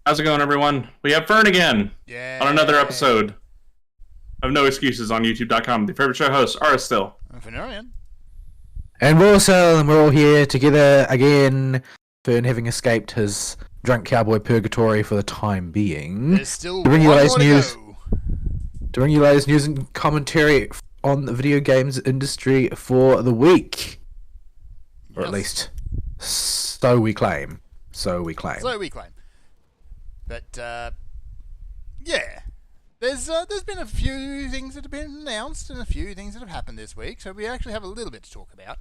How's it going, everyone? We have Fern again Yeah. on another episode of No Excuses on YouTube.com. The favorite show host, Ara Still. I'm Fenarian. And we're all here together again. Fern having escaped his drunk cowboy purgatory for the time being. There's still To bring you one latest more to news. go. To bring you latest news and commentary on the video games industry for the week. Or at Yes. least, so we claim. So we claim. But, yeah. There's been a few things that have been announced and a few things that have happened this week, so we actually have a little bit to talk about.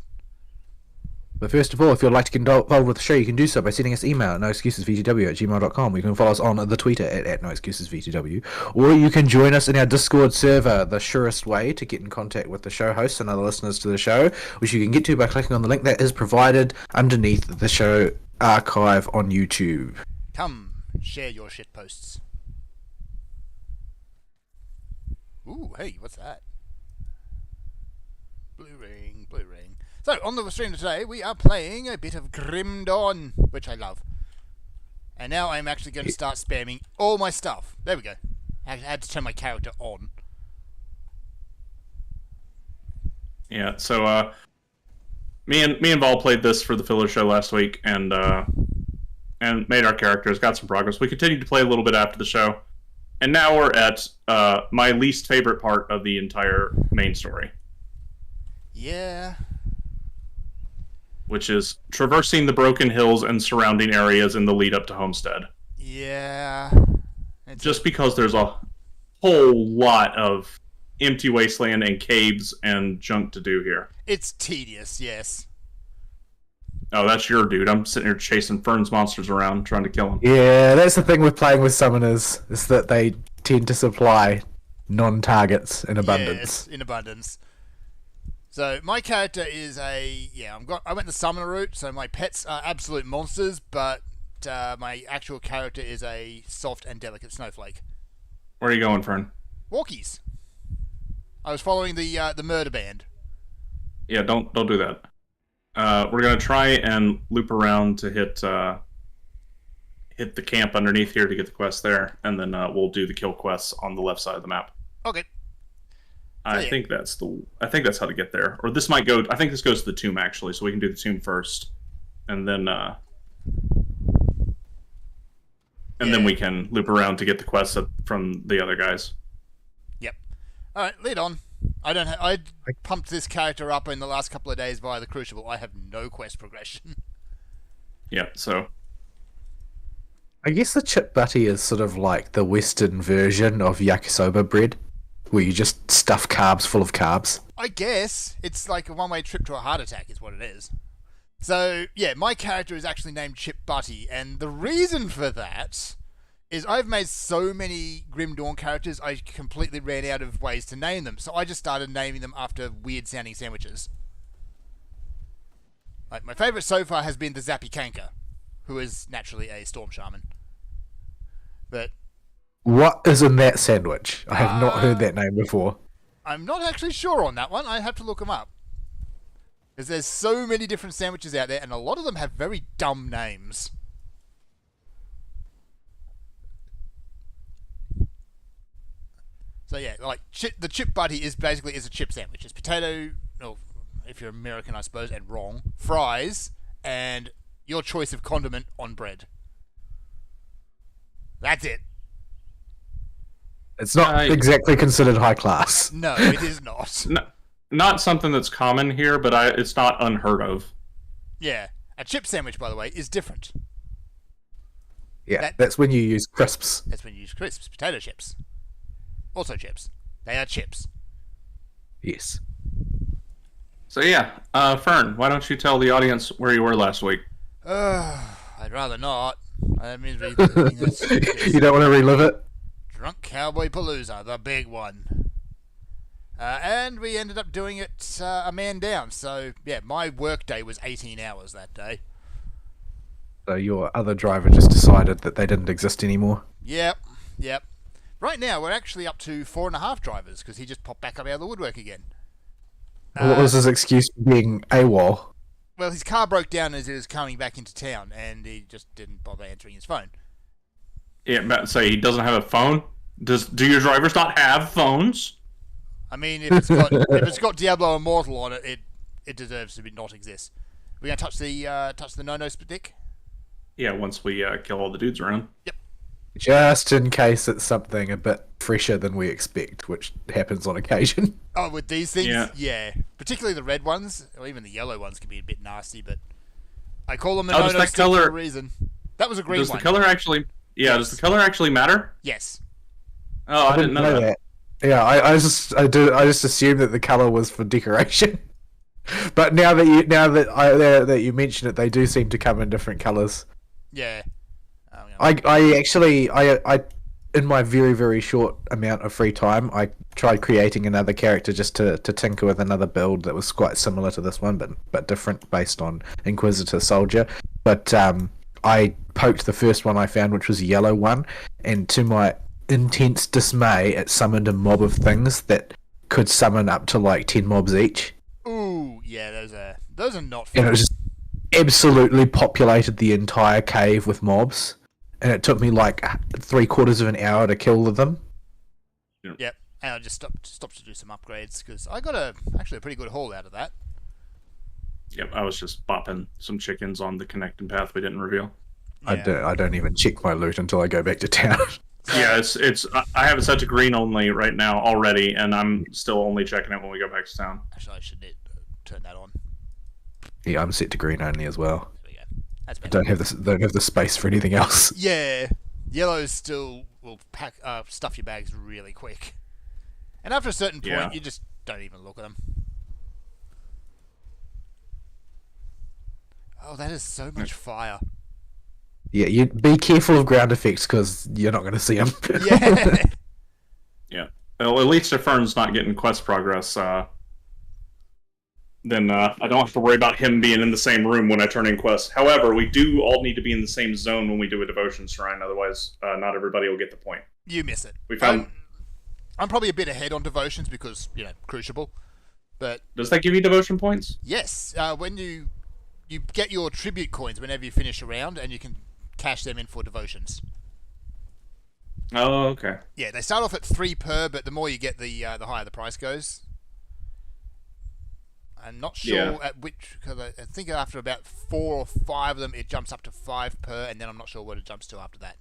But first of all, if you'd like to get involved with the show, you can do so by sending us an email at noexcusesvtw@gmail.com. You can follow us on the Twitter at noexcusesvtw. Or you can join us in our Discord server, the surest way to get in contact with the show hosts and other listeners to the show, which you can get to by clicking on the link that is provided underneath the show archive on YouTube. Come, share your shit posts. Ooh, hey, what's that? Blue ring, blue ring. So, on the stream today, we are playing a bit of Grim Dawn, which I love. And now I'm actually going to start spamming all my stuff. There we go. I had to turn my character on. Yeah, so me and Vol played this for the filler show last week and made our characters, got some progress. We continued to play a little bit after the show, and now we're at my least favorite part of the entire main story, Yeah. which is traversing the broken hills and surrounding areas in the lead up to Homestead. Yeah. It's Just because there's a whole lot of empty wasteland and caves and junk to do here. It's tedious, yes. Oh, that's your dude. I'm sitting here chasing Fern's monsters around, trying to kill him. Yeah, that's the thing with playing with summoners, is that they tend to supply non-targets in abundance. Yes, in abundance. So my character is I went the summoner route. So my pets are absolute monsters, but my actual character is a soft and delicate snowflake. Where are you going, Fern? Walkies. I was following the murder band. Yeah, don't do that. We're gonna try and loop around to hit the camp underneath here to get the quest there, and then we'll do the kill quests on the left side of the map. Okay. I yeah. think that's how to get there. Or this might go. I think this goes to the tomb actually, so we can do the tomb first, and then then we can loop around to get the quests from the other guys. Yep. All right, lead on. I pumped this character up in the last couple of days via the Crucible. I have no quest progression. Yeah. So I guess the chip butty is sort of like the Western version of yakisoba bread, where you just stuff carbs full of carbs. I guess it's like a one-way trip to a heart attack is what it is. So, yeah, my character is actually named Chip Butty, and the reason for that is I've made so many Grim Dawn characters, I completely ran out of ways to name them. So I just started naming them after weird-sounding sandwiches. Like, my favourite so far has been the Zappy Kanker, who is naturally a storm shaman. But What is in that sandwich? I have not heard that name before. I'm not actually sure on that one. I have to look them up. Because there's so many different sandwiches out there, and a lot of them have very dumb names. So yeah, like the Chip Butty is basically a chip sandwich. It's potato, well, if you're American, I suppose, and wrong, fries, and your choice of condiment on bread. That's it. It's not exactly considered high class. No, it is not. not something that's common here, but it's not unheard of. Yeah, a chip sandwich, by the way, is different. Yeah, that's when you use crisps. That's when you use crisps, potato chips. Also chips. They are chips. Yes. So yeah, Fern, why don't you tell the audience where you were last week? I'd rather not. I mean, You don't want to relive it? Drunk Cowboy Palooza, the big one. And we ended up doing it a man down. So, yeah, my work day was 18 hours that day. So your other driver just decided that they didn't exist anymore? Yep. Right now, we're actually up to 4.5 drivers, because he just popped back up out of the woodwork again. What was his excuse for being AWOL? Well, his car broke down as he was coming back into town, and he just didn't bother answering his phone. Yeah, but say he doesn't have a phone. Do your drivers not have phones? I mean, if it's got Diablo Immortal on it, it deserves to not exist. We're gonna touch the no stick. Yeah, once we kill all the dudes around. Yep. Just in case it's something a bit fresher than we expect, which happens on occasion. Oh, with these things, Yeah. Particularly the red ones, or even the yellow ones can be a bit nasty, but I call them a does no that stick color- for a reason. That was a green Does one. the color actually? Yeah. Yes. Does the color actually matter? Yes. Oh, I didn't know that. Yeah, I just assumed that the color was for decoration. But now that you mention it, they do seem to come in different colors. Yeah. I actually in my very, very short amount of free time, I tried creating another character just to tinker with another build that was quite similar to this one, but different based on Inquisitor Soldier. But I poked the first one I found, which was a yellow one, and to my intense dismay, it summoned a mob of things that could summon up to like 10 mobs each. Ooh, yeah, those are not And fun. it was just absolutely populated the entire cave with mobs. And it took me like 3/4 of an hour to kill them. Yep. And I just stopped to do some upgrades because I got actually a pretty good haul out of that. Yep, I was just bopping some chickens on the connecting path we didn't reveal. Yeah. I don't even check my loot until I go back to town. Yeah, it's. I have it set to green only right now already, and I'm still only checking it when we go back to town. Actually, I should turn that on. Yeah, I'm set to green only as well. There we go. That's I better. don't have the space for anything else. Yeah, yellows still will stuff your bags really quick, and after a certain point, Yeah. you just don't even look at them. Oh, that is so much fire! Yeah, you be careful of ground effects because you're not going to see them. Yeah, Yeah. Well, at least if Fern's not getting quest progress, then I don't have to worry about him being in the same room when I turn in quests. However, we do all need to be in the same zone when we do a devotion shrine. Otherwise, not everybody will get the point. you miss it. We found. I'm probably a bit ahead on devotions because Crucible, but Does that give you devotion points? yes, when you get your tribute coins whenever you finish a round, and you can cash them in for devotions. Oh, okay. Yeah, they start off at 3 per, but the more you get, the higher the price goes. I'm not sure Yeah. at which, because I think after about 4 or 5 of them, it jumps up to 5 per, and then I'm not sure what it jumps to after that.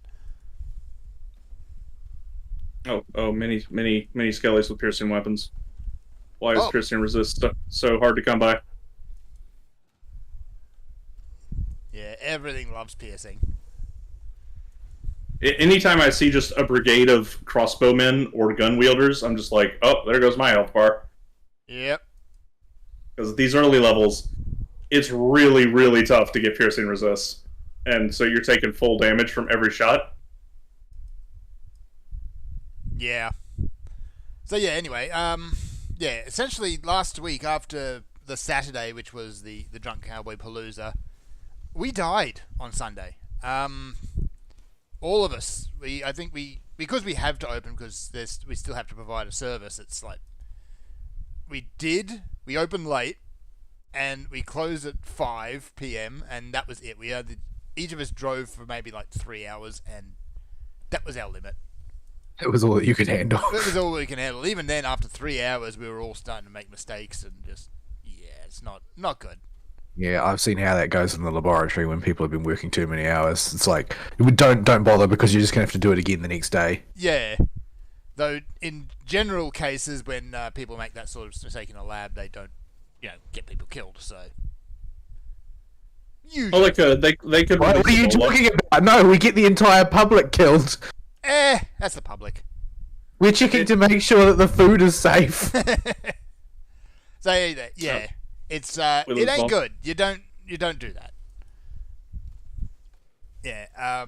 Oh, many skellies with piercing weapons. Why is Oh. piercing resist so hard to come by? Yeah, everything loves piercing. Anytime I see just a brigade of crossbowmen or gun wielders, I'm just like, oh, there goes my health bar. Yep. Because at these early levels, it's really, really tough to get piercing resist. And so you're taking full damage from every shot. Yeah. So yeah, anyway, yeah, essentially last week after the Saturday, which was the Drunk Cowboy Palooza, we died on Sunday. All of us, because we have to open because we still have to provide a service. It's like we opened late and we closed at 5 p.m. and that was it. Each of us drove for maybe like 3 hours and that was our limit. It was all that you could handle. It was all we can handle. Even then, after 3 hours, we were all starting to make mistakes and just, yeah, it's not good. Yeah, I've seen how that goes in the laboratory when people have been working too many hours. It's like, don't bother because you're just going to have to do it again the next day. Yeah. Though, in general cases, when people make that sort of mistake in a lab, they don't, get people killed, so... Usually. Well, they could. What are you release Ebola. talking about? No, we get the entire public killed. That's the public. We're checking to make sure that the food is safe. So, yeah. It's, With it a ain't bomb. good. You don't do that. Yeah,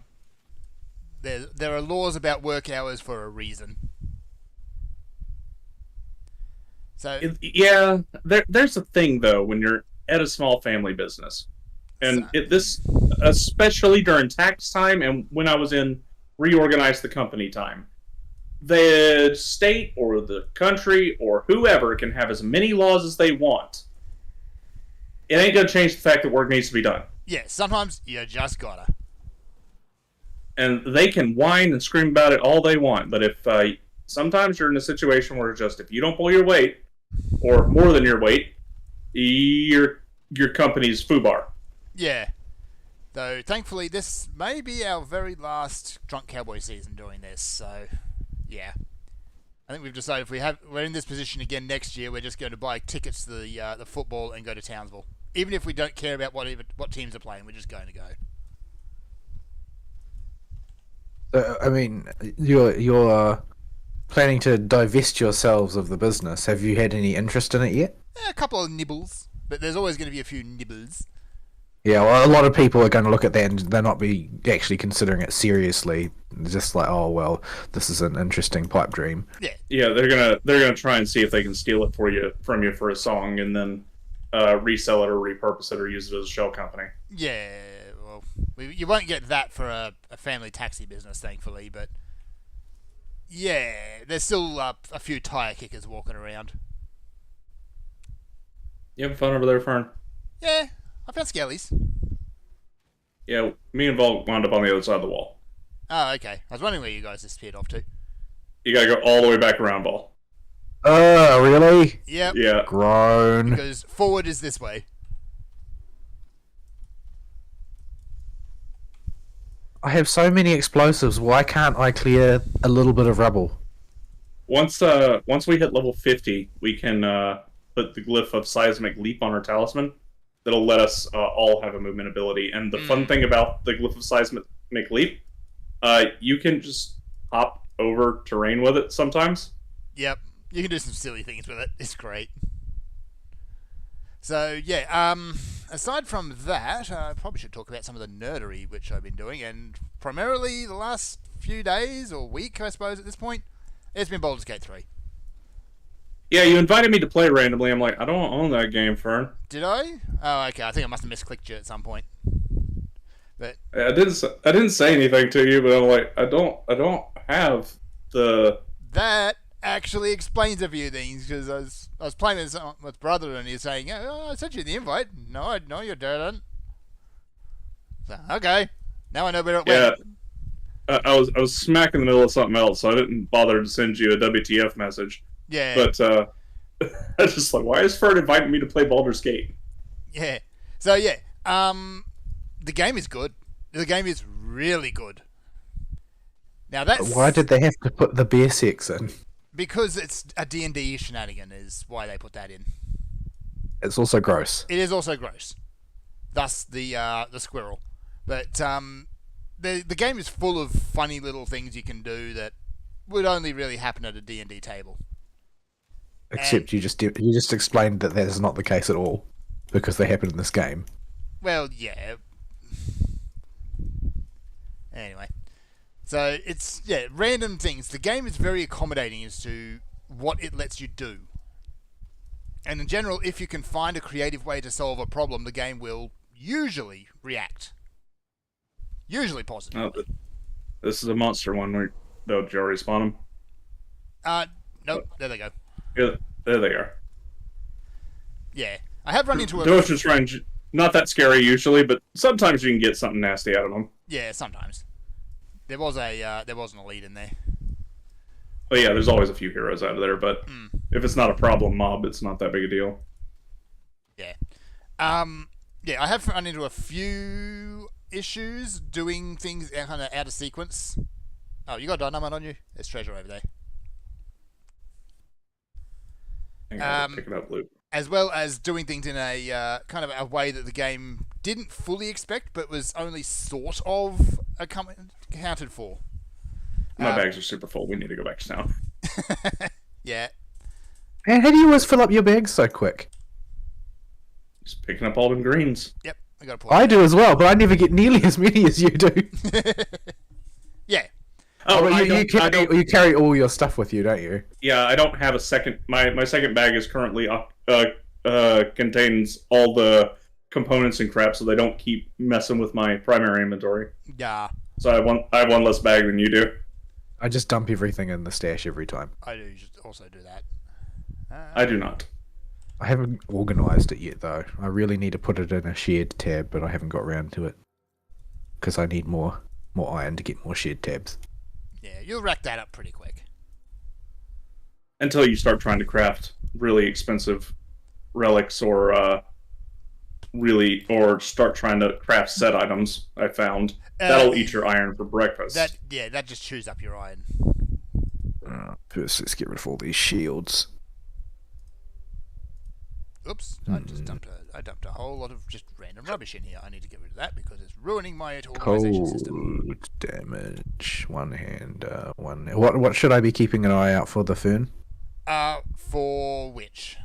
there are laws about work hours for a reason. So Yeah, there's a thing though when you're at a small family business, and this especially during tax time and when I was in reorganize the company time, the state or the country or whoever can have as many laws as they want. It ain't gonna change the fact that work needs to be done. yeah, sometimes you just gotta. and they can whine and scream about it all they want. But if sometimes you're in a situation where just if you don't pull your weight or more than your weight, your company's foobar. Yeah. Though, thankfully, this may be our very last Drunk Cowboy season doing this, so, yeah. I think we've decided if we're in this position again next year, we're just going to buy tickets to the football and go to Townsville. Even if we don't care about what teams are playing, we're just going to go. I mean, you're planning to divest yourselves of the business. Have you had any interest in it yet? A couple of nibbles, but there's always going to be a few nibbles. Yeah, well, a lot of people are going to look at that and they're not be actually considering it seriously. Just like, oh well, this is an interesting pipe dream. Yeah, they're gonna try and see if they can steal it from you for a song, and then resell it or repurpose it or use it as a shell company. Yeah, well, you won't get that for a family taxi business, thankfully, but yeah, there's still a few tire kickers walking around. You having fun over there, Fern? Yeah, I found Skellies. Yeah, me and Vol wound up on the other side of the wall. Oh, okay. I was wondering where you guys disappeared off to. You gotta go all the way back around, Vol. Really? Yep. Yeah. Grown. Because forward is this way. I have so many explosives. Why can't I clear a little bit of rubble? Once we hit level 50, we can put the glyph of seismic leap on our talisman. That'll let us all have a movement ability. And the fun thing about the glyph of seismic leap, you can just hop over terrain with it sometimes. Yep. You can do some silly things with it. It's great. So, yeah, aside from that, I probably should talk about some of the nerdery which I've been doing, and primarily the last few days, or week, I suppose, at this point, it's been Baldur's Gate 3. Yeah, you invited me to play randomly. I'm like, I don't own that game, Fern. Did I? Oh, okay. I think I must have misclicked you at some point. But I didn't say anything to you, but I'm like, I don't have the... that actually explains a few things, because I was playing with brother and he's saying, oh, I sent you the invite. No, you didn't. So, okay. Now I know where it Yeah. went. I was smack in the middle of something else, so I didn't bother to send you a WTF message. Yeah. But I was just like, why is Fern inviting me to play Baldur's Gate? Yeah. So, yeah. The game is good. The game is really good. Now that's... Why did they have to put the beer sex in? Because it's a D&D shenanigan is why they put that in. It's also gross. It is also gross. Thus the squirrel. But the game is full of funny little things you can do that would only really happen at a D&D table. Except you just explained that is not the case at all, because they happen in this game. Well, yeah. Anyway. So, it's, yeah, random things. The game is very accommodating as to what it lets you do. And in general, if you can find a creative way to solve a problem, the game will usually react. Usually positively. Oh, this is a monster one. Did you already spawn them? Nope. There they go. Yeah, there they are. Yeah. I have run into a... Delicious range. Not that scary usually, but sometimes you can get something nasty out of them. Yeah, sometimes. There was an elite in there. But yeah, there's always a few heroes out of there, but if it's not a problem mob, it's not that big a deal. Yeah. Yeah, I have run into a few issues doing things kind of out of sequence. Oh, you got dynamite on you? There's treasure over there. Hang on, pick it up, loot. As well as doing things in a kind of a way that the game didn't fully expect, but was only sort of accounted for. My bags are super full. We need to go back to town. Yeah. Man, how do you always fill up your bags so quick? Just picking up all them greens. Yep. I got to pull. I do as well, but I never get nearly as many as you do. Yeah. Oh, but you carry all your stuff with you, don't you? Yeah, I don't have a second. My second bag is currently contains all the components and crap, so they don't keep messing with my primary inventory. Yeah. So I have one less bag than you do. I just dump everything in the stash every time. I do also do that. I do not. I haven't organised it yet, though. I really need to put it in a shared tab, but I haven't got around to it. Because I need more more iron to get more shared tabs. Yeah, you'll rack that up pretty quick. Until you start trying to craft really expensive relics or start trying to craft set items. I found that'll eat your iron for breakfast. That just chews up your iron. First, let's get rid of all these shields. Oops, I dumped a whole lot of just random rubbish in here. I need to get rid of that because it's ruining my organization system. Cold damage. One hand. What should I be keeping an eye out for, the Fern? For which?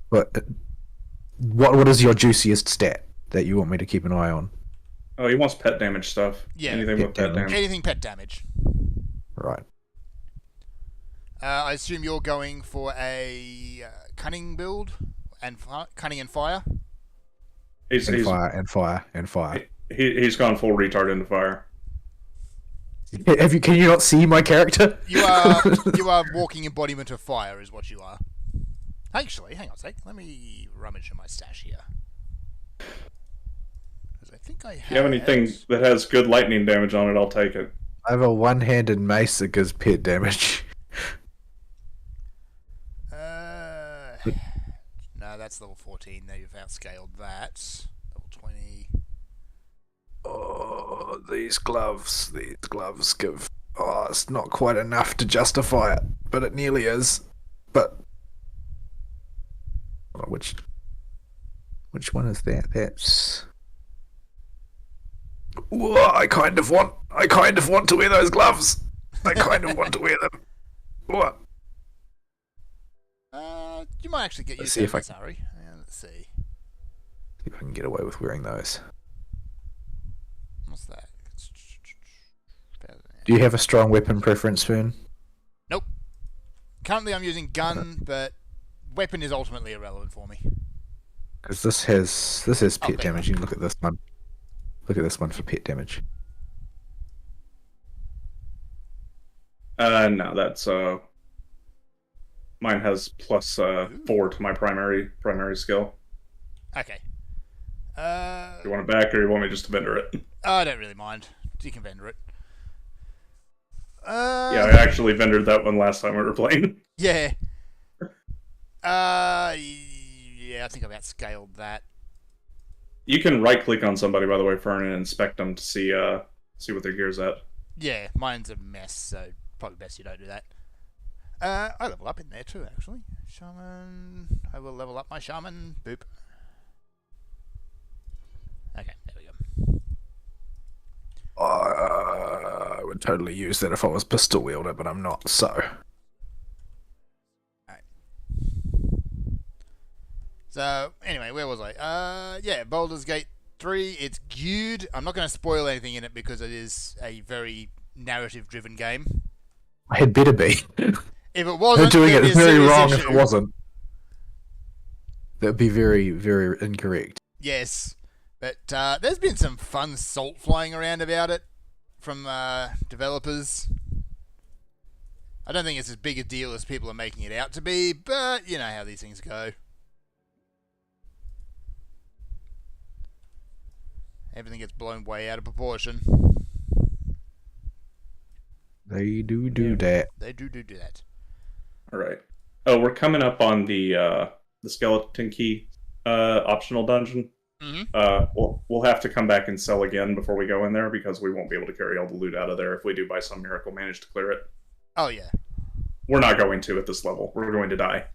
What is your juiciest stat that you want me to keep an eye on? Oh, he wants pet damage stuff. Yeah, anything with pet damage. Anything pet damage. Right. I assume you're going for a cunning build and cunning and fire. He's Fire. He's gone full retard into fire. Can you not see my character? You are walking embodiment of fire, is what you are. Actually, hang on a sec. Let me rummage in my stash here. Because I think I have... If you have anything that has good lightning damage on it, I'll take it. I have a one-handed mace that gives pet damage. No, that's level 14. Now you've outscaled that. Level 20. Oh, these gloves give... Oh, it's not quite enough to justify it, but it nearly is. But... Oh, which one is that? That's... Whoa, I kind of want to wear those gloves. I kind of want to wear them. What? You might actually get used to it, sorry. Let's see. See if I can get away with wearing those. What's that? Do you have a strong weapon preference, Fern? Nope. Currently I'm using gun, but weapon is ultimately irrelevant for me. Because this has pet Okay. damage. You can look at this one. Look at this one for pet damage. No, that's mine has plus 4 to my primary skill. Okay. You want it back, or you want me just to vendor it? I don't really mind. You can vendor it. Yeah, I actually vendored that one last time we were playing. Yeah. Yeah, I think I've outscaled that. You can right-click on somebody, by the way, Fern, and inspect them to see what their gear's at. Yeah, mine's a mess, so probably best you don't do that. I level up in there too, actually. Shaman. I will level up my shaman. Boop. Okay, there we go. I would totally use that if I was pistol wielder, but I'm not, so... Alright. So, anyway, where was I? Yeah, Baldur's Gate 3, it's geared. I'm not going to spoil anything in it because it is a very narrative-driven game. I had better be. If it wasn't, They're doing there'd it be a very serious wrong if issue. it wasn't. That would be very, very incorrect. Yes, but there's been some fun salt flying around about it from developers. I don't think it's as big a deal as people are making it out to be, but you know how these things go. Everything gets blown way out of proportion. They do that. They do that. All right. Oh, we're coming up on the skeleton key optional dungeon. Mm-hmm. We'll have to come back and sell again before we go in there because we won't be able to carry all the loot out of there if we do by some miracle manage to clear it. Oh, yeah. We're not going to at this level. We're going to die.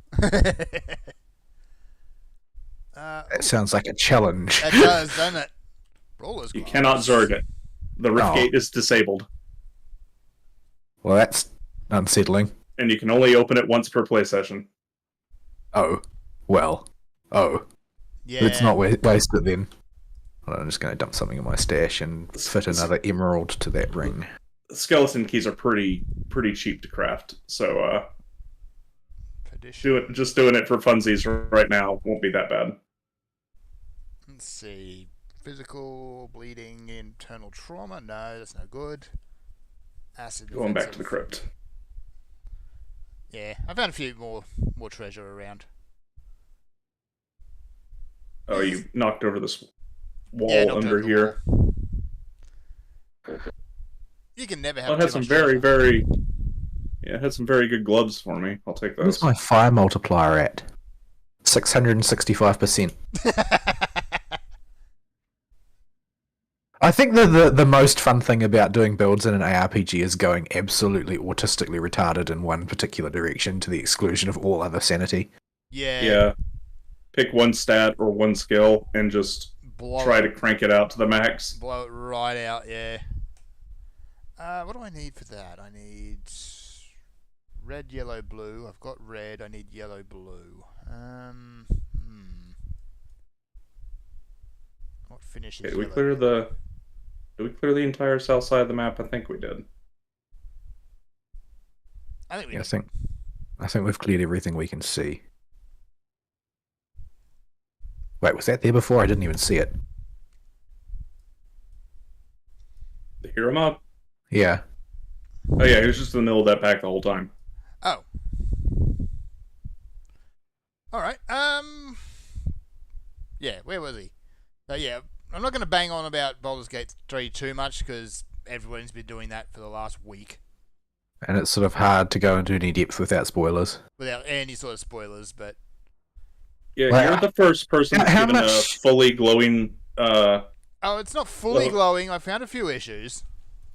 That sounds like a challenge. That does, doesn't it? Brawler's You Claws. cannot Zerg it. The rift No. gate is disabled, Well, that's unsettling. and you can only open it once per play session. Oh. Well. Oh. Yeah. Let's not waste it then. Well, I'm just going to dump something in my stash and fit another emerald to that ring. Skeleton keys are pretty cheap to craft, so just doing it for funsies right now won't be that bad. Let's see. Physical, bleeding, internal trauma. No, that's no good. Acid. Going back to defensive. the crypt. Yeah, I found a few more treasure around. Oh, you knocked over this wall Yeah, knocked under over the here. wall. You can never have Well, it too had some much very, treasure. very. Yeah, it had some very good gloves for me. I'll take Where's those. my fire multiplier at? 665%. I think the most fun thing about doing builds in an ARPG is going absolutely autistically retarded in one particular direction to the exclusion of all other sanity. Yeah. Yeah. Pick one stat or one skill and just try to crank it out to the max. Blow it right out, yeah. What do I need for that? I need red, yellow, blue. I've got red. I need yellow, blue. What finish is Okay, did we yellow? clear the? Did we clear the entire south side of the map? I think we did. I think we Yeah, did. I think we've cleared everything we can see. Wait, was that there before? I didn't even see it. Hear him up. Yeah. Oh yeah, he was just in the middle of that pack the whole time. Oh. Alright, yeah, where was he? Yeah, I'm not going to bang on about Baldur's Gate 3 too much, because everyone's been doing that for the last week. And it's sort of hard to go into any depth without spoilers. Without any sort of spoilers, but... Yeah, Well, you're the first person that's how given a much- fully glowing. Oh, it's not fully Well- glowing. I found a few issues.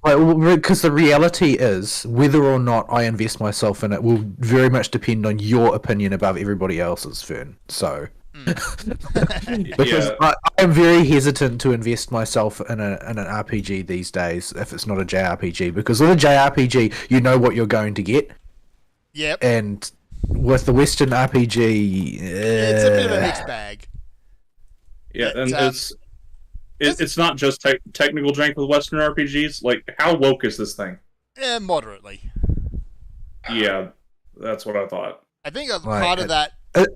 Because the reality is, whether or not I invest myself in it will very much depend on your opinion above everybody else's, Fern. So, because Yeah. I am very hesitant to invest myself in an RPG these days if it's not a JRPG, because with a JRPG you know what you're going to get, Yep. and with the Western RPG, It's a bit of a mixed bag. Yeah, But, and it's not just technical jank with Western RPGs. Like, how woke is this thing? Moderately. Yeah, that's what I thought. I think a Right, part of that uh,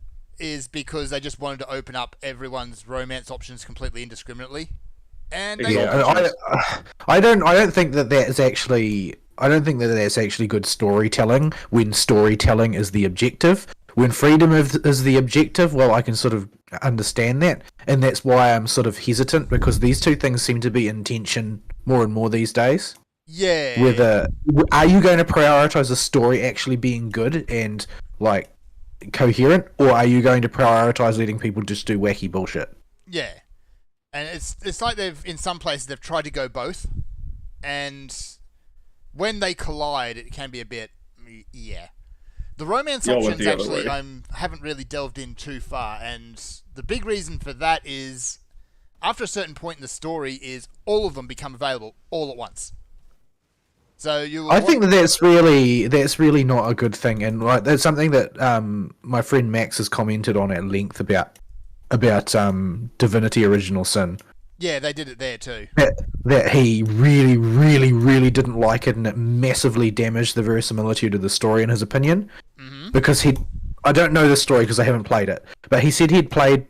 is because they just wanted to open up everyone's romance options completely indiscriminately. And they, Exactly. yeah, I don't think that that's actually. I don't think that that's actually good storytelling when storytelling is the objective. When freedom is the objective, well, I can sort of understand that, and that's why I'm sort of hesitant, because these two things seem to be in tension more and more these days. yeah. Whether are you going to prioritize the story actually being good and like coherent, or are you going to prioritize letting people just do wacky bullshit? Yeah. And it's like in some places they've tried to go both, and when they collide, it can be a bit, yeah. The romance Y'all went options the other actually, way. I haven't really delved in too far, and the big reason for that is after a certain point in the story is all of them become available all at once. So you. I think that's really not a good thing, and like that's something that my friend Max has commented on at length about Divinity: Original Sin. Yeah, they did it there too. That he really, really, really didn't like it, and it massively damaged the verisimilitude of the story, in his opinion. Mm-hmm. Because I don't know the story because I haven't played it, but he said he'd played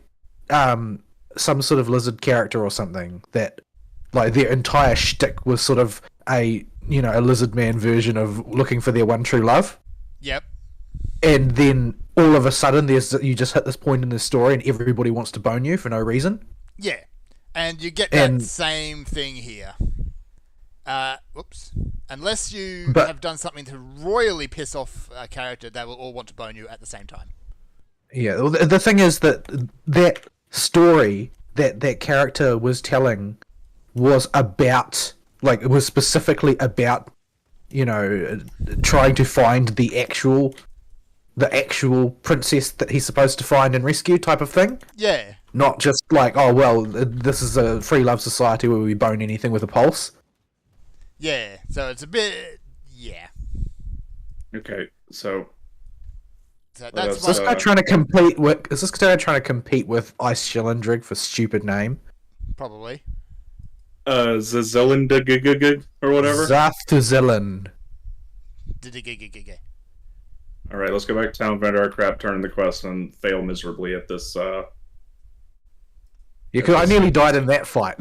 some sort of lizard character or something that, like, their entire shtick was sort of a lizard man version of looking for their one true love. Yep. And then all of a sudden, you just hit this point in the story, and everybody wants to bone you for no reason. Yeah. And you get that And- same thing here. Whoops. Unless you But- have done something to royally piss off a character, they will all want to bone you at the same time. Yeah, well, the thing is that story that character was telling was about, like, it was specifically about, trying to find the actual princess that he's supposed to find and rescue type of thing. Yeah. Not just like, oh, well, this is a free love society where we bone anything with a pulse. Yeah. So it's a bit. Yeah. Okay, so So Well, that's Is this one. guy trying to compete with? Is this guy trying to compete with Ice Shillendrig for stupid name? Probably. Zazelindagigig or whatever. Zathuzilin. Digigigigig. All right, let's go back to town, vent our crap, turn the quest, and fail miserably at this. Yeah, because I nearly died in that fight,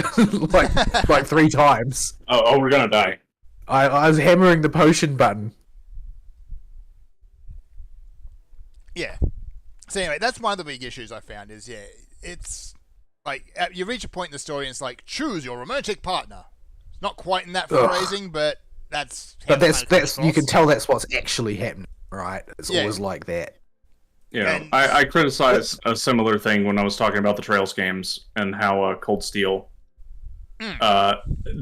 like 3 times. Oh, we're gonna die. I was hammering the potion button. Yeah. So anyway, that's one of the big issues I found is, yeah, it's like you reach a point in the story and it's like, choose your romantic partner. It's not quite in that Ugh. phrasing, but that's how But it that's kind of comes you can across. tell that's what's actually happening, right? It's Yeah. always like that. Yeah, And- I criticized a similar thing when I was talking about the Trails games and how Cold Steel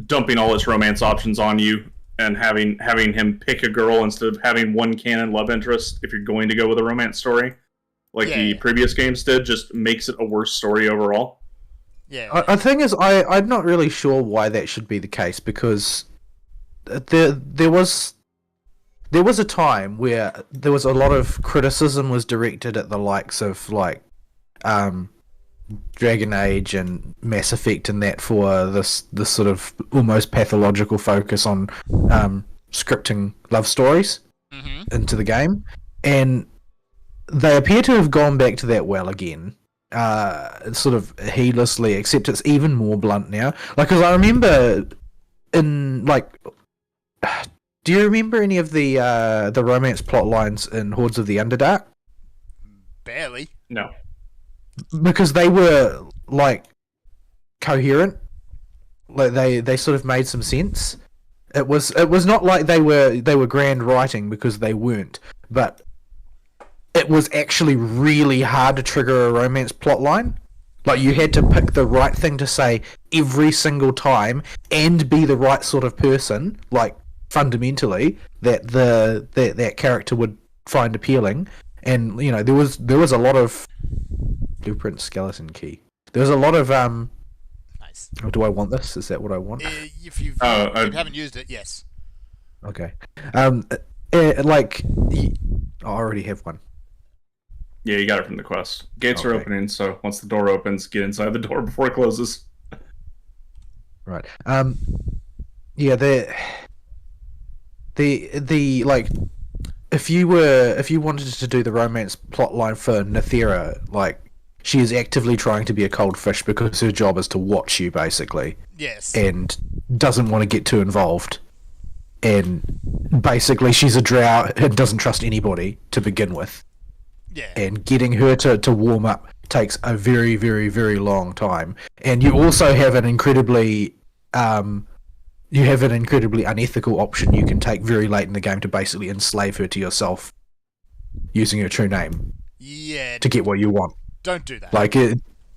dumping all its romance options on you and having him pick a girl instead of having one canon love interest if you're going to go with a romance story, like the Yeah. previous games did, just makes it a worse story overall. Yeah. The thing is, I'm not really sure why that should be the case, because there was a time where there was a lot of criticism was directed at the likes of like Dragon Age and Mass Effect and that for this sort of almost pathological focus on scripting love stories into the game, and they appear to have gone back to that well again, sort of heedlessly, except it's even more blunt now. Like, because I remember in like, do you remember any of the romance plot lines in Hordes of the Underdark? Barely. No. Because they were like coherent, like they sort of made some sense. It was not like they were grand writing, because they weren't, but it was actually really hard to trigger a romance plotline. Like, you had to pick the right thing to say every single time and be the right sort of person, like fundamentally, that that character would find appealing. And you know, there was a lot of Blueprint Skeleton Key. There was a lot of Nice. oh, do I want this? Is that what I want? If you haven't used it, yes. Okay. Like, I already have one. Yeah, you got it from the quest. Gates are Okay. opening, so once the door opens, get inside the door before it closes. Right. Yeah, the like, if you wanted to do the romance plotline for Nathera, like, she is actively trying to be a cold fish because her job is to watch you, basically, Yes. and doesn't want to get too involved. And basically, she's a drow and doesn't trust anybody to begin with. Yeah. And getting her to warm up takes a very, very, very long time. And you also have an incredibly unethical option you can take very late in the game to basically enslave her to yourself using her true name Yeah. to get what you want. Don't do that. Like,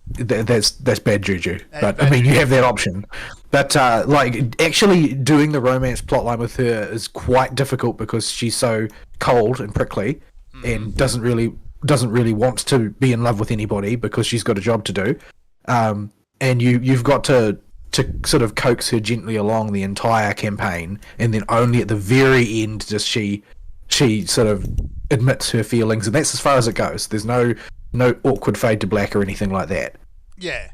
that's bad juju. That's But bad I mean, you juju. have that option. But like, actually doing the romance plotline with her is quite difficult because she's so cold and prickly, and doesn't really want to be in love with anybody because she's got a job to do. And you've got to sort of coax her gently along the entire campaign, and then only at the very end does she sort of admits her feelings, and that's as far as it goes. There's no awkward fade to black or anything like that. Yeah.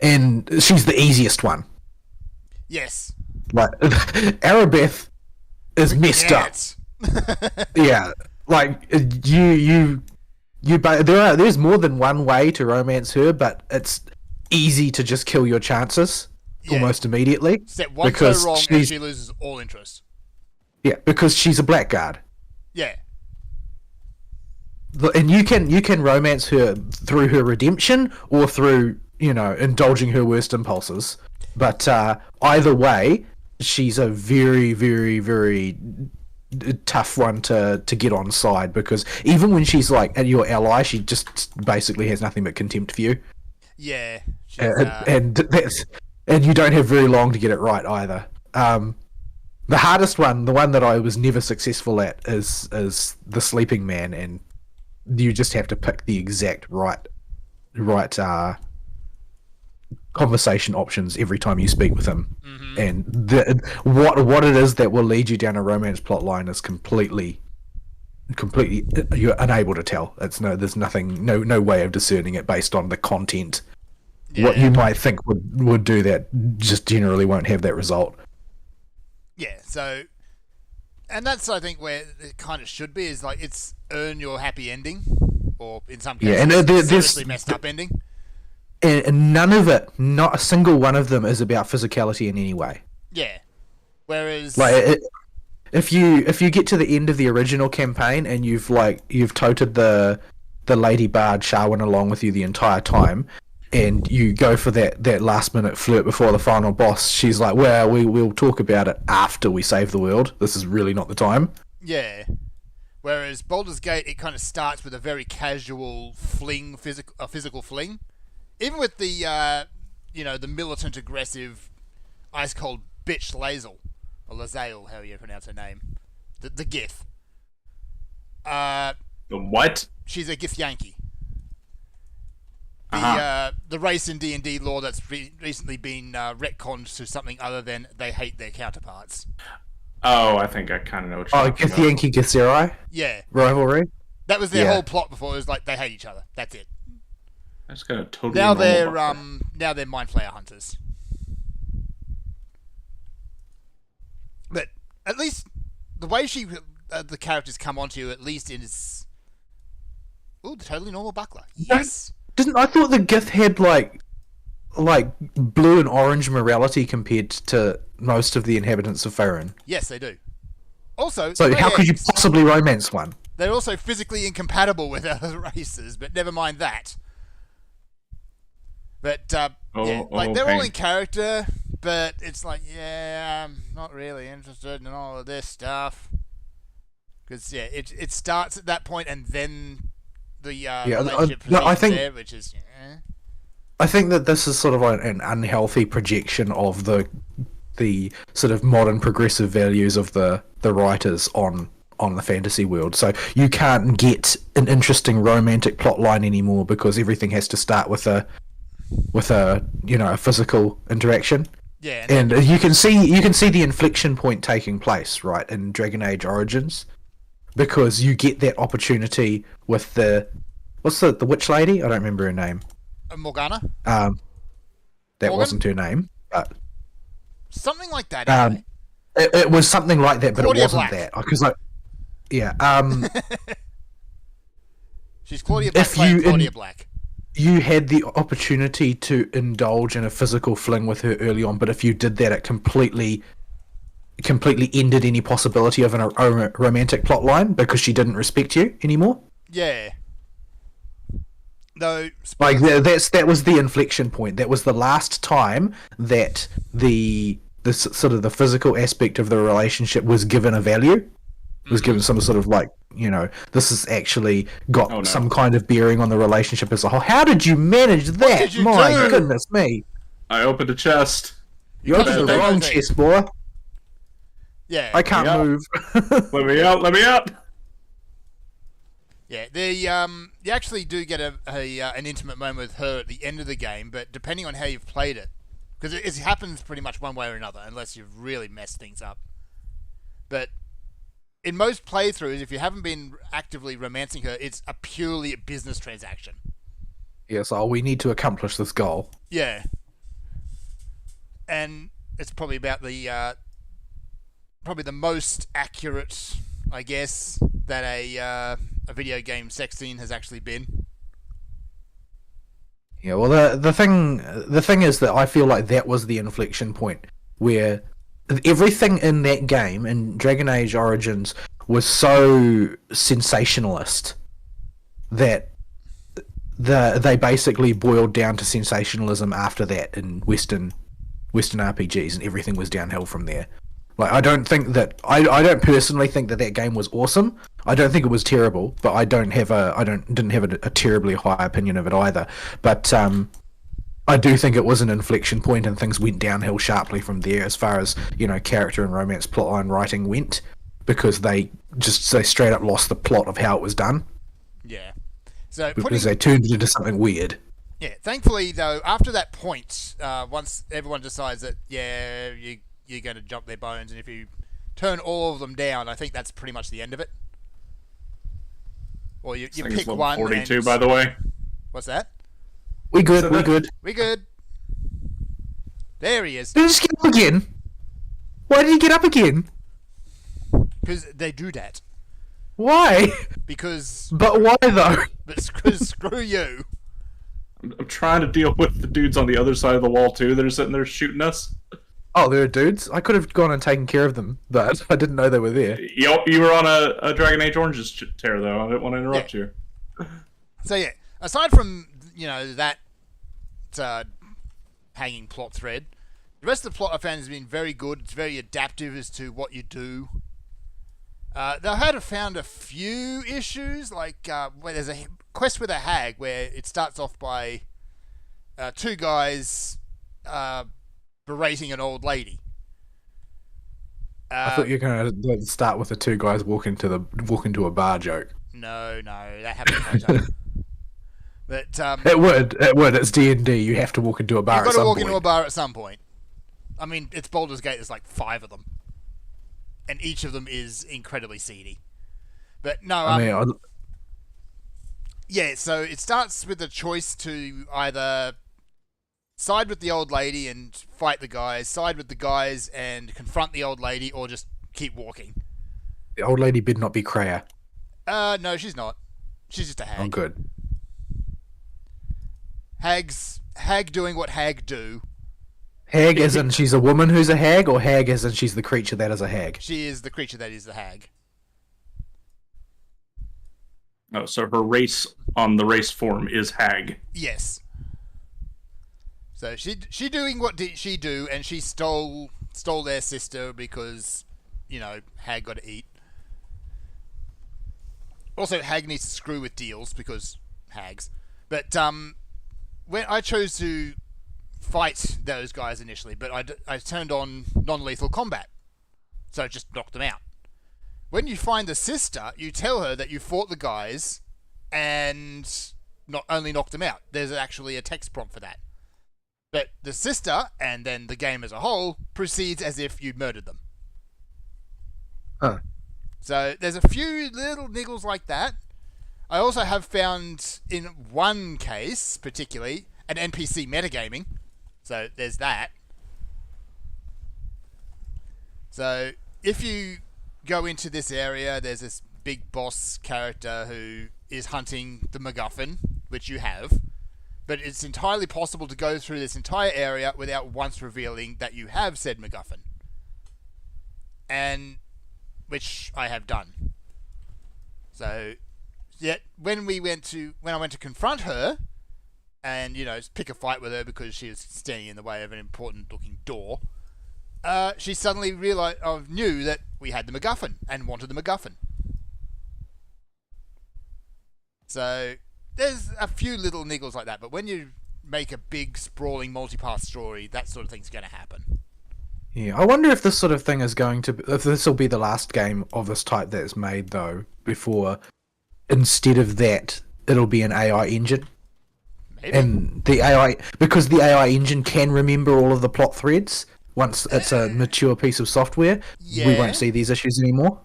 And she's the easiest one. Yes. Like, Arabeth is messed up. Yes. Yeah, like, there's more than one way to romance her, but it's easy to just kill your chances Yeah. almost immediately. Step one because go wrong and she's- she loses all interest. Yeah, because she's a blackguard. Yeah. And you can romance her through her redemption or through, you know, indulging her worst impulses. But either way, she's a very, very, very tough one to get on side, because even when she's like your ally, she just basically has nothing but contempt for you. Yeah. She's, And you don't have very long to get it right either. The hardest one, the one that I was never successful at, is the sleeping man, and you just have to pick the exact right conversation options every time you speak with him. And what it is that will lead you down a romance plot line is completely you're unable to tell. There's nothing, no way of discerning it based on the content. What you might think would do that just generally won't have that result. Yeah, so, and that's, I think, where it kind of should be, is like, it's earn your happy ending, or in some cases, Yeah, and there's seriously messed up ending. And none of it, not a single one of them, is about physicality in any way. Yeah. Whereas, Like, if you get to the end of the original campaign and you've toted the Lady Bard Sharwin along with you the entire time, and you go for that last minute flirt before the final boss, she's like, well, we'll talk about it after we save the world. This is really not the time. Yeah. Whereas Baldur's Gate, it kind of starts with a very casual fling, physical fling. Even with the, the militant, aggressive, ice cold bitch Lae'zel, or Lae'zel, how you pronounce her name, the Gith. The what? She's a Githyanki. Uh-huh. The race in D&D lore that's recently been retconned to something other than they hate their counterparts. Oh, I think I kind of know what you're talking about. Githyanki Githzerai Yeah. rivalry. That was their whole plot before. It was like they hate each other. That's it. That's got a totally Now normal they're Mind Flayer hunters. But at least the way the characters come onto you, at least is the totally normal buckler. Yes. I thought the Gith had like blue and orange morality compared to most of the inhabitants of Faerun. Yes, they do. Also, So how could you Grey possibly romance one? They're also physically incompatible with other races, but never mind that. But they're all in character, but it's like, I'm not really interested in all of this stuff. Because it starts at that point, and then the relationship proceeds there, which is. I think that this is sort of an unhealthy projection of the sort of modern progressive values of the writers on the fantasy world. So you can't get an interesting romantic plot line anymore because everything has to start with a physical interaction. Yeah, and you can see the inflection point taking place right in Dragon Age Origins, because you get that opportunity with the witch lady? I don't remember her name. Morgana. That Morgan? Wasn't her name, but something like that. Anyway. It was something like that, but Claudia it wasn't Black. that because she's Claudia Black. Claudia Black. You had the opportunity to indulge in a physical fling with her early on, but if you did that, it completely ended any possibility of a romantic plot line because she didn't respect you anymore. Yeah. No. That was the inflection point. That was the last time that the sort of the physical aspect of the relationship was given a value. Was given some sort of this has actually got some kind of bearing on the relationship as a whole. How did you manage that? My goodness me! I opened a chest. You opened the wrong chest, boy. Yeah. I can't move. Let me out! Let me out! Yeah, you actually do get an intimate moment with her at the end of the game, but depending on how you've played it, because it happens pretty much one way or another, unless you've really messed things up. But in most playthroughs, if you haven't been actively romancing her, it's a purely business transaction. Yeah, so we need to accomplish this goal. Yeah. And it's probably about the most accurate, I guess, that a video game sex scene has actually been. Yeah, well, the thing is that I feel like that was the inflection point where everything in that game in Dragon Age Origins was so sensationalist that they basically boiled down to sensationalism after that in Western RPGs, and everything was downhill from there. Like, I don't personally think that game was awesome. I don't think it was terrible, but I didn't have a terribly high opinion of it either. But I do think it was an inflection point, and things went downhill sharply from there as far as character and romance plotline writing went, because they straight up lost the plot of how it was done. Yeah. So because they turned it into something weird. Yeah. Thankfully, though, after that point, once everyone decides that you're going to jump their bones, and if you turn all of them down, I think that's pretty much the end of it. Or you pick one. 42, by the way. What's that? We good. We good. There he is. Did he just get up again? Why did he get up again? Because they do that. Why? But why though? Because screw you. I'm trying to deal with the dudes on the other side of the wall too that are sitting there shooting us. Oh, there are dudes? I could have gone and taken care of them, but I didn't know they were there. You were on a Dragon Age Origins tear, though. I didn't want to interrupt you. So, yeah, aside from, that hanging plot thread. The rest of the plot I found has been very good. It's very adaptive as to what you do. They had found a few issues, like where there's a quest with a hag where it starts off by two guys berating an old lady. I thought you were going to start with the two guys walk into a bar joke. No, that happened later. But It would. It's D&D. You have to walk into a bar. You've got at to some walk point. into a bar at some point. I mean, it's Baldur's Gate. There's like 5 of them, and each of them is incredibly seedy. But no, yeah. So it starts with the choice to either side with the old lady and fight the guys, side with the guys and confront the old lady, or just keep walking. The old lady better not be Kreia. No, she's not. She's just a hag. Oh, good. Hag doing what hag do. Hag as in she's a woman who's a hag, or hag as in she's the creature that is a hag? She is the creature that is the hag. Oh, so her race on the race form is hag. Yes. So she doing what did she do, and she stole their sister because, hag got to eat. Also, hag needs to screw with deals because hags. But when I chose to fight those guys initially, but I turned on non-lethal combat, so just knocked them out. When you find the sister, you tell her that you fought the guys and not only knocked them out. There's actually a text prompt for that. But the sister, and then the game as a whole, proceeds as if you'd murdered them. Huh. So there's a few little niggles like that. I also have found, in one case particularly, an NPC metagaming. So there's that. So if you go into this area, there's this big boss character who is hunting the MacGuffin, which you have. But it's entirely possible to go through this entire area without once revealing that you have said MacGuffin. And which I have done. So yet when I went to confront her and, pick a fight with her because she was standing in the way of an important looking door, she suddenly knew that we had the MacGuffin and wanted the MacGuffin. So there's a few little niggles like that, but when you make a big, sprawling, multi-path story, that sort of thing's going to happen. Yeah, I wonder if this sort of thing is if this will be the last game of this type that's made, though, before, instead of that, it'll be an AI engine. Maybe. And because the AI engine can remember all of the plot threads, once it's a mature piece of software, we won't see these issues anymore.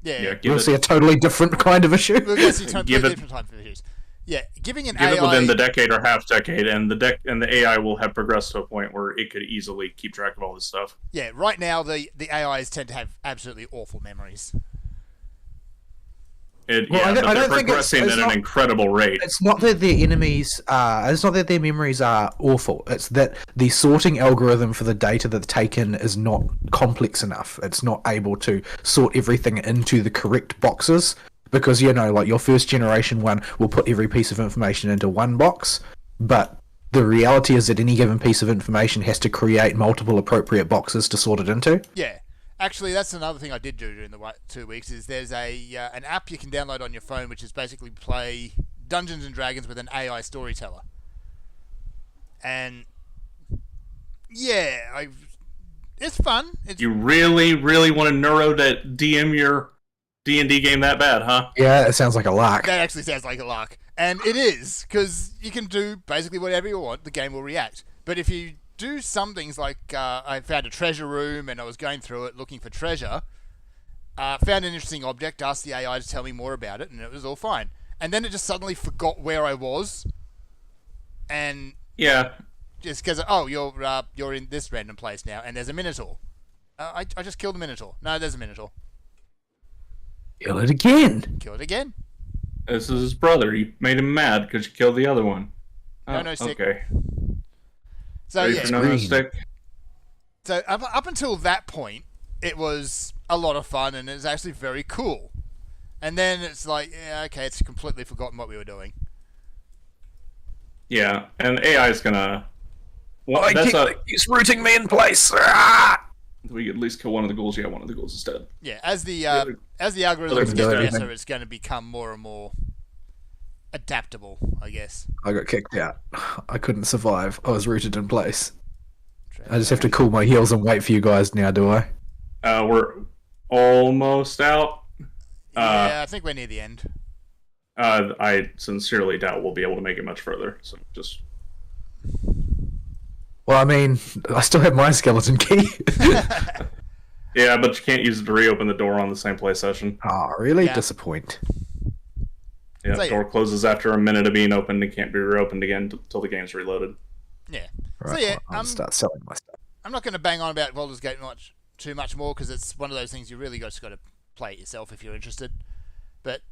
Yeah. We'll see a totally different kind of issue. We're going to see totally different type of issues. Yeah, giving an Give AI... it within the decade or half decade, and the AI will have progressed to a point where it could easily keep track of all this stuff. Yeah, right now the AIs tend to have absolutely awful memories. They're progressing at an incredible rate. It's not that their enemies it's not that their memories are awful. It's that the sorting algorithm for the data that's taken is not complex enough. It's not able to sort everything into the correct boxes. Because, like your first generation one will put every piece of information into one box, but the reality is that any given piece of information has to create multiple appropriate boxes to sort it into. Yeah. Actually, that's another thing I did do during the 2 weeks, is there's an app you can download on your phone, which is basically play Dungeons & Dragons with an AI storyteller. And, yeah, it's fun. You really, really want to DM your D&D game that bad, huh? Yeah, it sounds like a lark. That actually sounds like a lark. And it is, because you can do basically whatever you want, the game will react. But if you do some things like, I found a treasure room and I was going through it looking for treasure, found an interesting object, asked the AI to tell me more about it, and it was all fine. And then it just suddenly forgot where I was, and yeah, just because, you're in this random place now, and there's a Minotaur. I just killed a Minotaur. No, there's a Minotaur. Kill it again. Kill it again. This is his brother. You made him mad because you killed the other one. No stick. Okay. So Ready yeah. for no stick? So up until that point, it was a lot of fun and it was actually very cool. And then it's like, yeah, okay, it's completely forgotten what we were doing. Yeah, and AI is gonna. Well, I that's keep, it's rooting me in place. Ah! we at least kill one of the ghouls. Yeah, one of the ghouls is dead. Yeah, as the other- algorithms do get everything. better, it's going to become more and more adaptable, I guess. I got kicked out. I couldn't survive. I was rooted in place. I just have to cool my heels and wait for you guys now, do I? We're almost out. Yeah, I think we're near the end. I sincerely doubt we'll be able to make it much further. So just Well, I mean, I still have my skeleton key. yeah, but you can't use it to reopen the door on the same play session. Oh, really? Yeah. Disappoint. Yeah, So, the door closes after a minute of being opened and can't be reopened again until the game's reloaded. Yeah. Right, yeah, I'll start selling my stuff. I'm not going to bang on about Baldur's Gate too much more because it's one of those things you really just got to play it yourself if you're interested. But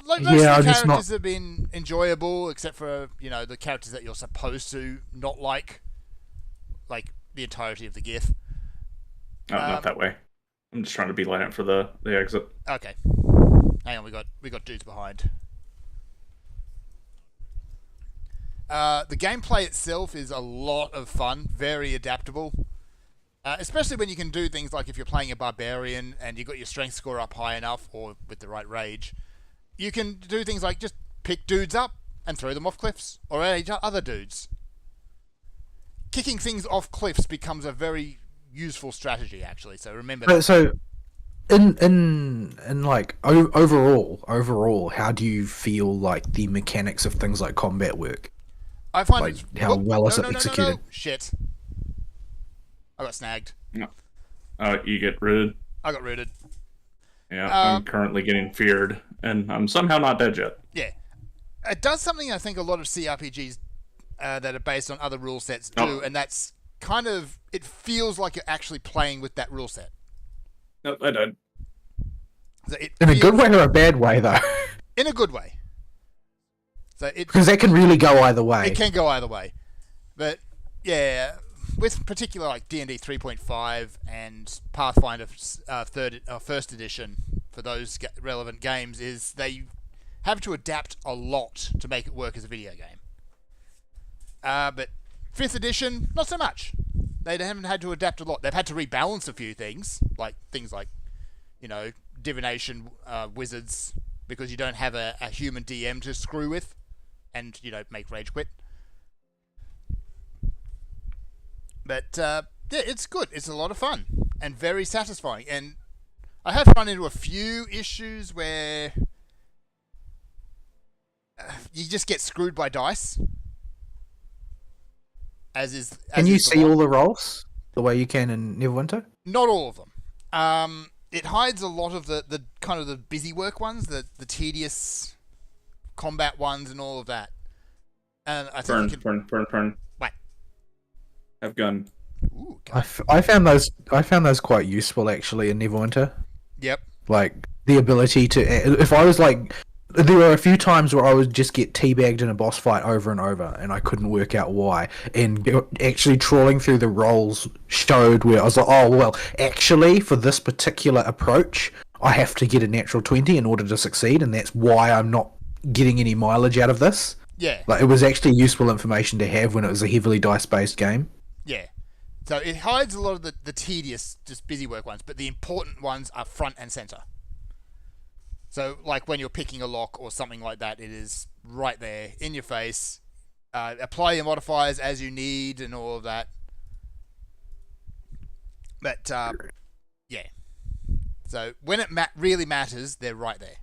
like most Yeah, of the I'm just characters have been enjoyable, except for the characters that you're supposed to not like the entirety of the GIF. Not that way. I'm just trying to beeline it for the exit. Okay, hang on, we got dudes behind. The gameplay itself is a lot of fun, very adaptable. Especially when you can do things like if you're playing a barbarian and you've got your strength score up high enough, or with the right rage, you can do things like just pick dudes up and throw them off cliffs, or rage other dudes. Kicking things off cliffs becomes a very useful strategy, actually. So remember that. So, in like overall, how do you feel like the mechanics of things like combat work? I find Like, it's how well is it no, executed? Shit. I got snagged. No. You get rooted. I got rooted. Yeah, I'm currently getting feared, and I'm somehow not dead yet. Yeah. It does something I think a lot of CRPGs that are based on other rule sets do, and that's kind of, it feels like you're actually playing with that rule set. No, I died. So it In a good feels- way or a bad way, though? In a good way. So it Because that can really go either way. It can go either way. But yeah, with particular like D&D 3.5 and Pathfinder first edition for those relevant games, is they have to adapt a lot to make it work as a video game. But 5th edition, not so much. They haven't had to adapt a lot. They've had to rebalance a few things like divination wizards, because you don't have a human DM to screw with and make rage quit. But yeah, it's good. It's a lot of fun and very satisfying. And I have run into a few issues where you just get screwed by dice. Can you see all the rolls the way you can in Neverwinter? Not all of them. It hides a lot of the kind of the busy work ones, the tedious combat ones, and all of that. And I think Burn. What? Have gun. Ooh, I found those quite useful actually in Neverwinter. Yep. Like the ability to, if I was like, there were a few times where I would just get teabagged in a boss fight over and over, and I couldn't work out why. And actually trawling through the rolls showed where I was like, oh well, actually for this particular approach, I have to get a natural 20 in order to succeed, and that's why I'm not getting any mileage out of this. Yeah. Like it was actually useful information to have when it was a heavily dice-based game. Yeah. So it hides a lot of the tedious, just busy work ones, but the important ones are front and center. So, like when you're picking a lock or something like that, it is right there in your face. Apply your modifiers as you need and all of that. But, yeah. So, when it really matters, they're right there.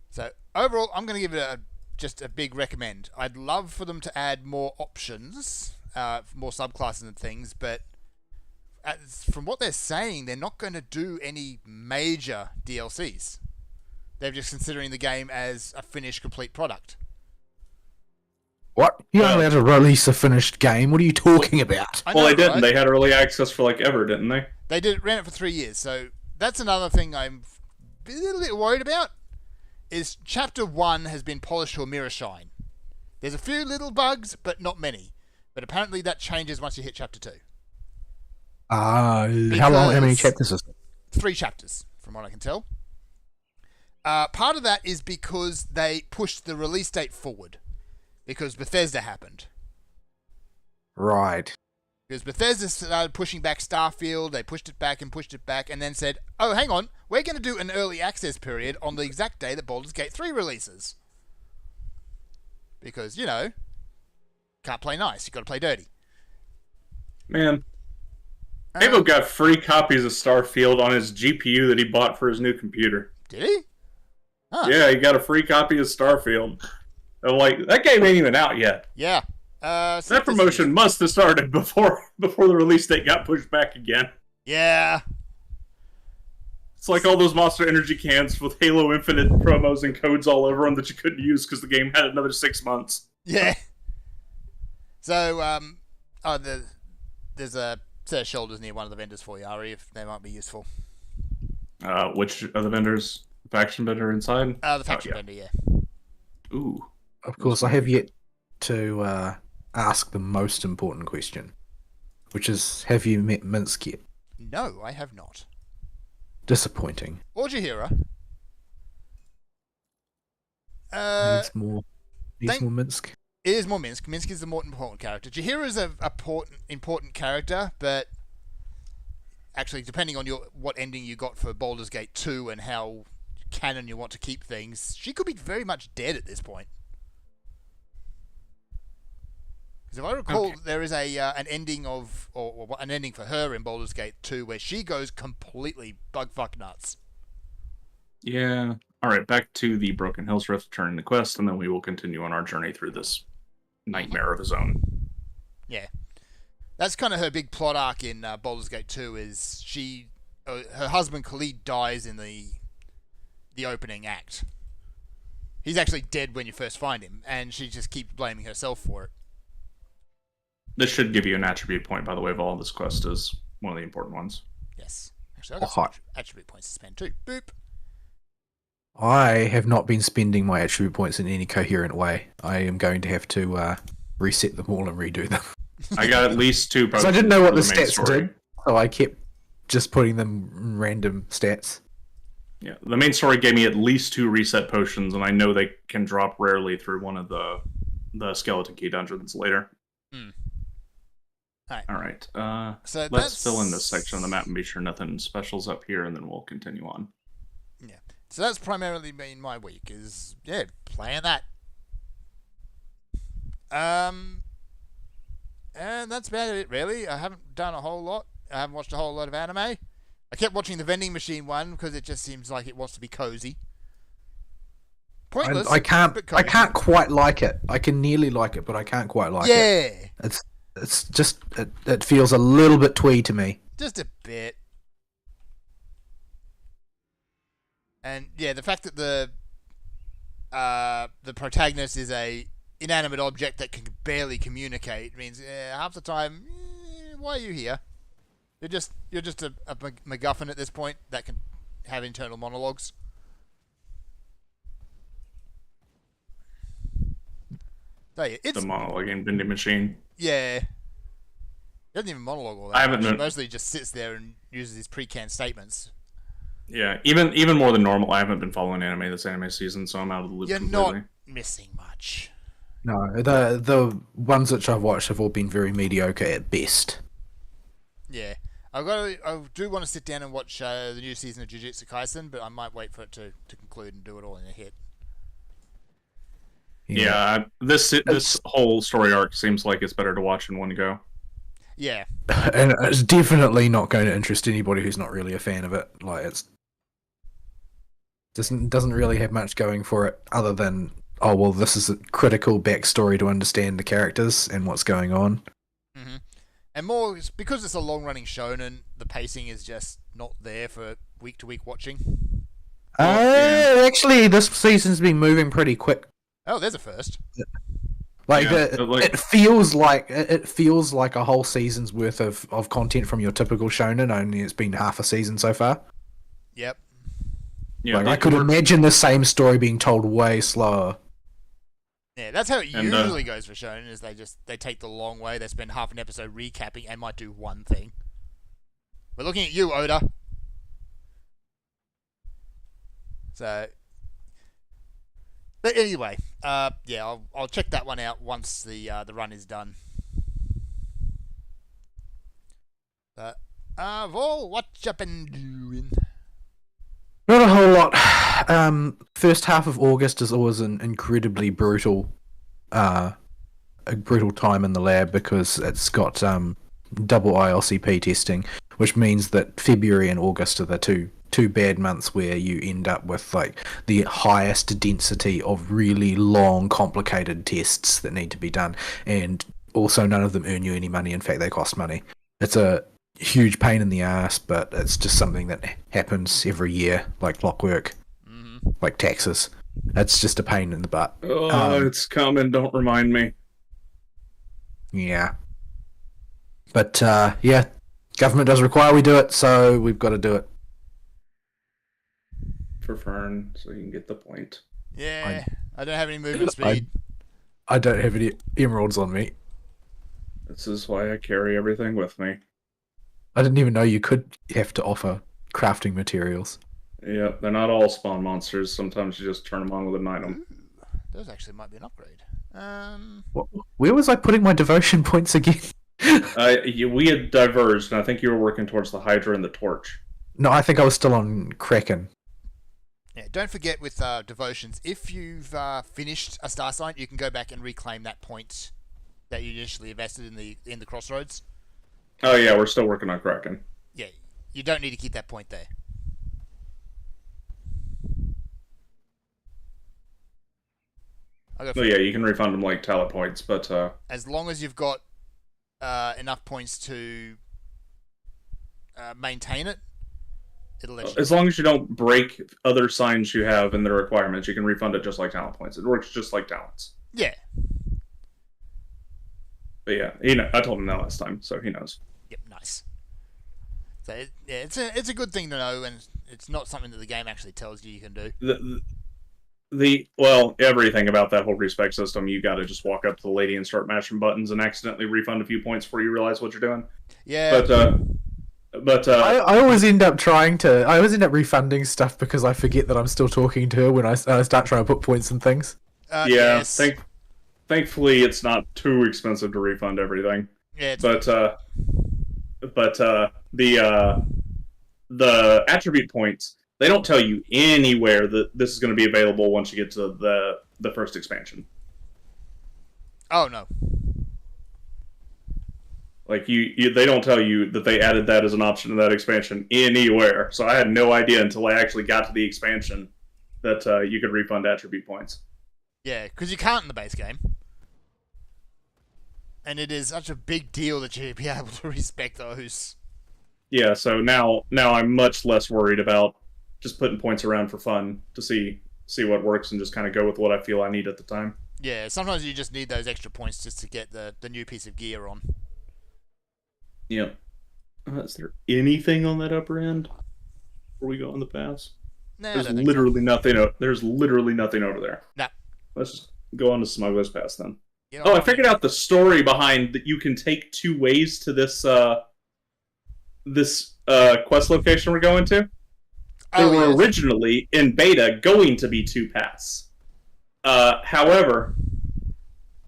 So, overall, I'm going to give it just a big recommend. I'd love for them to add more options, more subclasses and things, but from what they're saying, they're not going to do any major DLCs. They're just considering the game as a finished, complete product. What? You're not allowed to release a finished game. What are you talking about? I Well, know, they didn't. right? They had early access for like ever, didn't they? They ran it for 3 years, so that's another thing I'm a little bit worried about. Is Chapter 1 has been polished to a mirror shine. There's a few little bugs, but not many. But apparently that changes once you hit Chapter 2. How many chapters is it? 3 chapters, from what I can tell. Part of that is because they pushed the release date forward because Bethesda happened. Right. Because Bethesda started pushing back Starfield, they pushed it back, and then said, oh, hang on, we're going to do an early access period on the exact day that Baldur's Gate 3 releases. Because, can't play nice, you've got to play dirty. Man, Habo got free copies of Starfield on his GPU that he bought for his new computer. Did he? Huh. Yeah, he got a free copy of Starfield. I'm like, that game ain't even out yet. Yeah. That promotion must have started before the release date got pushed back again. Yeah. It's like all those Monster Energy cans with Halo Infinite promos and codes all over them that you couldn't use because the game had another 6 months. Yeah. So, there's a set of shoulders near one of the vendors for you, Ari, if they might be useful. Which of the vendors? The faction vendor inside? The faction vendor, yeah. Ooh. Of course, I have yet to ask the most important question, which is, have you met Minsc yet? No, I have not. Disappointing. Or Jaheira. Needs more Minsc. It is more Minsc. Minsc is the more important character. Jaheira is a important character, but actually, depending on what ending you got for Baldur's Gate 2 and how canon you want to keep things, she could be very much dead at this point. Because if I recall, there is an ending or an ending for her in Baldur's Gate 2 where she goes completely bugfuck nuts. Yeah. All right, back to the Broken Hills Rift, returning the quest, and then we will continue on our journey through this nightmare of his own. Yeah. That's kind of her big plot arc in Baldur's Gate 2 is her husband Khalid dies in the opening act. He's actually dead when you first find him, and she just keeps blaming herself for it. This should give you an attribute point, by the way, of all this quest is one of the important ones. Yes. Actually, I've got some attribute points to spend too. Boop. I have not been spending my attribute points in any coherent way. I am going to have to reset them all and redo them. I got at least 2 potions. So I didn't know what the main stats story. did, so I kept just putting them in random stats. Yeah, the main story gave me at least 2 reset potions, and I know they can drop rarely through one of the skeleton key dungeons later. All right. So let's fill in this section of the map and be sure nothing special's up here, and then we'll continue on. Yeah. So that's primarily been my week, is, playing that. And that's about it, really. I haven't done a whole lot. I haven't watched a whole lot of anime. I kept watching the vending machine one because it just seems like it wants to be cozy. Pointless. I can't but cozy. quite like it. I can nearly like it, but I can't quite like it. Yeah. It's just it feels a little bit twee to me. Just a bit. And yeah, the fact that the protagonist is a inanimate object that can barely communicate means half the time, why are you here? You're just a MacGuffin at this point that can have internal monologues. So yeah, it's The monologuing vending machine. yeah. He doesn't even monologue all that. I haven't much. He been- mostly just sits there and uses his pre-canned statements. Yeah, even more than normal. I haven't been following anime this anime season, so I'm out of the loop You're completely. not missing much. No, the ones which I've watched have all been very mediocre at best. Yeah. I do want to sit down and watch the new season of Jujutsu Kaisen, but I might wait for it to conclude and do it all in a hit. Yeah, this whole story arc seems like it's better to watch in one go. Yeah. And it's definitely not going to interest anybody who's not really a fan of it. Like doesn't really have much going for it other than, oh well, this is a critical backstory to understand the characters and what's going on. Mm-hmm. And more because it's a long-running shonen, the pacing is just not there for week-to-week watching. Actually, this season's been moving pretty quick. Oh, there's a first. It feels like a whole season's worth of content from your typical shonen. Only it's been half a season so far. Yep. Yeah, I could imagine the same story being told way slower. Yeah, that's how it And, usually goes for shonen. Is they take the long way. They spend half an episode recapping and might do one thing. We're looking at you, Oda. So But anyway, yeah, I'll check that one out once the run is done. But Vol, what you been doing? Not a whole lot. First half of August is always an incredibly brutal, a brutal time in the lab because it's got double ILCP testing, which means that February and August are the two bad months where you end up with like the highest density of really long, complicated tests that need to be done, and also none of them earn you any money. In fact, they cost money. It's a huge pain in the ass, but it's just something that happens every year, like clockwork, like taxes. It's just a pain in the butt. Oh, it's coming. Don't remind me. Yeah. But, yeah, government does require we do it, so we've got to do it. For Fern, so you can get the point. Yeah, I don't have any movement speed. I don't have any emeralds on me. This is why I carry everything with me. I didn't even know you could have to offer crafting materials. Yeah, they're not all spawn monsters. Sometimes you just turn them on with an item. Those actually might be an upgrade. Where was I putting my devotion points again? We had diverged, and I think you were working towards the Hydra and the Torch. No, I think I was still on Kraken. Yeah, don't forget with devotions, if you've finished a star sign, you can go back and reclaim that point that you initially invested in the crossroads. Oh yeah, we're still working on Kraken. Yeah, you don't need to keep that point there. So yeah, you can refund them like talent points, but as long as you've got enough points to maintain it, it'll let you. As long as you don't break other signs you have in the requirements, you can refund it just like talent points. It works just like talents. Yeah. But yeah, I told him that last time, so he knows. Yep, nice. So it's a good thing to know, and it's not something that the game actually tells you can do. Well, everything about that whole respec system, you got to just walk up to the lady and start mashing buttons and accidentally refund a few points before you realize what you're doing. Yeah. But I always end up refunding stuff because I forget that I'm still talking to her when I start trying to put points and things. Yeah, yes. thankfully it's not too expensive to refund everything. Yeah. But the attribute points, they don't tell you anywhere that this is going to be available once you get to the first expansion. Oh no. Like they don't tell you that they added that as an option in that expansion anywhere. So I had no idea until I actually got to the expansion that you could refund attribute points. Yeah, because you can't in the base game. And it is such a big deal that you be able to respect those. Yeah, so now I'm much less worried about just putting points around for fun to see what works and just kind of go with what I feel I need at the time. Yeah, sometimes you just need those extra points just to get the new piece of gear on. Yep. Is there anything on that upper end before we go on the pass? Nah, There's literally nothing. There's literally nothing over there. Nah. Let's just go on to Smuggler's Pass then. You know, Oh, I figured out the story behind that. You can take two ways to this quest location we're going to. They were originally in beta going to be two paths. However,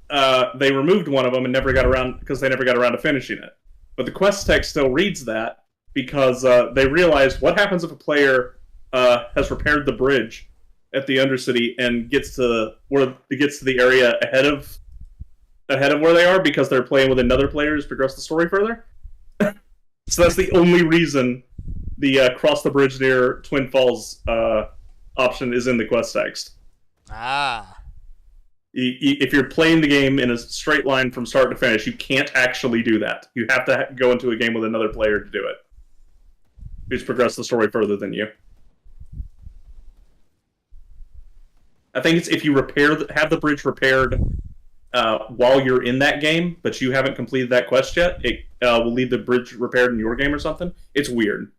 they removed one of them and never got around to finishing it. But the quest text still reads that because they realized what happens if a player has repaired the bridge at the Undercity and gets to the area ahead of where they are because they're playing with another player who's progressed the story further. So that's the only reason the cross the bridge near Twin Falls option is in the quest text. Ah. If you're playing the game in a straight line from start to finish, you can't actually do that. You have to go into a game with another player to do it, who's progressed the story further than you. I think it's if you have the bridge repaired while you're in that game, but you haven't completed that quest yet, it will leave the bridge repaired in your game or something. It's weird.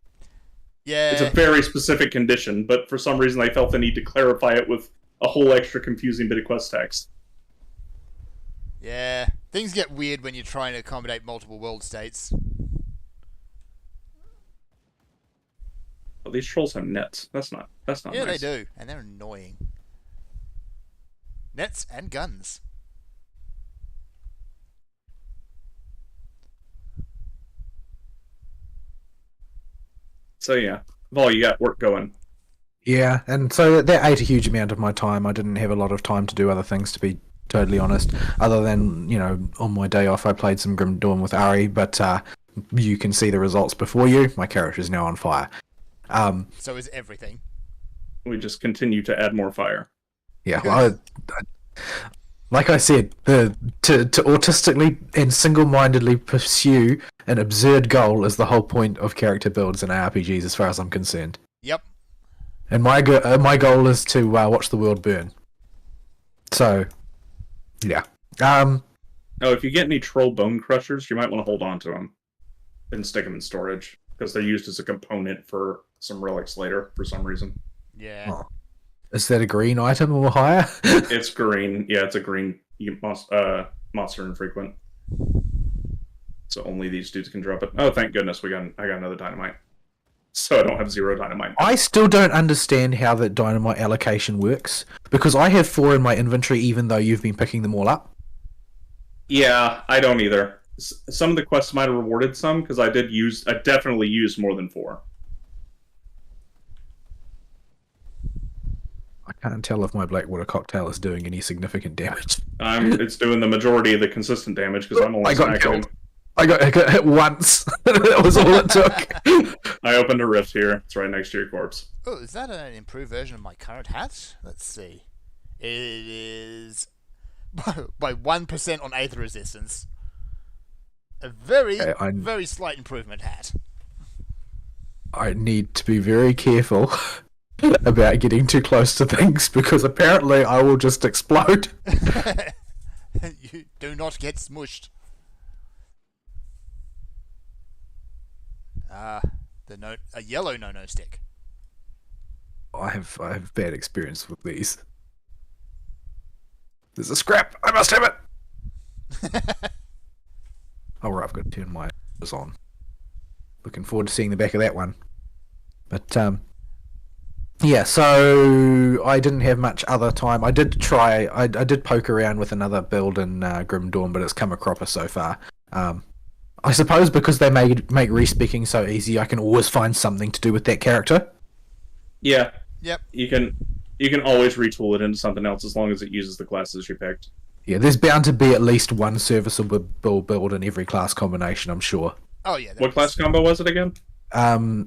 Yeah. It's a very specific condition, but for some reason they felt the need to clarify it with a whole extra confusing bit of quest text. Yeah. Things get weird when you're trying to accommodate multiple world states. Oh, these trolls have nets. That's not Yeah, nice. they do, and they're annoying. Nets and guns. So yeah, Vol, you got work going. Yeah, and so that ate a huge amount of my time. I didn't have a lot of time to do other things, to be totally honest. Other than, on my day off, I played some Grim Dawn with Ari, but you can see the results before you. My character is now on fire. So is everything. We just continue to add more fire. Yeah, well, like I said, to autistically and single-mindedly pursue an absurd goal is the whole point of character builds in ARPGs, as far as I'm concerned. Yep. And my goal is to watch the world burn. So, yeah. Oh, if you get any troll bone crushers, you might want to hold on to them and stick them in storage, because they're used as a component for some relics later for some reason. Yeah. Oh. Is that a green item or higher? It's green. Yeah, it's a green monster infrequent. So only these dudes can drop it. Oh, thank goodness I got another dynamite. So I don't have 0 dynamite. I still don't understand how the dynamite allocation works, because I have 4 in my inventory even though you've been picking them all up. Yeah, I don't either. Some of the quests might have rewarded some, because I definitely used more than 4. I can't tell if my Blackwater cocktail is doing any significant damage. It's doing the majority of the consistent damage, because I'm only I got smacking killed. him. I got hit once. That was all it took. I opened a rift here. It's right next to your corpse. Oh, is that an improved version of my current hat? Let's see. It is by 1% on Aether resistance. A very, very slight improvement hat. I need to be very careful about getting too close to things, because apparently I will just explode. You do not get smushed. A yellow no-no stick. I have bad experience with these. There's a scrap. I must have it. Oh, right, I've got to turn my eyes on. Looking forward to seeing the back of that one. But yeah. So I didn't have much other time. I did try. I did poke around with another build in Grim Dawn, but it's come a cropper so far. I suppose because they make respecking so easy, I can always find something to do with that character. Yeah. Yep. You can always retool it into something else as long as it uses the classes you picked. Yeah, there's bound to be at least one serviceable build in every class combination, I'm sure. Oh yeah. What class combo was it again?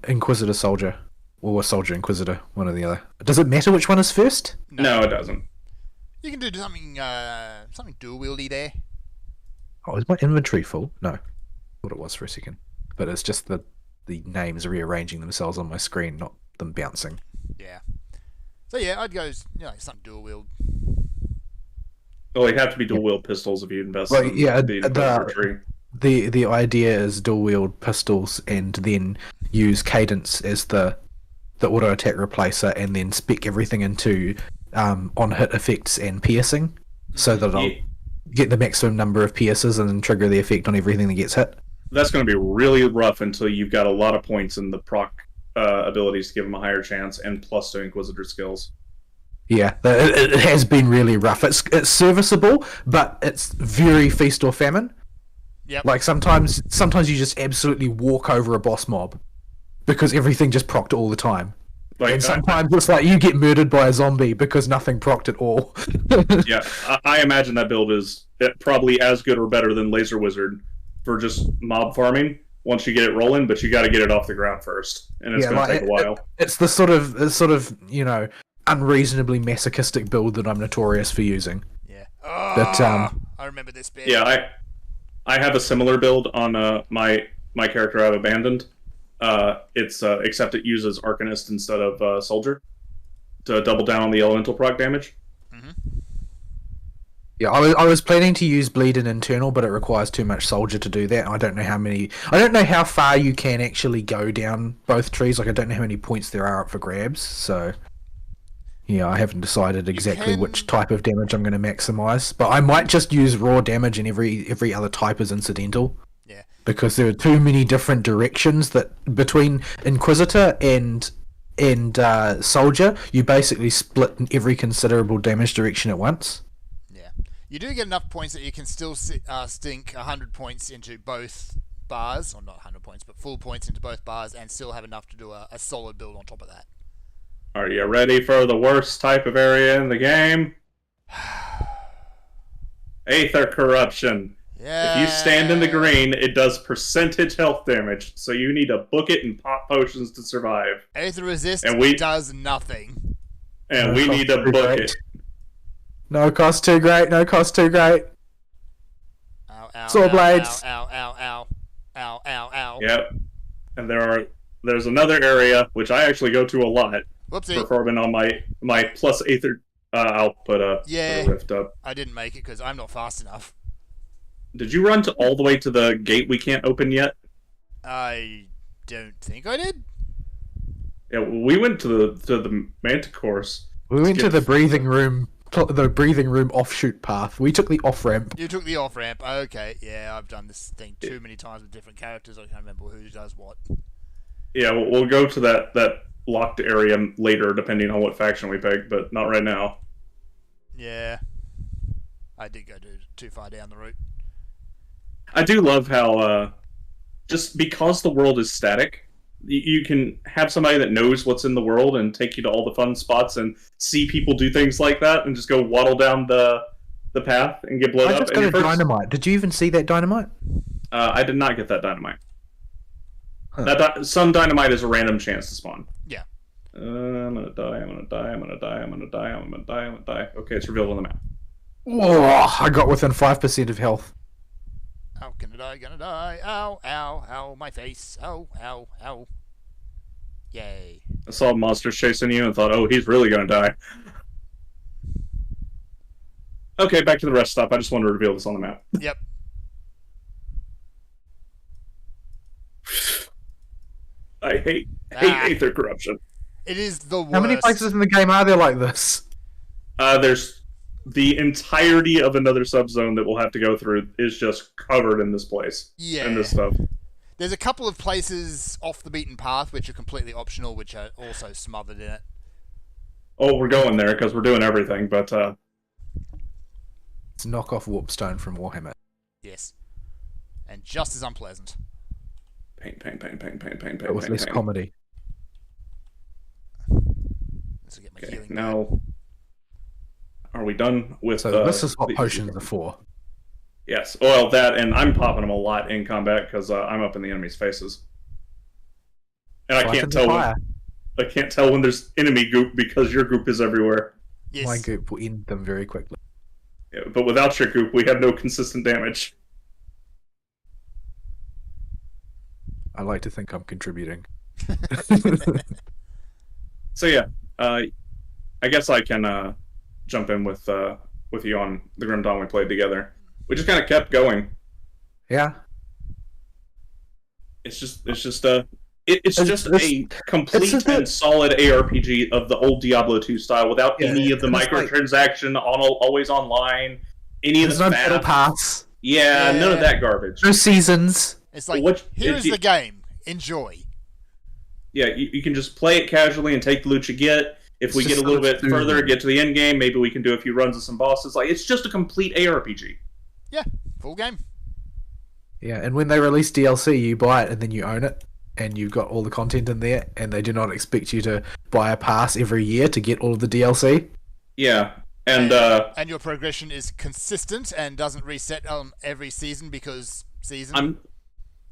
Inquisitor Soldier. Or Soldier Inquisitor, one or the other. Does it matter which one is first? No, it doesn't. You can do something dual wieldy there. Oh, is my inventory full? No. Thought it was for a second. But it's just the names rearranging themselves on my screen, not them bouncing. Yeah. So yeah, I'd go something dual wield. Well, they have to be dual wield pistols if you invest Well, in yeah, the infantry. The idea is dual wield pistols and then use cadence as the auto attack replacer, and then spec everything into on hit effects and piercing, so that I'll get the maximum number of pierces and then trigger the effect on everything that gets hit. That's going to be really rough until you've got a lot of points in the proc abilities to give them a higher chance, and plus 2 Inquisitor skills. Yeah, it has been really rough. It's serviceable, but it's very feast or famine. Yep. Like sometimes you just absolutely walk over a boss mob because everything just procced all the time. Like, and sometimes it's like you get murdered by a zombie because nothing procced at all. Yeah, I imagine that build is probably as good or better than Laser Wizard for just mob farming once you get it rolling, but you got to get it off the ground first, and it's going to take a while. It's the sort of unreasonably masochistic build that I'm notorious for using. Yeah. But I remember this bit. Yeah, I have a similar build on my character I've abandoned. It's except it uses Arcanist instead of Soldier to double down on the elemental proc damage. Mm-hmm. Yeah, I was planning to use Bleed and Internal, but it requires too much Soldier to do that. I don't know how far you can actually go down both trees. Like, I don't know how many points there are up for grabs. So, yeah, I haven't decided exactly which type of damage I'm going to maximize. But I might just use raw damage, and every other type is incidental. Yeah. Because there are too many different directions that between Inquisitor and Soldier, you basically split in every considerable damage direction at once. You do get enough points that you can still stink 100 points into both bars, or not 100 points, but full points into both bars, and still have enough to do a solid build on top of that. Are you ready for the worst type of area in the game? Aether Corruption. Yeah. If you stand in the green, it does percentage health damage, so you need to book it and pop potions to survive. Aether Resist And does nothing. And we need to book it. No cost too great. No cost too great. Ow, ow, Sword ow, blades. Ow, ow, ow, ow, ow, ow. Yep. And there's another area which I actually go to a lot Whoopsie. for Corbin on my plus Aether. I'll put a rift up. I didn't make it because I'm not fast enough. Did you run all the way to the gate we can't open yet? I don't think I did. Yeah, we went to the Manticores. We went to the breathing room offshoot path. We took the off ramp. You took the off ramp. Okay, yeah, I've done this thing too many times with different characters. I can't remember who does what. Yeah, we'll go to that locked area later, depending on what faction we pick, but not right now. Yeah, I did go too far down the route. I do love how just because the world is static, you can have somebody that knows what's in the world and take you to all the fun spots and see people do things like that and just go waddle down the path and get blown I up. just got a dynamite. Did you even see that dynamite? I did not get that dynamite. Huh. Some dynamite is a random chance to spawn. Yeah. I'm gonna die. Okay, it's revealed on the map. Whoa, I got within 5% of health. Ow, gonna die. Ow, ow, ow, my face. Ow, ow, ow. Yay. I saw monsters chasing you and thought, oh, he's really gonna die. Okay, back to the rest stop. I just wanted to reveal this on the map. Yep. I hate Aether Corruption. It is the worst. How many places in the game are there like this? There's the entirety of another subzone that we'll have to go through is just covered in this place. Yeah. And this stuff. There's a couple of places off the beaten path which are completely optional, which are also smothered in it. Oh, we're going there because we're doing everything, but It's knockoff Warpstone from Warhammer. Yes. And just as unpleasant. pain, But with less comedy. This will get my Okay, healing. now are we done with? So this is what potions are for. Yes, well, that, and I'm popping them a lot in combat because I'm up in the enemy's faces, and Fight in the fire. I can't tell when there's enemy goop because your goop is everywhere. Yes. My goop will end them very quickly. Yeah, but without your goop, we have no consistent damage. I like to think I'm contributing. So yeah, I guess I can jump in with you on the Grim Dawn we played together. We just kind of kept going. Yeah. It's just a complete it's and solid ARPG of the old Diablo 2 style without any of the it's like- microtransaction, always online, any of There's the no battle FAF. pass. Yeah, none of Yeah. that garbage. No seasons. It's like, What- here's it- the game. Enjoy. Yeah, you can just play it casually and take the loot you get. If we It's get a just little so bit smooth. further, get to the end game, maybe we can do a few runs of some bosses. Like, it's just a complete ARPG. Yeah, full game. Yeah, and when they release DLC, you buy it and then you own it, and you've got all the content in there, and they do not expect you to buy a pass every year to get all of the DLC. Yeah, and And your progression is consistent and doesn't reset on every season because season.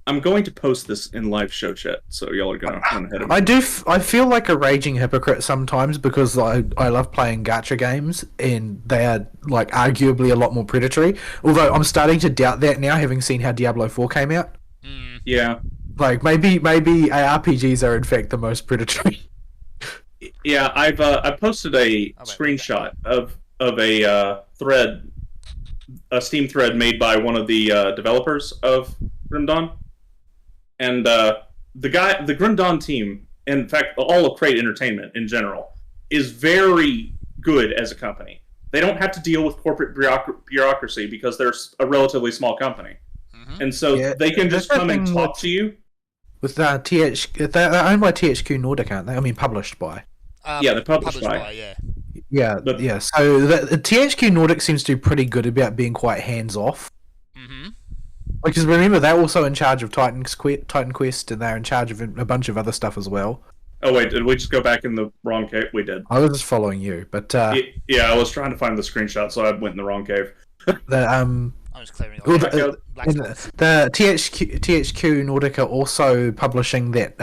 I'm going to post this in live show chat, so y'all are gonna run ahead of me. I feel like a raging hypocrite sometimes because I love playing gacha games and they are like arguably a lot more predatory. Although I'm starting to doubt that now, having seen how Diablo 4 came out. Yeah, Like maybe ARPGs are in fact the most predatory. yeah. I posted a screenshot of a thread, a Steam thread made by one of the developers of Grim Dawn. And the Grim Dawn team, in fact, all of Crate Entertainment in general, is very good as a company. They don't have to deal with corporate bureaucracy because they're a relatively small company, and so Yeah, they can that's just the come and thing talk with- to you. With they're owned by THQ Nordic, aren't they? I mean, published by. Yeah, they're published by. Yeah. Yeah, But yeah. So the THQ Nordic seems to be pretty good about being quite hands off. Mm-hmm. Because remember, they're also in charge of Titan Quest, and they're in charge of a bunch of other stuff as well. oh wait, did we just go back in the wrong cave? We did. I was just following you, but Yeah, I was trying to find the screenshot, so I went in the wrong cave. the I'm just clearing well, off the, black in spots. the THQ Nordic are also publishing that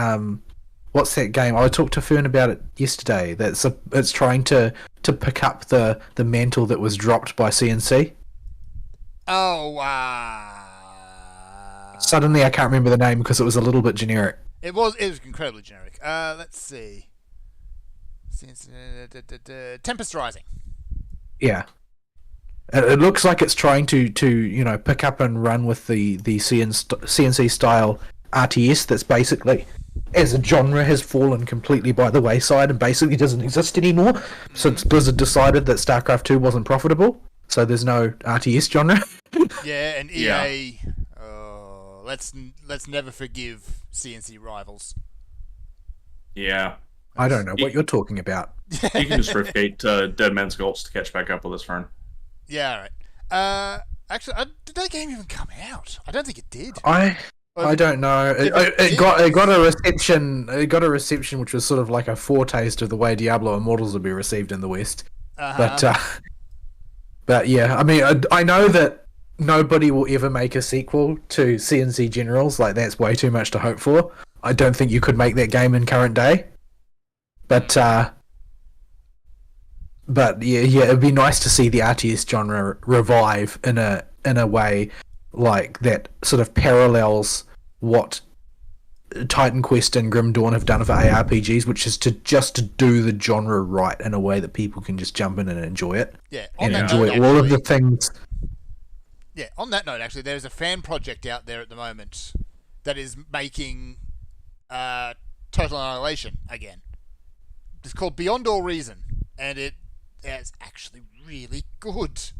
what's that game? I talked to Fern about it yesterday. It's trying to pick up the mantle that was dropped by CNC. Oh, Suddenly, I can't remember the name because it was a little bit generic. it was incredibly generic. Let's see. Tempest Rising. Yeah. It looks like it's trying to pick up and run with the CNC style RTS that's basically, as a genre, has fallen completely by the wayside and basically doesn't exist anymore since Blizzard decided that StarCraft 2 wasn't profitable. So there's no RTS genre. Yeah, and EA. Oh, let's never forgive CNC rivals. Yeah, I don't know what you're talking about. you can just riftgate Dead Man's Gulch to catch back up with us, Fern. Yeah, all right. Actually, did that game even come out? I don't think it did. I don't know. It got a reception. It got a reception which was sort of like a foretaste of the way Diablo Immortals would be received in the West. Uh-huh. But yeah, I mean, I know that nobody will ever make a sequel to CNC Generals. Like, that's way too much to hope for. I don't think you could make that game in current day. But yeah, it'd be nice to see the RTS genre revive in a way like that sort of parallels what Titan Quest and Grim Dawn have done for ARPGs, which is to do the genre right in a way that people can just jump in and enjoy it. Yeah, and enjoy all of the things. Yeah, on that note, actually, there's a fan project out there at the moment that is making Total Annihilation again. It's called Beyond All Reason, and it's actually really good.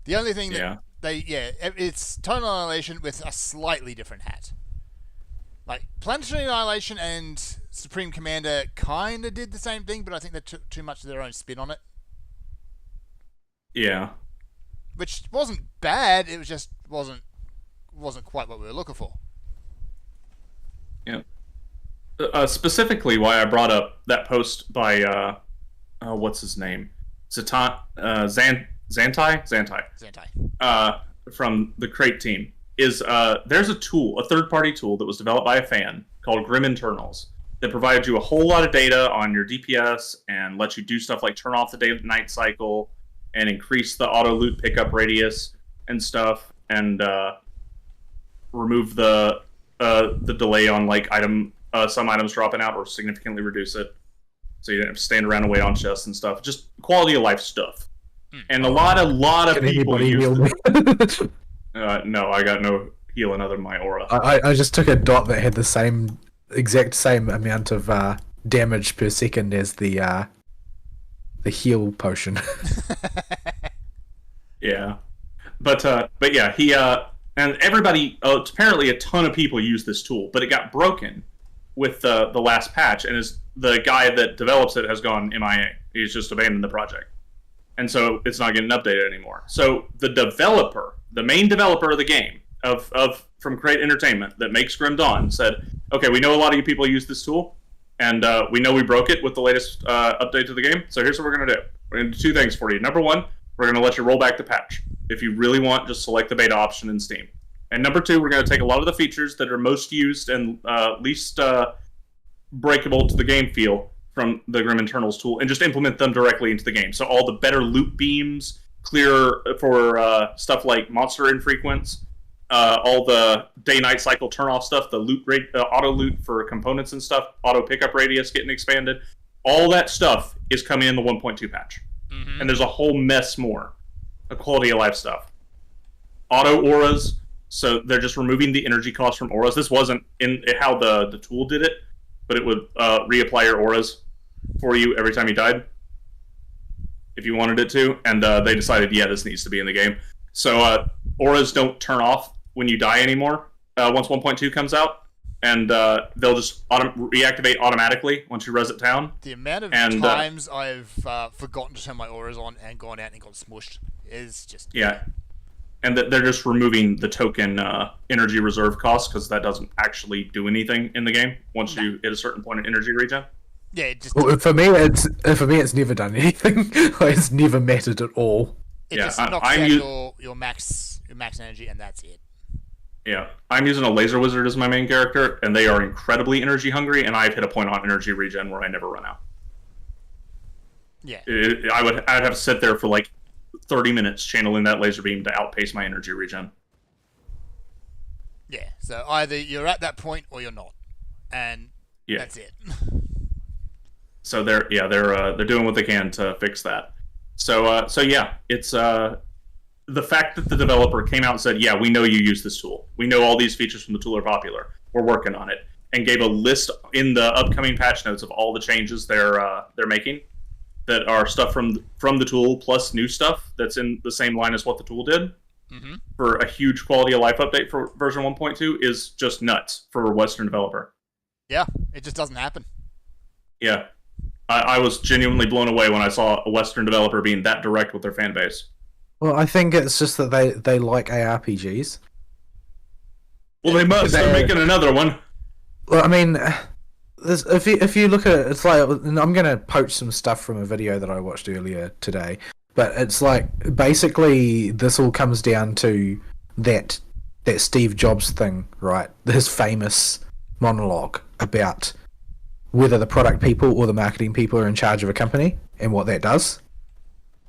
The only thing that it's Total Annihilation with a slightly different hat. Like, Planetary Annihilation and Supreme Commander kind of did the same thing, but I think they took too much of their own spin on it. Yeah. Which wasn't bad, it was just wasn't quite what we were looking for. Yeah. Specifically, why I brought up that post by what's his name, Zantai from the Crate team is there's a tool, a third-party tool that was developed by a fan called Grim Internals that provides you a whole lot of data on your DPS and lets you do stuff like turn off the day-night cycle and increase the auto loot pickup radius and stuff, and remove the delay on like some items dropping out, or significantly reduce it, so you don't have to stand around and wait on chests and stuff. Just quality of life stuff. And a lot of people use it. No, I got no healing other than my aura. I just took a dot that had the exact same amount of damage per second as the heal potion. Yeah, but yeah, he and everybody. Apparently, a ton of people use this tool, but it got broken with the last patch, and the guy that develops it has gone MIA. He's just abandoned the project, and so it's not getting updated anymore. So the developer, the main developer of the game, from Crate Entertainment that makes Grim Dawn, said, "Okay, we know a lot of you people use this tool, and we know we broke it with the latest update to the game. So here's what we're gonna do. We're gonna do two things for you. Number one, we're gonna let you roll back the patch. If you really want, just select the beta option in Steam. And number two, we're gonna take a lot of the features that are most used and least breakable to the game feel from the Grim Internals tool and just implement them directly into the game. So all the better loot beams, clear for stuff like monster infrequents, all the day-night cycle turn-off stuff, the loot rate, auto loot for components and stuff, auto pickup radius getting expanded. All that stuff is coming in the 1.2 patch. Mm-hmm. And there's a whole mess more of quality of life stuff. Auto auras, so they're just removing the energy cost from auras. This wasn't in how the tool did it, but it would reapply your auras for you every time you died, if you wanted it to. And they decided, yeah, this needs to be in the game. So auras don't turn off when you die anymore once 1.2 comes out. and they'll just reactivate automatically once you res it down. The amount of And, times I've forgotten to turn my auras on and gone out and got smushed is just... Yeah. And they're just removing the token energy reserve cost because that doesn't actually do anything in the game once you hit a certain point of energy regen. Yeah, it just... Well, for me, it's never done anything. Like, it's never mattered at all. It Yeah, just I'm knocks out u- your max energy, and that's it. Yeah, I'm using a laser wizard as my main character, and they are incredibly energy hungry, and I've hit a point on energy regen where I never run out. Yeah. I'd have to sit there for like 30 minutes channeling that laser beam to outpace my energy regen. Yeah. So either you're at that point or you're not, and Yeah. that's it. So they're doing what they can to fix that. So yeah, it's the fact that the developer came out and said, yeah, we know you use this tool. We know all these features from the tool are popular. We're working on it, and gave a list in the upcoming patch notes of all the changes they're making that are stuff from the tool plus new stuff that's in the same line as what the tool did. Mm-hmm. For a huge quality of life update for version 1.2 is just nuts for a Western developer. Yeah, it just doesn't happen. Yeah. I was genuinely blown away when I saw a Western developer being that direct with their fan base. Well, I think it's just that they like ARPGs. Well, they must. They're making another one. Well, I mean, if you look at it, it's like, and I'm gonna poach some stuff from a video that I watched earlier today, but it's like basically this all comes down to that Steve Jobs thing, right? His famous monologue about whether the product people or the marketing people are in charge of a company and what that does.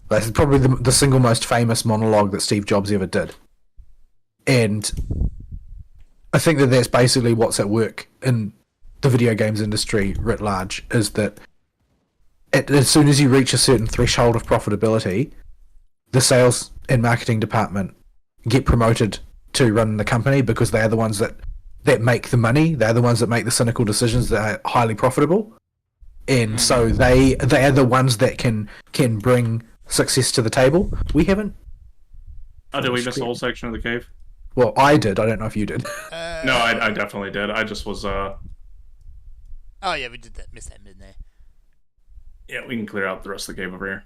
That's probably the single most famous monologue that Steve Jobs ever did. And I think that that's basically what's at work in the video games industry writ large, is that as soon as you reach a certain threshold of profitability, the sales and marketing department get promoted to run the company because they are the ones that make the money. They're the ones that make the cynical decisions that are highly profitable. And so they are the ones that can bring success to the table. We haven't. Oh, did we miss the whole section of the cave? Well, I did. I don't know if you did. No, I definitely did. I just was. Oh yeah, we did that. Missed that mid there. Yeah, we can clear out the rest of the cave over here.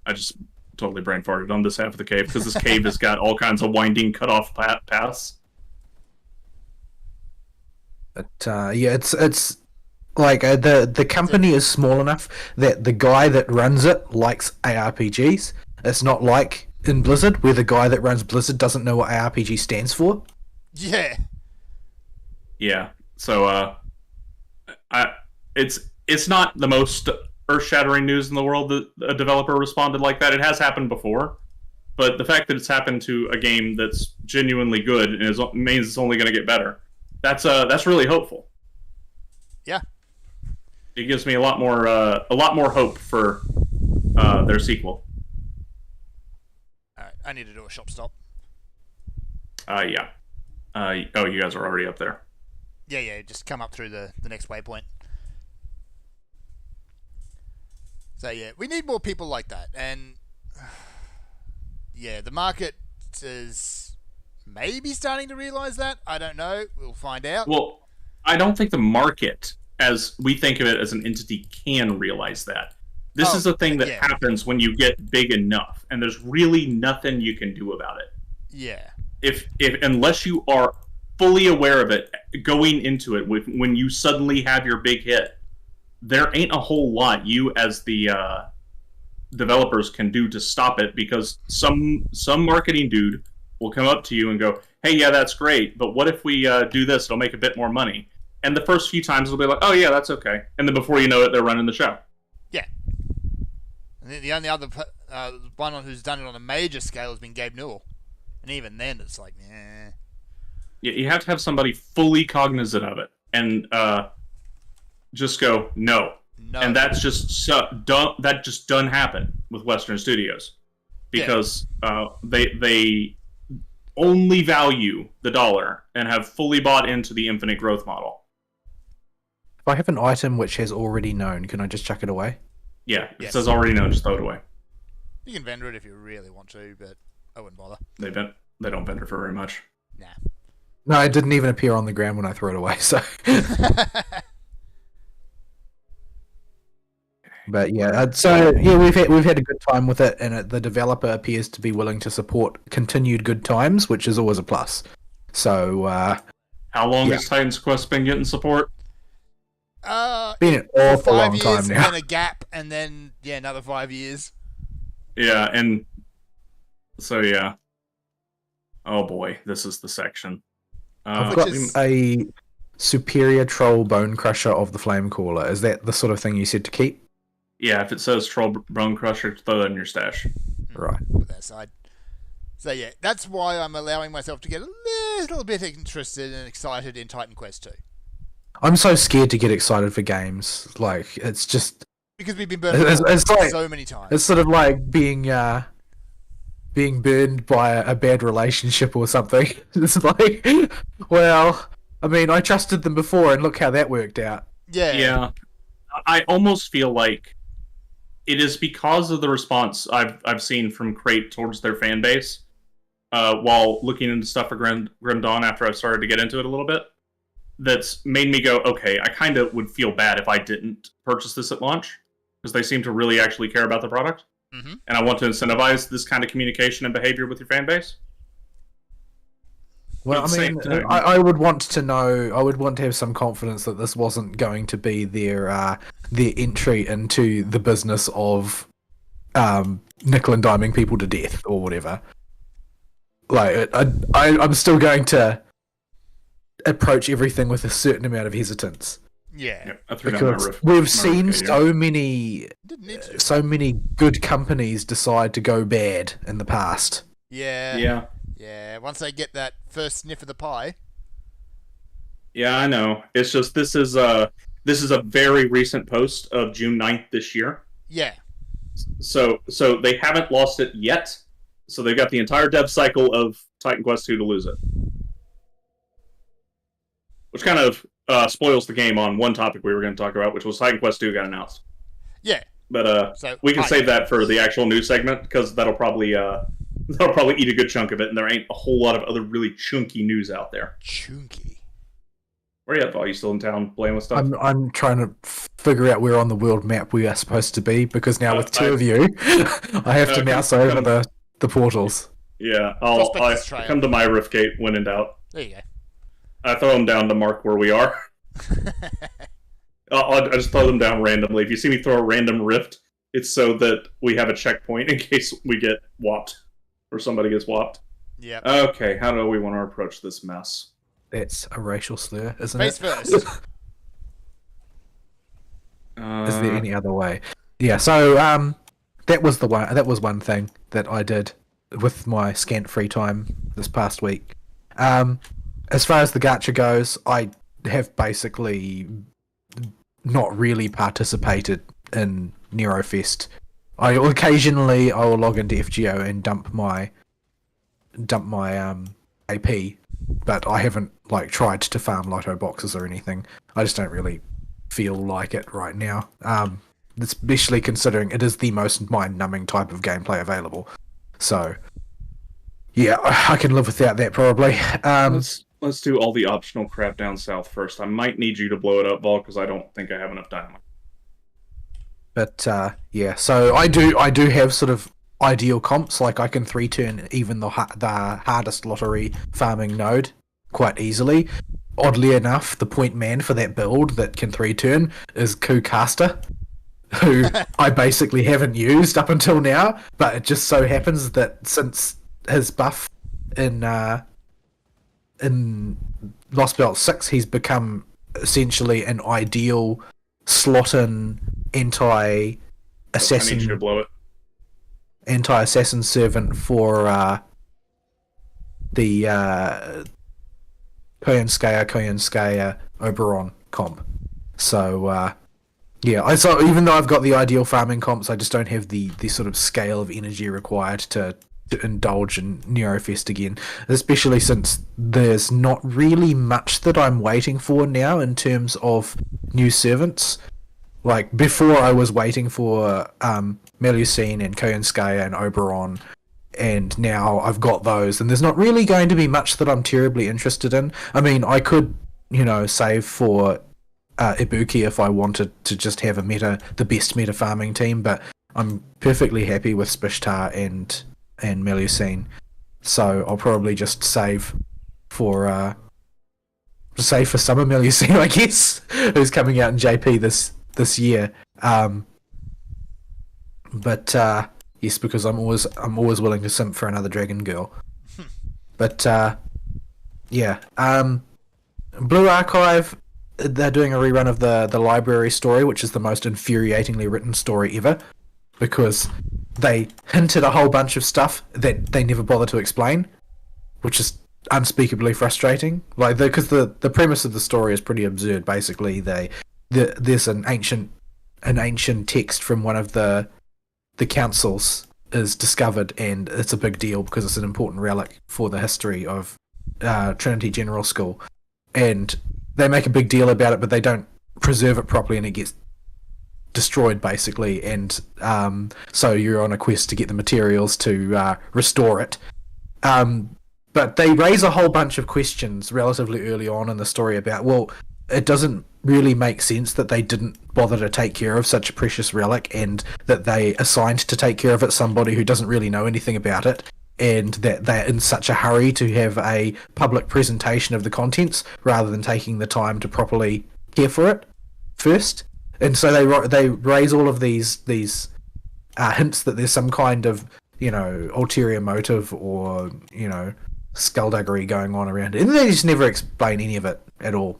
I just totally brain farted on this half of the cave because this cave has got all kinds of winding cut-off paths. But yeah, it's like the company is small enough that the guy that runs it likes ARPGs. It's not like in Blizzard where the guy that runs Blizzard doesn't know what ARPG stands for. Yeah. Yeah. So it's not the most earth-shattering news in the world that a developer responded like that. It has happened before, but the fact that it's happened to a game that's genuinely good and means it's only going to get better. That's really hopeful. Yeah. It gives me a lot more hope for their sequel. All right, I need to do a shop stop. Yeah. Oh, you guys are already up there. Yeah, just come up through the next waypoint. So yeah, we need more people like that, and yeah, the market is maybe starting to realize that. I don't know. We'll find out. Well, I don't think the market, as we think of it as an entity, can realize that. This is a thing that happens when you get big enough, and there's really nothing you can do about it. Yeah. If unless you are fully aware of it going into it, when you suddenly have your big hit, there ain't a whole lot you as the developers can do to stop it, because some marketing dude will come up to you and go, hey, yeah, that's great, but what if we do this? It'll make a bit more money. And the first few times it'll be like, oh, yeah, that's okay. And then before you know it, they're running the show. Yeah. And then the only other one who's done it on a major scale has been Gabe Newell. And even then, it's like, eh. You have to have somebody fully cognizant of it and just go, no. And that's just that just doesn't happen with Western studios, because they only value the dollar and have fully bought into the infinite growth model. If I have an item which has already known, can I just chuck it away? Yeah, it says already known, just throw it away. You can vendor it if you really want to, but I wouldn't bother. They don't vendor for very much. Nah. No, it didn't even appear on the ground when I threw it away. So, but yeah, we've had a good time with it, and the developer appears to be willing to support continued good times, which is always a plus. So, How long Yeah. has Titan's Quest been getting support? been an awful 5 long years, time and now. then a gap, and then another 5 years. Yeah, and so yeah. Oh boy, this is the section. I've Which got is- a superior troll bone crusher of the flame caller. Is that the sort of thing you said to keep? Yeah, if it says Troll Bone Crusher, throw that in your stash. Right. Put that aside. So yeah, that's why I'm allowing myself to get a little bit interested and excited in Titan Quest 2. I'm so scared to get excited for games. Like, it's just, Because we've been burned it's like, so many times. it's sort of like being burned by a bad relationship or something. It's like, well, I mean, I trusted them before, and look how that worked out. Yeah, I almost feel like it is because of the response I've seen from Crate towards their fan base. While looking into stuff for Grim Dawn after I started to get into it a little bit, that's made me go, okay, I kind of would feel bad if I didn't purchase this at launch, because they seem to really actually care about the product. Mm-hmm. And I want to incentivize this kind of communication and behavior with your fan base. Well, At the I same mean, time- I would want to know. I would want to have some confidence that this wasn't going to be their entry into the business of nickel and diming people to death or whatever. Like, I'm still going to approach everything with a certain amount of hesitance Yeah, I threw down my because riff. we've my seen riff, yeah. Didn't need to. so many good companies decide to go bad in the past. Yeah. Yeah, Once they get that first sniff of the pie. yeah, I know. It's just this is a very recent post of June 9th this year. Yeah. So they haven't lost it yet. So they've got the entire dev cycle of Titan Quest 2 to lose it. Which kind of spoils the game on one topic we were going to talk about, which was Titan Quest 2 got announced. Yeah. But So we can hi. save that for the actual news segment, because that'll probably eat a good chunk of it, and there ain't a whole lot of other really chunky news out there. Chunky. Where you at, Val? You still in town playing with stuff? I'm trying to figure out where on the world map we are supposed to be because now with two of you, I have to mouse over the portals. Yeah, Prospectus Trail. come to my Rift Gate when in doubt. There you I throw them down to mark where we are. go. I just throw them down randomly. If you see me throw a random rift, it's so that we have a checkpoint in case we get whopped or somebody gets whopped. Yep. Okay, how do we want to approach this mess? That's a racial slur, isn't Face it? first. Is there any other way? Yeah. So that was one thing that I did with my scant free time this past week. As far as the gacha goes, I have basically not really participated in Neurofest. I will log into FGO and dump my AP, but I haven't tried to farm lotto boxes or anything. I just don't really feel like it right now. Especially considering it is the most mind-numbing type of gameplay available. So yeah, I can live without that probably. Let's do all the optional crap down south first. I might need you to blow it up, Vol, because I don't think I have enough dynamite. But yeah, so I do have sort of ideal comps. Like I can 3-turn even the hardest lottery farming node quite easily. Oddly enough, the point man for that build that can 3-turn is Kucaster, who I basically haven't used up until now. But it just so happens that since his buff in Lost Belt 6, he's become essentially an ideal slot-in I need you to blow it. anti-assassin servant for the Koyanskaya Oberon comp. So yeah, so even though I've got the ideal farming comps, I just don't have the sort of scale of energy required to indulge in Neurofest again, especially since there's not really much that I'm waiting for now in terms of new servants. Like, before I was waiting for Melusine and Koyanskaya and Oberon and now I've got those, and there's not really going to be much that I'm terribly interested in. I mean, I could, save for Ibuki if I wanted to just have the best meta farming team, but I'm perfectly happy with Spishtar and Melusine, so I'll probably just save for Summer Melusine, I guess, who's coming out in JP this year. But yes, because I'm always willing to simp for another Dragon Girl. But yeah, Blue Archive, they're doing a rerun of the library story, which is the most infuriatingly written story ever, because they hinted a whole bunch of stuff that they never bothered to explain, which is unspeakably frustrating. Like, because the premise of the story is pretty absurd. Basically, there's an ancient text from one of the councils is discovered, and it's a big deal because it's an important relic for the history of Trinity General School, and they make a big deal about it, but they don't preserve it properly, and it gets destroyed basically, and so you're on a quest to get the materials to restore it. But they raise a whole bunch of questions relatively early on in the story about, well, it doesn't really make sense that they didn't bother to take care of such a precious relic, and that they assigned to take care of it somebody who doesn't really know anything about it, and that they're in such a hurry to have a public presentation of the contents rather than taking the time to properly care for it first. And so they raise all of these hints that there's some kind of, ulterior motive or, skullduggery going on around it. And they just never explain any of it at all.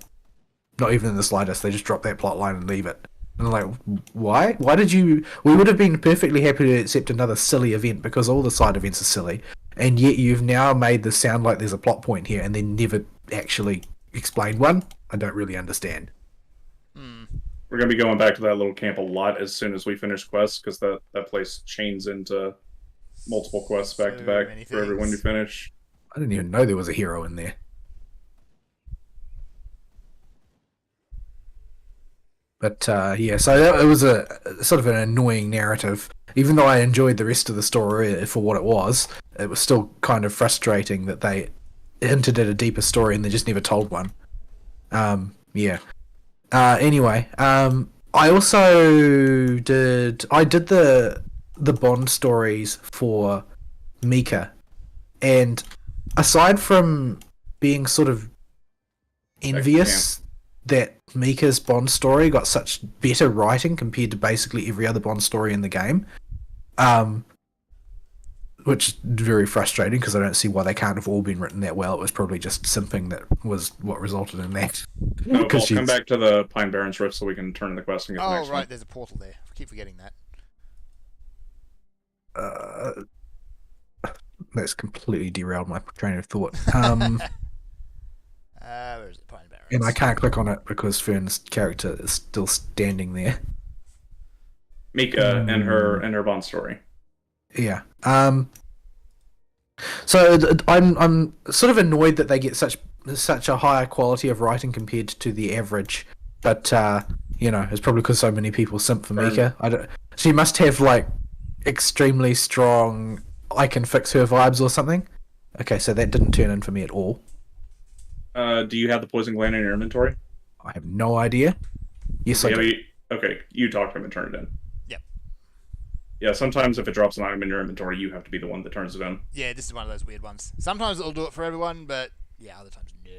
Not even in the slightest. They just drop that plot line and leave it. And I'm like, why? Why did you... We would have been perfectly happy to accept another silly event, because all the side events are silly. And yet you've now made this sound like there's a plot point here, and then never actually explained one. I don't really understand. We're going to be going back to that little camp a lot as soon as we finish quests, because that place chains into multiple quests back to back for everyone to finish. I didn't even know there was a hero in there. But yeah, so it was a sort of an annoying narrative. Even though I enjoyed the rest of the story for what it was still kind of frustrating that they hinted at a deeper story and they just never told one. Yeah. Anyway, I also did the Bond stories for Mika, and aside from being sort of envious that Mika's Bond story got such better writing compared to basically every other Bond story in the game, which is very frustrating because I don't see why they can't have all been written that well. It was probably just simping that was what resulted in that. No, Paul, come back to the Pine Barrens Rift so we can turn the quest and get the next one. Oh, right, there's a portal there. I keep forgetting that. That's completely derailed my train of thought. Where is it? Pine Barrens. And I can't click on it because Fern's character is still standing there. Mika and her Bond story. Yeah. So I'm sort of annoyed that they get such a higher quality of writing compared to the average, but it's probably because so many people simp for Mika. She must have like extremely strong I can fix her vibes or something. Okay, so that didn't turn in for me at all. Do you have the poison gland in your inventory? I have no idea. Yes, I do. Okay, you talk to him and turn it in. Yep. Yeah, sometimes if it drops an item in your inventory, you have to be the one that turns it in. Yeah, this is one of those weird ones. Sometimes it'll do it for everyone, but yeah, other times no.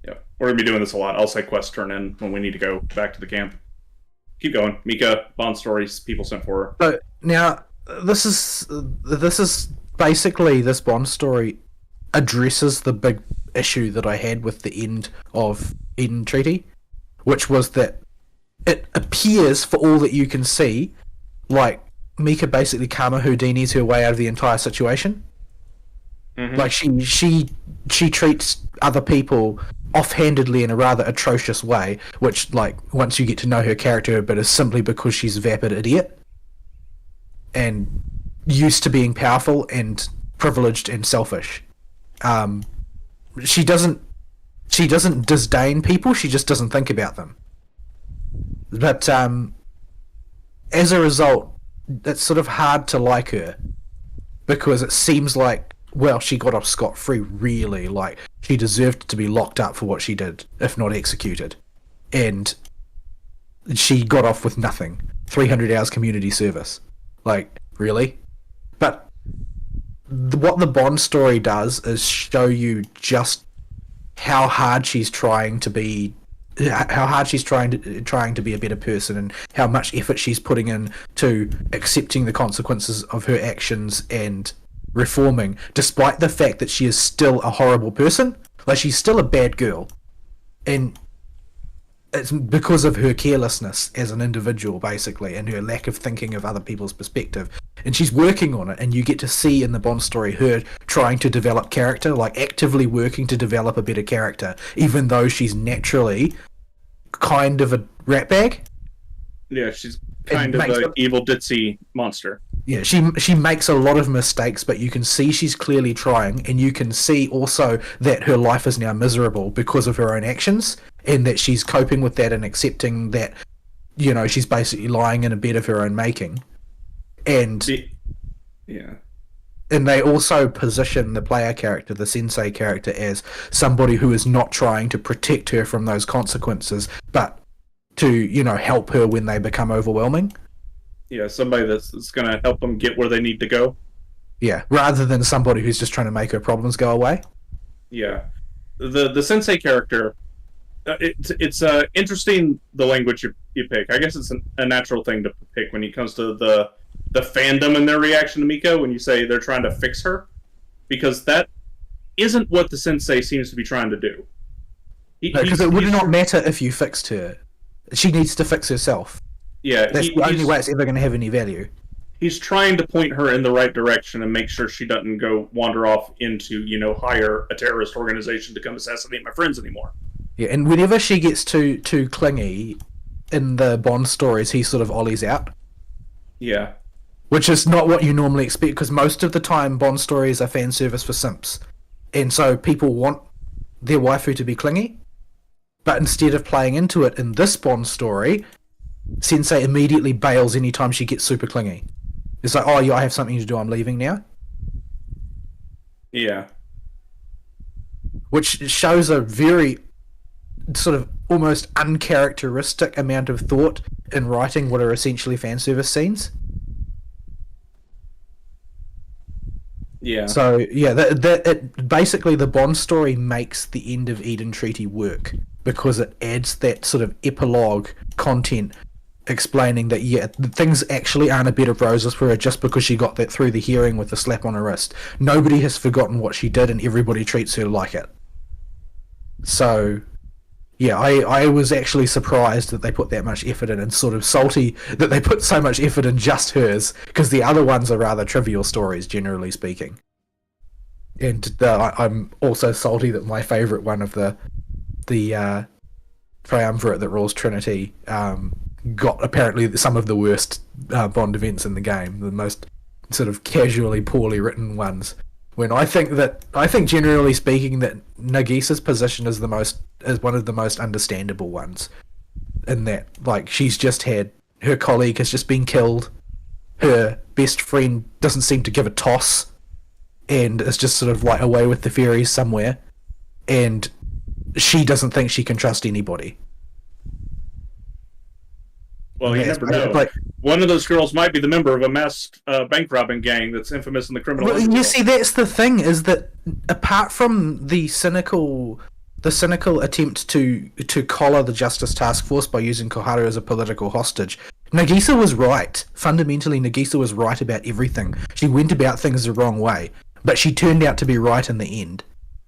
Yeah, we're going to be doing this a lot. I'll say quest turn in when we need to go back to the camp. Keep going. Mika, Bond stories, people sent for her. So, now, this is basically, this Bond story addresses the big issue that I had with the end of Eden Treaty, which was that it appears, for all that you can see, like Mika basically Karma Houdini's her way out of the entire situation. Mm-hmm. Like she treats other people offhandedly in a rather atrocious way, which, like, once you get to know her character a bit, is simply because she's a vapid idiot and used to being powerful and privileged and selfish. She doesn't disdain people, she just doesn't think about them. But as a result, it's sort of hard to like her because it seems like, well, she got off scot-free, really. Like, she deserved to be locked up for what she did, if not executed. And she got off with nothing. 300 hours community service. Like, really? But what the Bond story does is show you just how hard she's trying to be, trying to be a better person, and how much effort she's putting in to accepting the consequences of her actions and reforming, despite the fact that she is still a horrible person. Like, she's still a bad girl, and it's because of her carelessness as an individual, basically, and her lack of thinking of other people's perspective. And she's working on it, and you get to see in the Bond story her trying to develop character, like actively working to develop a better character, even though she's naturally kind of a ratbag. Yeah, she's kind of an evil ditzy monster. Yeah, she makes a lot of mistakes, but you can see she's clearly trying, and you can see also that her life is now miserable because of her own actions, and that she's coping with that and accepting that, you know, she's basically lying in a bed of her own making. And yeah, and they also position the player character, the sensei character, as somebody who is not trying to protect her from those consequences, but to, you know, help her when they become overwhelming. Yeah, somebody that's going to help them get where they need to go. Yeah, rather than somebody who's just trying to make her problems go away. Yeah, the sensei character, it's interesting the language you pick. I guess it's a natural thing to pick when it comes to the fandom and their reaction to Miko when you say they're trying to fix her, because that isn't what the sensei seems to be trying to do. Because it would not matter if you fixed her. She needs to fix herself. Yeah, that's the only way it's ever going to have any value. He's trying to point her in the right direction and make sure she doesn't go wander off into, you know, hire a terrorist organization to come assassinate my friends anymore. Yeah, and whenever she gets too clingy in the Bond stories, he sort of ollies out. Yeah. Which is not what you normally expect, because most of the time Bond stories are fan service for simps. And so people want their waifu to be clingy. But instead of playing into it in this Bond story, Sensei immediately bails anytime she gets super clingy. It's like, oh, yeah, I have something to do, I'm leaving now. Yeah. Which shows a very sort of almost uncharacteristic amount of thought in writing what are essentially fan service scenes. Yeah. So, yeah, it basically the Bond story makes the end of Eden Treaty work, because it adds that sort of epilogue content explaining that, yeah, things actually aren't a bed of roses for her just because she got that through the hearing with a slap on her wrist. Nobody has forgotten what she did, and everybody treats her like it. So, yeah, I was actually surprised that they put that much effort in, and sort of salty that they put so much effort in just hers, because the other ones are rather trivial stories, generally speaking. And I'm also salty that my favourite one of the triumvirate that rules Trinity got apparently some of the worst Bond events in the game, the most sort of casually poorly written ones. When I think generally speaking that Nagisa's position is one of the most understandable ones, in that, like, she's just had, her colleague has just been killed, her best friend doesn't seem to give a toss, and is just sort of like away with the fairies somewhere, and she doesn't think she can trust anybody. Well, you never know. Like, one of those girls might be the member of a mass bank robbing gang that's infamous in the criminal. Well, you see, that's the thing, is that apart from the cynical attempt to collar the Justice Task Force by using Koharu as a political hostage, Nagisa was right. Fundamentally, Nagisa was right about everything. She went about things the wrong way, but she turned out to be right in the end.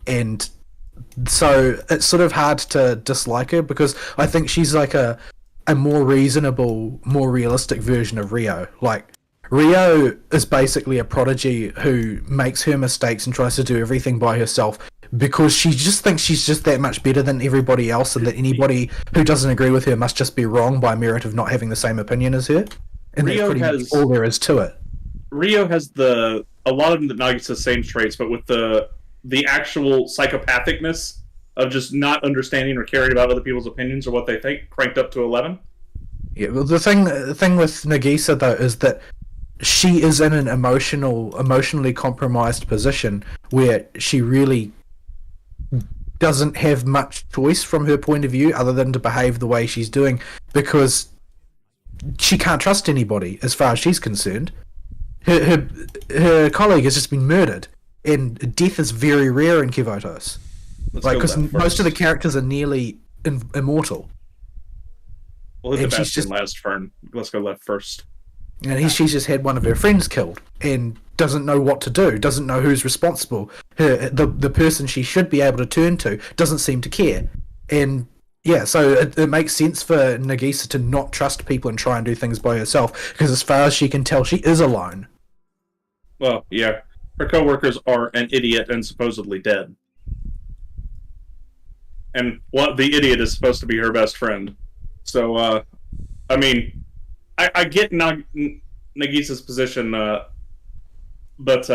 And so it's sort of hard to dislike her, because I think she's like a more reasonable, more realistic version of Rio. Like, Rio is basically a prodigy who makes her mistakes and tries to do everything by herself because she just thinks she's just that much better than everybody else, and that anybody who doesn't agree with her must just be wrong by merit of not having the same opinion as her. And that's pretty much all there is to it. Rio has a lot of Nagisa's same traits, but with the actual psychopathicness of just not understanding or caring about other people's opinions or what they think, cranked up to 11. Yeah, well, the thing with Nagisa, though, is that she is in an emotionally compromised position where she really doesn't have much choice from her point of view other than to behave the way she's doing, because she can't trust anybody as far as she's concerned. Her colleague has just been murdered, and death is very rare in Kivotos. Let's Like, go because left most of the first. characters are nearly immortal, We'll hit and the she's best just- and last, Fern. Let's go left first. and she's just had one of her friends killed and doesn't know what to do, doesn't know who's responsible. The person she should be able to turn to doesn't seem to care, and yeah, so it makes sense for Nagisa to not trust people and try and do things by herself, because as far as she can tell, she is alone. Well, yeah. Her coworkers are an idiot and supposedly dead. And the idiot is supposed to be her best friend. So, I mean, I get Nagisa's position, but,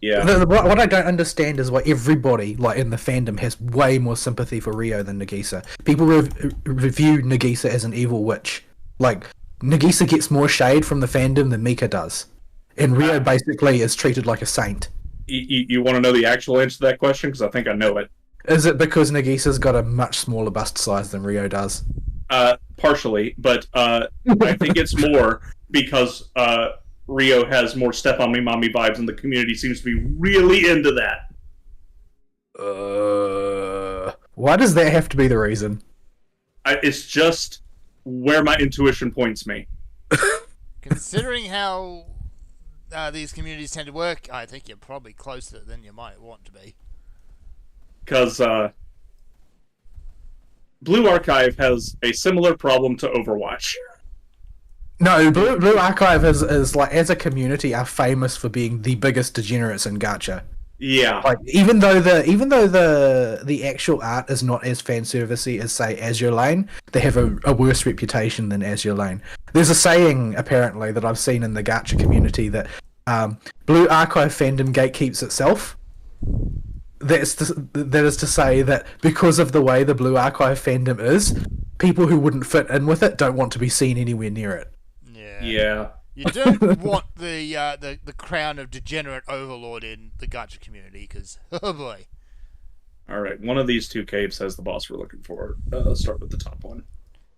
yeah. What I don't understand is why everybody, like in the fandom, has way more sympathy for Rio than Nagisa. People review Nagisa as an evil witch. Like, Nagisa gets more shade from the fandom than Mika does, and Rio basically is treated like a saint. You want to know the actual answer to that question? Because I think I know it. Is it because Nagisa's got a much smaller bust size than Rio does? Partially, but I think it's more because Rio has more step on me mommy vibes, and the community seems to be really into that. Why does that have to be the reason? It's just where my intuition points me. Considering how these communities tend to work, I think you're probably closer than you might want to be. Because Blue Archive has a similar problem to Overwatch. No, Blue Archive is like, as a community, are famous for being the biggest degenerates in gacha. Yeah. Like, even though the actual art is not as fan servicey as, say, Azure Lane, they have a worse reputation than Azure Lane. There's a saying apparently that I've seen in the gacha community that Blue Archive fandom gatekeeps itself. That is to say that because of the way the Blue Archive fandom is, people who wouldn't fit in with it don't want to be seen anywhere near it. Yeah. You don't want the crown of degenerate overlord in the gacha community, because oh boy. All right. One of these two caves has the boss we're looking for. Let's start with the top one.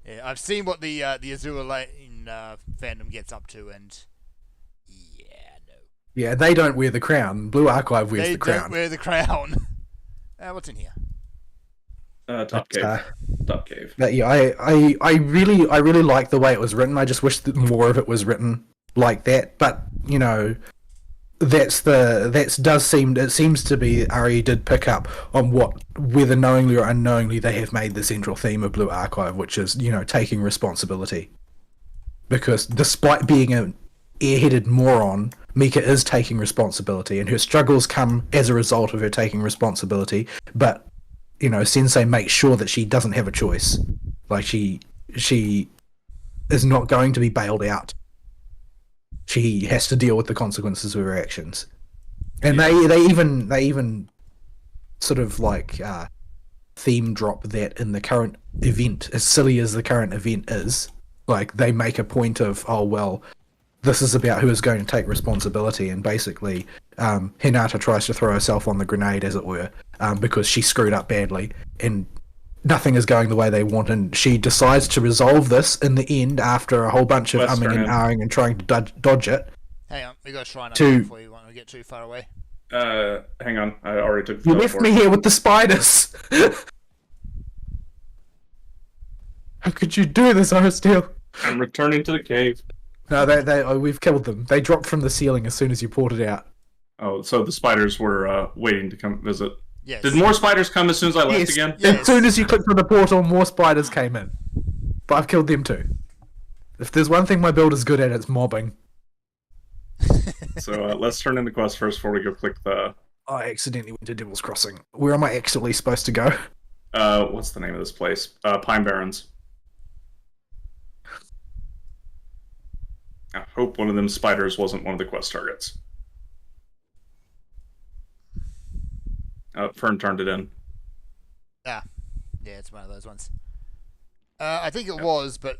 Yeah, I've seen what the Azure Lane fandom gets up to, and yeah, no. Yeah, they don't wear the crown. Blue Archive wears They the crown. don't wear the crown. What's in here? Top cave. Top cave. But yeah, I really like the way it was written. I just wish that more of it was written like that. But you know, it seems to be Ari did pick up on whether knowingly or unknowingly, they have made the central theme of Blue Archive, which is, you know, taking responsibility. Because despite being an airheaded moron, Mika is taking responsibility, and her struggles come as a result of her taking responsibility. But you know, Sensei makes sure that she doesn't have a choice. Like, she is not going to be bailed out. She has to deal with the consequences of her actions. And they even sort of like theme drop that in the current event. As silly as the current event is, like, they make a point of, oh well, this is about who is going to take responsibility, and basically Hinata tries to throw herself on the grenade, as it were, because she screwed up badly, and nothing is going the way they want, and she decides to resolve this in the end after a whole bunch of umming and ahhing and trying to dodge it. Hang on, we got to try To- another before you want to get too far away. Hang on. I already took the You photo left for me it. here with the spiders! How could you do this, Aristeel? I'm returning to the cave. No, we've killed them. They dropped from the ceiling as soon as you ported out. Oh, so the spiders were waiting to come visit. Yes. Did more spiders come as soon as I left Yes. again? Yes. As soon as you clicked on the portal, more spiders came in. But I've killed them too. If there's one thing my build is good at, it's mobbing. So let's turn in the quest first before we go click the... I accidentally went to Devil's Crossing. Where am I actually supposed to go? what's the name of this place? Pine Barrens. I hope one of them spiders wasn't one of the quest targets. Fern turned it in. Yeah, it's one of those ones. I think it was, but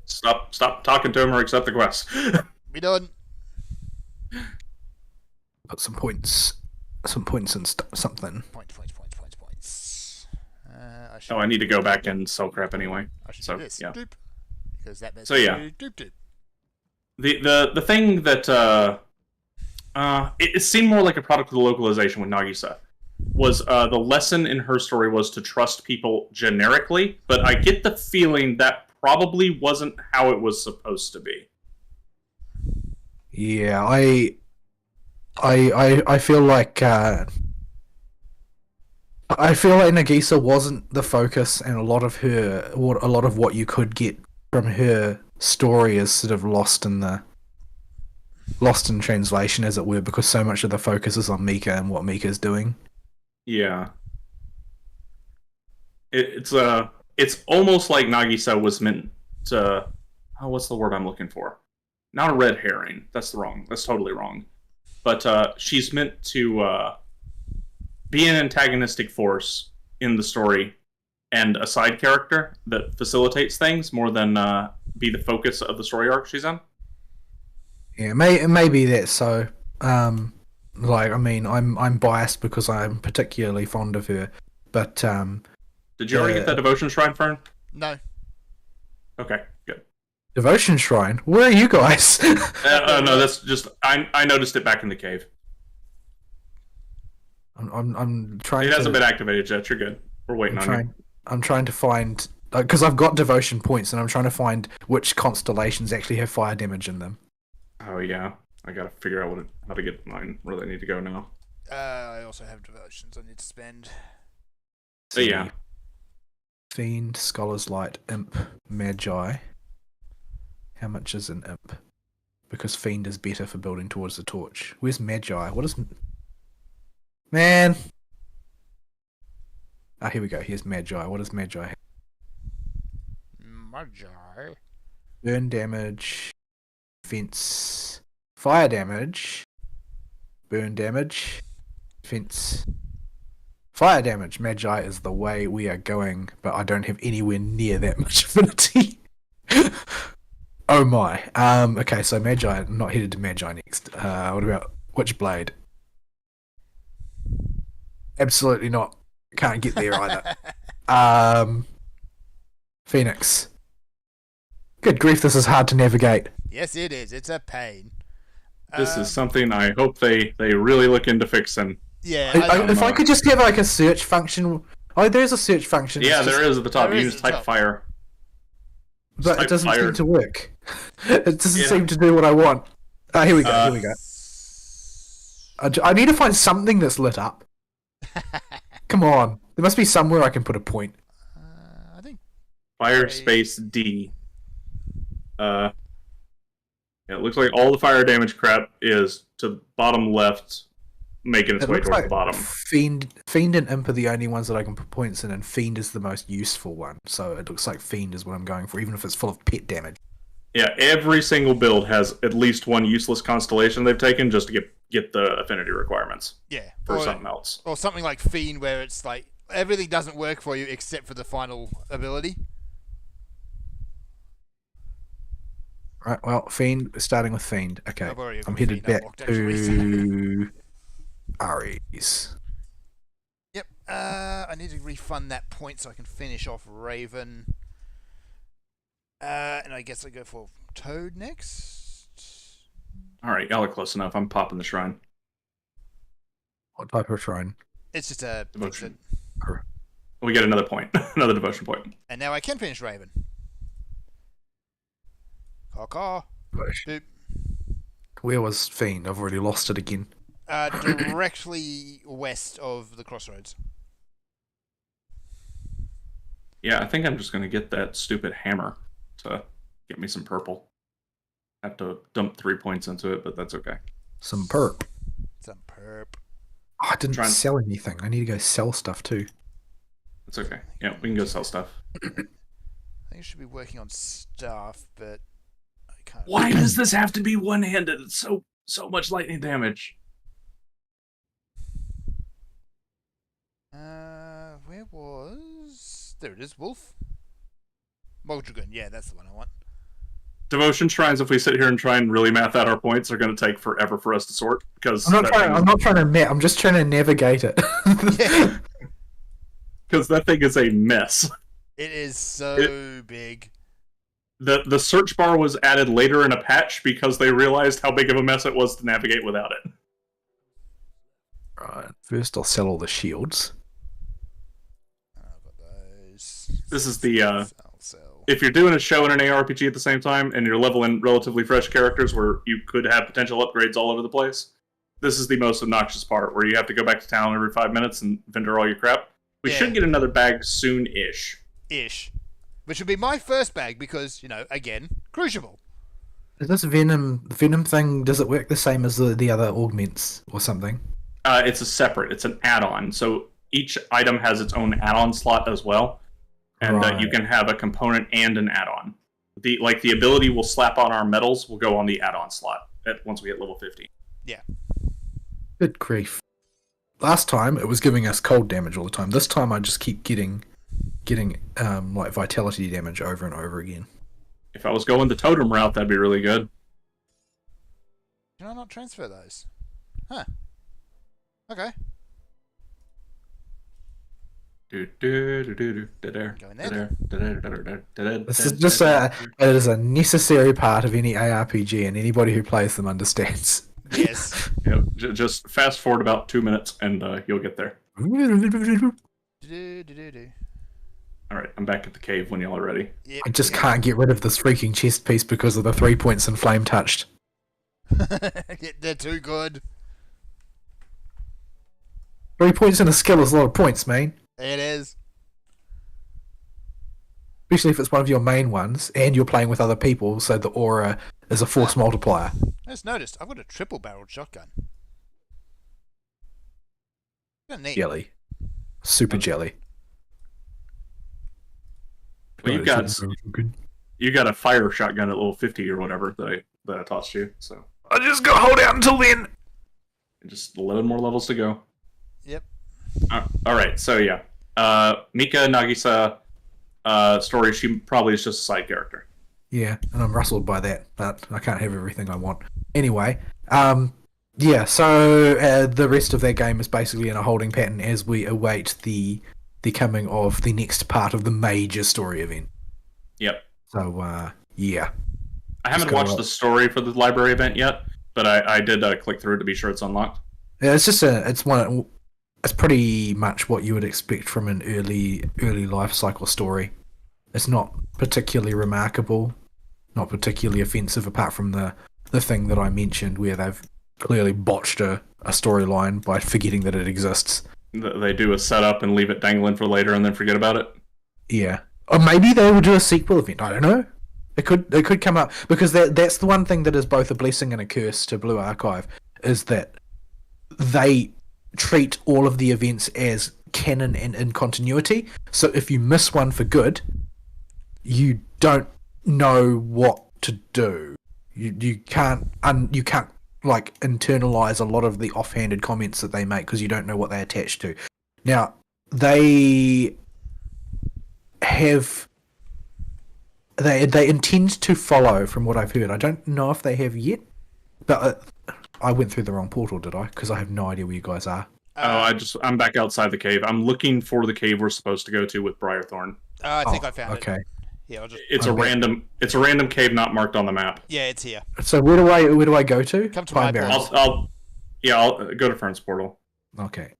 Stop talking to him or accept the quest. We done. Put some points and something. Points. Oh, I need to go back and sell crap anyway. I should So do this. yeah. Doop. Because that makes So, yeah. doop. The thing that it seemed more like a product of the localization with Nagisa was the lesson in her story was to trust people generically, but I get the feeling that probably wasn't how it was supposed to be. Yeah, I feel like Nagisa wasn't the focus, and a lot of what you could get from her story is sort of lost in translation, as it were, because so much of the focus is on Mika and what Mika's doing. Yeah. It's almost like Nagisa was meant to. Oh, what's the word I'm looking for? Not a red herring. That's totally wrong. But she's meant to be an antagonistic force in the story and a side character that facilitates things more than be the focus of the story arc she's in. Yeah, maybe that's so. Like, I mean, I'm biased because I'm particularly fond of her, but Did you already get that devotion shrine, Fern? No. Okay, good. Devotion Shrine. Where are you guys? No, that's just I noticed it back in the cave. I'm trying. It hasn't been activated yet. You're good. We're waiting on you. I'm trying to find, because I've got devotion points, and I'm trying to find which constellations actually have fire damage in them. Oh yeah, I gotta figure out how to get mine. Where they need to go now. I also have devotions I need to spend. So yeah, Fiend, Scholar's Light, Imp, Magi. How much is an Imp? Because Fiend is better for building towards the torch. Where's Magi? What is... Man! Ah, here we go. Here's Magi. What does Magi have? Magi. Burn damage, defense, fire damage, burn damage, defense, fire damage. Magi is the way we are going, but I don't have anywhere near that much affinity. Oh my. Okay, so Magi. I'm not headed to Magi next. What about Witchblade? Absolutely not. Can't get there either. Phoenix. Good grief, this is hard to navigate. Yes, it is. It's a pain. this is something I hope they really look into fixing. Yeah. If I could just have like a search function. Oh, there's a search function. Yeah, there is at the top. There You is just at the type top. fire. But Type it doesn't fire. seem to work. It doesn't Yeah. seem to do what I want. Here we go. Here we go. I need to find something that's lit up. Come on. There must be somewhere I can put a point. I think Fire space D. Yeah, it looks like all the fire damage crap is to the bottom left, making its It way looks towards like the bottom. Fiend and Imp are the only ones that I can put points in, and Fiend is the most useful one. So it looks like Fiend is what I'm going for, even if it's full of pet damage. Yeah, every single build has at least one useless constellation they've taken just to get the affinity requirements yeah. for something else. Or something like Fiend, where it's like everything doesn't work for you except for the final ability. Right, well, Fiend, starting with Fiend. Okay, I've already I'm got headed Fiend back unlocked, actually. to Ares. Yep. I need to refund that point so I can finish off Raven. And I guess I go for Toad next. All right, y'all are close enough. I'm popping the shrine. What type of shrine? It's just a Devotion. We get another point, another devotion point. And now I can finish Raven. Caw. Boop. Where was Fiend? I've already lost it again. Directly west of the crossroads. Yeah, I think I'm just gonna get that stupid hammer to get me some purple. I have to dump 3 points into it, but that's okay. Some perp. Some perp. Oh, I didn't Trying- sell anything. I need to go sell stuff too. It's okay. Yeah, we can go sell stuff. I think I should be working on stuff, but I can't. Why does this have to be one-handed? It's so much lightning damage. Where was... There it is, Wolf. Moldragon, yeah, that's the one I want. Devotion shrines, if we sit here and try and really math out our points, are going to take forever for us to sort because I'm not trying to net. I'm just trying to navigate it. Yeah. because that thing is a mess. It is so big. The search bar was added later in a patch because they realized how big of a mess it was to navigate without it. Right. First, I'll sell all the shields. I've got those. This is the Sell. if you're doing a show and an ARPG at the same time, and you're leveling relatively fresh characters where you could have potential upgrades all over the place, this is the most obnoxious part, where you have to go back to town every 5 minutes and vendor all your crap. We Yeah. should get another bag soon-ish. Ish. Which would be my first bag because, again, Crucible. Is this Venom thing? Does it work the same as the other augments or something? It's it's an add-on, so each item has its own add-on slot as well, and Right. you can have a component and an add-on. The ability we'll slap on our medals will go on the add-on slot once we hit level 50. Good grief! Last time it was giving us cold damage all the time. This time I just keep getting like vitality damage over and over again. If I was going the totem route, that'd be really good. Can I not transfer those? Huh. Okay. Going This is just it is a necessary part of any ARPG, and anybody who plays them understands. Yes. Yep, just fast forward about 2 minutes, and you'll get there. Do-do-do-do-do. All right, I'm back at the cave when y'all are ready. Yep. I just can't get rid of this freaking chest piece because of the 3 points and flame touched. They're too good. 3 points in a skill is a lot of points, man. It is. Especially if it's one of your main ones and you're playing with other people, so the aura is a force multiplier. I just noticed I've got a triple-barreled shotgun. Kinda neat. Jelly. Super jelly. Well, you got a fire shotgun at level 50 or whatever that I tossed you. So I just got to hold out until then. just 11 more levels to go. Yep. All right, so yeah, Mika Nagisa story. She probably is just a side character. Yeah, and I'm rustled by that, but I can't have everything I want. Anyway, yeah, so the rest of that game is basically in a holding pattern as we await the coming of the next part of the major story event. Yep. So, yeah. I haven't Just watched go the story for the library event yet, but I did click through it to be sure it's unlocked. Yeah, it's just it's pretty much what you would expect from an early life cycle story. It's not particularly remarkable, not particularly offensive, apart from the thing that I mentioned where they've clearly botched a storyline by forgetting that it exists. They do a setup and leave it dangling for later and then forget about it. Yeah, or maybe they will do a sequel event. I don't know. It could come up because that's the one thing that is both a blessing and a curse to Blue Archive is that they treat all of the events as canon and in continuity. So if you miss one for good, you don't know what to do. You can't like internalize a lot of the offhanded comments that they make because you don't know what they attach to. Now they intend to follow, from what I've heard. I don't know if they have yet, but I went through the wrong portal, did I? Because I have no idea where you guys are. I'm back outside the cave. I'm looking for the cave we're supposed to go to with Briarthorn. I think I found it. Okay. Yeah, I'll just. It's a random cave not marked on the map. Yeah, it's here. So where do I go to? Come to Pine my Barrens. portal. I'll go to Fern's portal. Okay.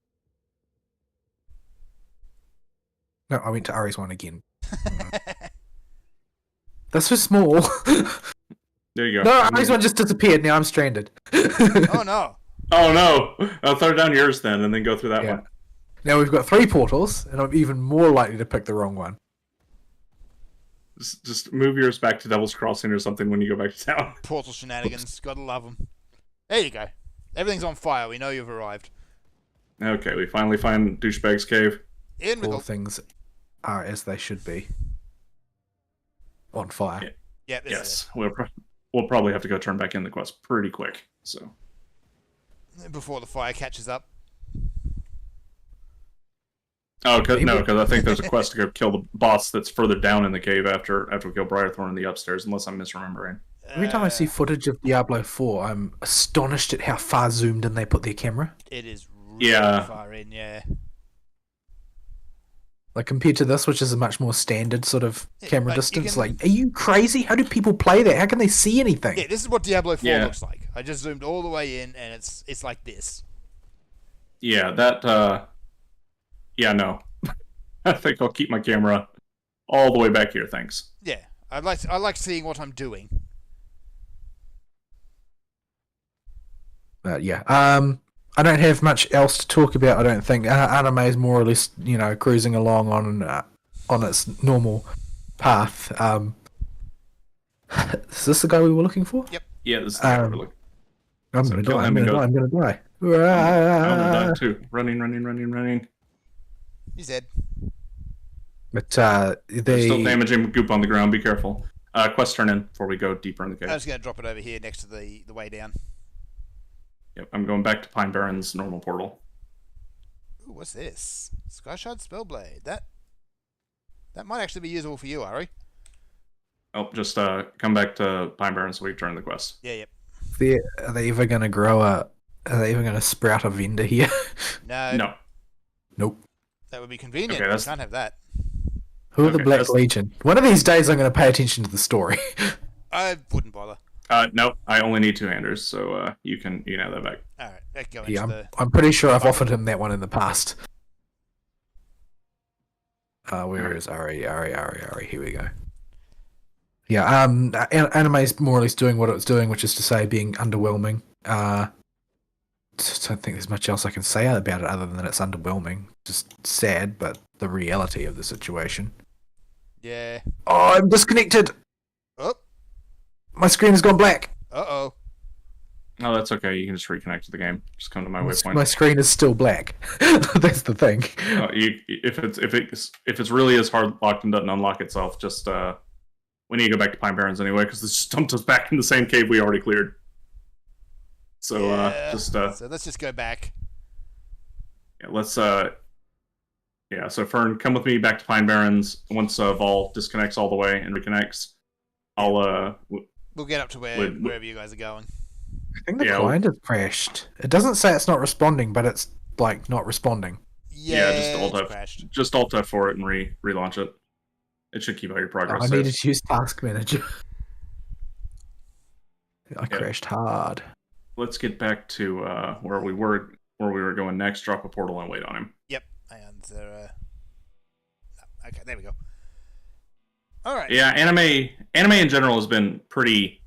No, I went to Ari's one again. That's so small. There you go. No, Ari's one just disappeared. Now I'm stranded. Oh no. Oh no! I'll throw down yours then, and then go through that Yeah. one. Now we've got 3 portals, and I'm even more likely to pick the wrong one. Just move yours back to Devil's Crossing or something when you go back to town. Portal shenanigans. Gotta love them. There you go. Everything's on fire. We know you've arrived. Okay, we finally find Douchebag's cave. In with All the. things are as they should be. On fire. Yeah. Yeah, this Yes, we'll probably have to go turn back in the quest pretty quick. So is it. Before the fire catches up. Oh, because I think there's a quest to go kill the boss that's further down in the cave after we kill Briarthorn in the upstairs, unless I'm misremembering. Every time I see footage of Diablo 4, I'm astonished at how far zoomed in they put their camera. It is really Yeah. far in, yeah. Like, compared to this, which is a much more standard sort of camera like, you distance. can- Like, are you crazy? How do people play that? How can they see anything? Yeah, this is what Diablo 4 Yeah. looks like. I just zoomed all the way in, and it's like this. Yeah, that. Yeah, no. I think I'll keep my camera all the way back here. Thanks. Yeah, I like seeing what I'm doing. But yeah, I don't have much else to talk about. I don't think anime is more or less, cruising along on its normal path. Is this the guy we were looking for? Yep. Yeah, this is the overlook. I'm So gonna kill die. him I'm and gonna go- die. I'm gonna die. I'm gonna die too. Running. He's dead. But There's still they damaging goop on the ground. Be careful. Quest turn in before we go deeper in the cave. I'm just gonna drop it over here next to the way down. Yep, I'm going back to Pine Barrens normal portal. Ooh, what's this? Skyshard Spellblade. That might actually be usable for you, Ari. Oh, just come back to Pine Barrens so we turn the quest. Yeah, yep. are they ever gonna grow a? Are they even gonna sprout a vendor here? No, No. Nope. that would be convenient. Okay, but that's- can't have that. Who are the Okay, Black that's- Legion? One of these days, I'm gonna pay attention to the story. I wouldn't bother. No, I only need 2-handers, so you can have that back. All right, let's go into Yeah, the. I'm pretty sure I've offered him that one in the past. Where is Ari? Here we go. Yeah, anime's more or less doing what it's doing, which is to say, being underwhelming. Don't think there's much else I can say about it other than it's underwhelming. Just sad, but the reality of the situation. Yeah. Oh, I'm disconnected. Oh. My screen has gone black. Uh-oh. No, that's okay. You can just reconnect to the game. Just come to my waypoint. My screen is still black. That's the thing. If it's really as hard locked and doesn't unlock itself, just we need to go back to Pine Barrens anyway because this just dumped us back in the same cave we already cleared. So Yeah. so let's just go back. let's so Fern, come with me back to Pine Barrens. Once Vol disconnects all the way and reconnects, I'll We'll get up to wherever you guys are going. I think the Yeah, client has crashed. It doesn't say it's not responding, but it's like not responding. Yeah, just Alt it's F. crashed. just Alt F for it and relaunch it. It should keep all your progress. I safe. needed to use Task Manager. I crashed hard. Let's get back to where we were going next. Drop a portal and wait on him. Yep. And there. Okay, there we go. All right. Yeah, anime in general has been pretty.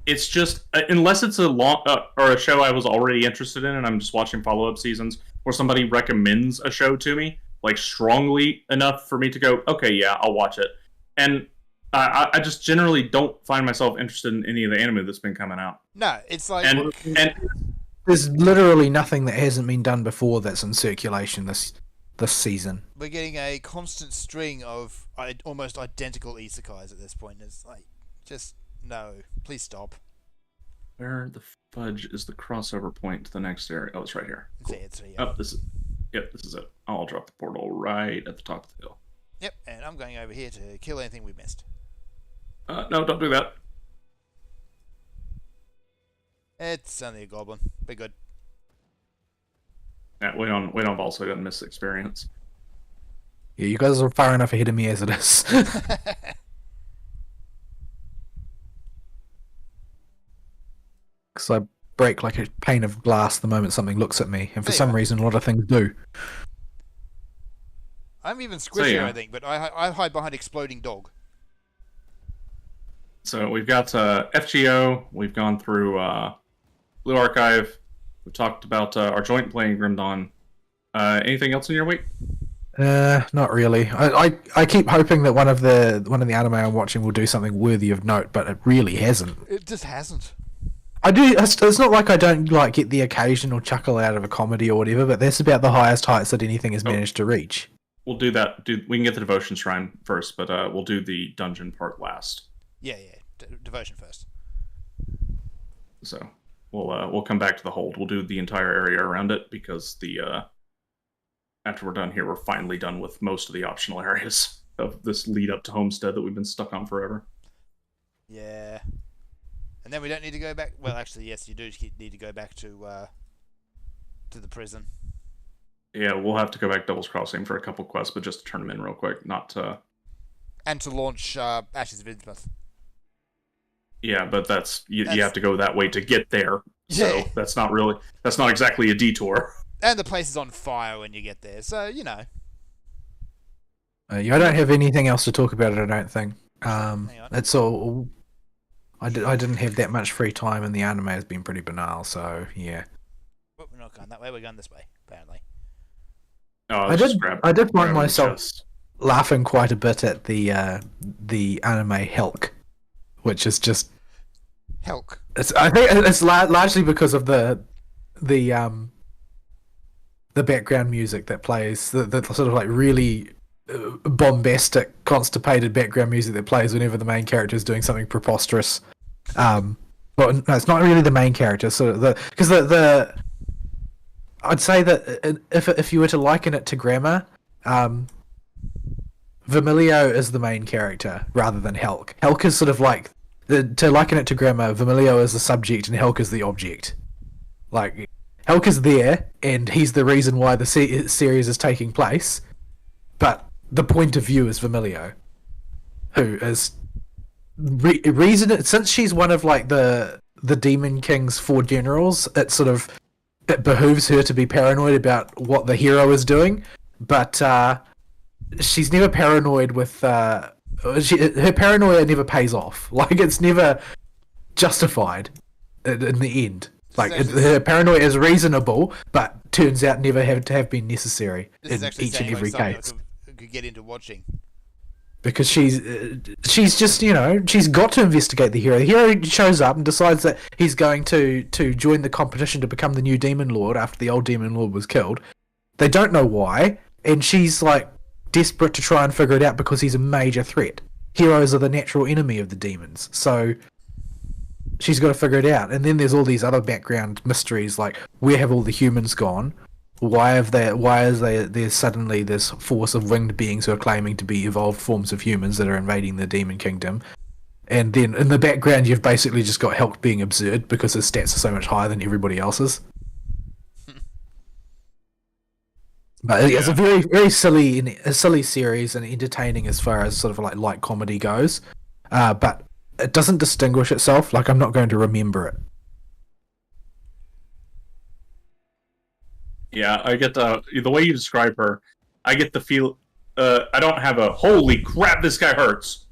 It's just unless it's a long or a show I was already interested in, and I'm just watching follow-up seasons, or somebody recommends a show to me like strongly enough for me to go, okay, yeah, I'll watch it. And I just generally don't find myself interested in any of the anime that's been coming out. No, it's like And There's literally nothing that hasn't been done before that's in circulation this season. we're getting a constant string of almost identical isekais at this point. It's like, just no, please stop. where the fudge is the crossover point to the next area? Oh, it's right here. Cool. It's here. Oh, this is it. I'll drop the portal right at the top of the hill. Yep, and I'm going over here to kill anything we missed. No, don't do that. It's only a goblin. Be good. Yeah, wait on Vol so he doesn't miss the experience. Yeah, you guys are far enough ahead of me as it is. Because I break like a pane of glass the moment something looks at me, and for There you some are. reason a lot of things do. I'm even squishier, yeah. I think, but I hide behind exploding dog. So we've got FGO. We've gone through Blue Archive. We've talked about our joint playing Grim Dawn. Anything else in your week? Not really. I keep hoping that one of the anime I'm watching will do something worthy of note, but it really hasn't. It just hasn't. I do. It's not like I don't like get the occasional chuckle out of a comedy or whatever, but that's about the highest heights that anything has managed to reach. We'll do that. We can get the Devotion Shrine first, but we'll do the dungeon part last. Yeah. Devotion first. So we'll come back to the hold. We'll do the entire area around it because the after we're done here, we're finally done with most of the optional areas of this lead up to Homestead that we've been stuck on forever. Yeah. And then we don't need to go back. Well, actually, yes, you do need to go back to the prison. Yeah, we'll have to go back Doubles Crossing for a couple quests, but just to turn them in real quick, not to... And to launch Ashes of Innsmouth. Yeah, but you have to go that way to get there. Yeah. So that's not exactly a detour. And the place is on fire when you get there, so, you know. Yeah, I don't have anything else to talk about it, I don't think. Hang on. That's all. I didn't have that much free time, and the anime has been pretty banal, so yeah. Well, we're not going that way, we're going this way, apparently. Oh, I did find myself laughing quite a bit at the anime Helk, which is just Helk. I think it's largely because of the background music that plays, the sort of like really bombastic, constipated background music that plays whenever the main character is doing something preposterous. Well, no, it's not really the main character. So because I'd say that if you were to liken it to grammar, Vermilio is the main character rather than Helk. Helk is sort of like to liken it to grammar. Vermilio is the subject and Helk is the object. Like Helk is there and he's the reason why the series is taking place, but the point of view is Vermilio, who is reason since she's one of like the Demon King's 4 generals. It behooves her to be paranoid about what the hero is doing, but she's never paranoid with her paranoia never pays off. Like it's never justified in the end. Like her paranoia is reasonable, but turns out never to have been necessary in each and every case. Could get into watching because she's just, you know, she's got to investigate the hero. The hero shows up and decides that he's going to join the competition to become the new Demon Lord after the old Demon Lord was killed. They don't know why, and she's like desperate to try and figure it out because he's a major threat. Heroes are the natural enemy of the demons, so she's got to figure it out. And then there's all these other background mysteries, like where have all the humans gone? Why is there suddenly this force of winged beings who are claiming to be evolved forms of humans that are invading the Demon Kingdom? And then in the background you've basically just got Helk being absurd because his stats are so much higher than everybody else's. But it's a very, very silly series and entertaining as far as sort of like light comedy goes. But it doesn't distinguish itself. Like I'm not going to remember it. Yeah, I get the way you describe her. I get the feel. I don't have a holy crap. This guy hurts.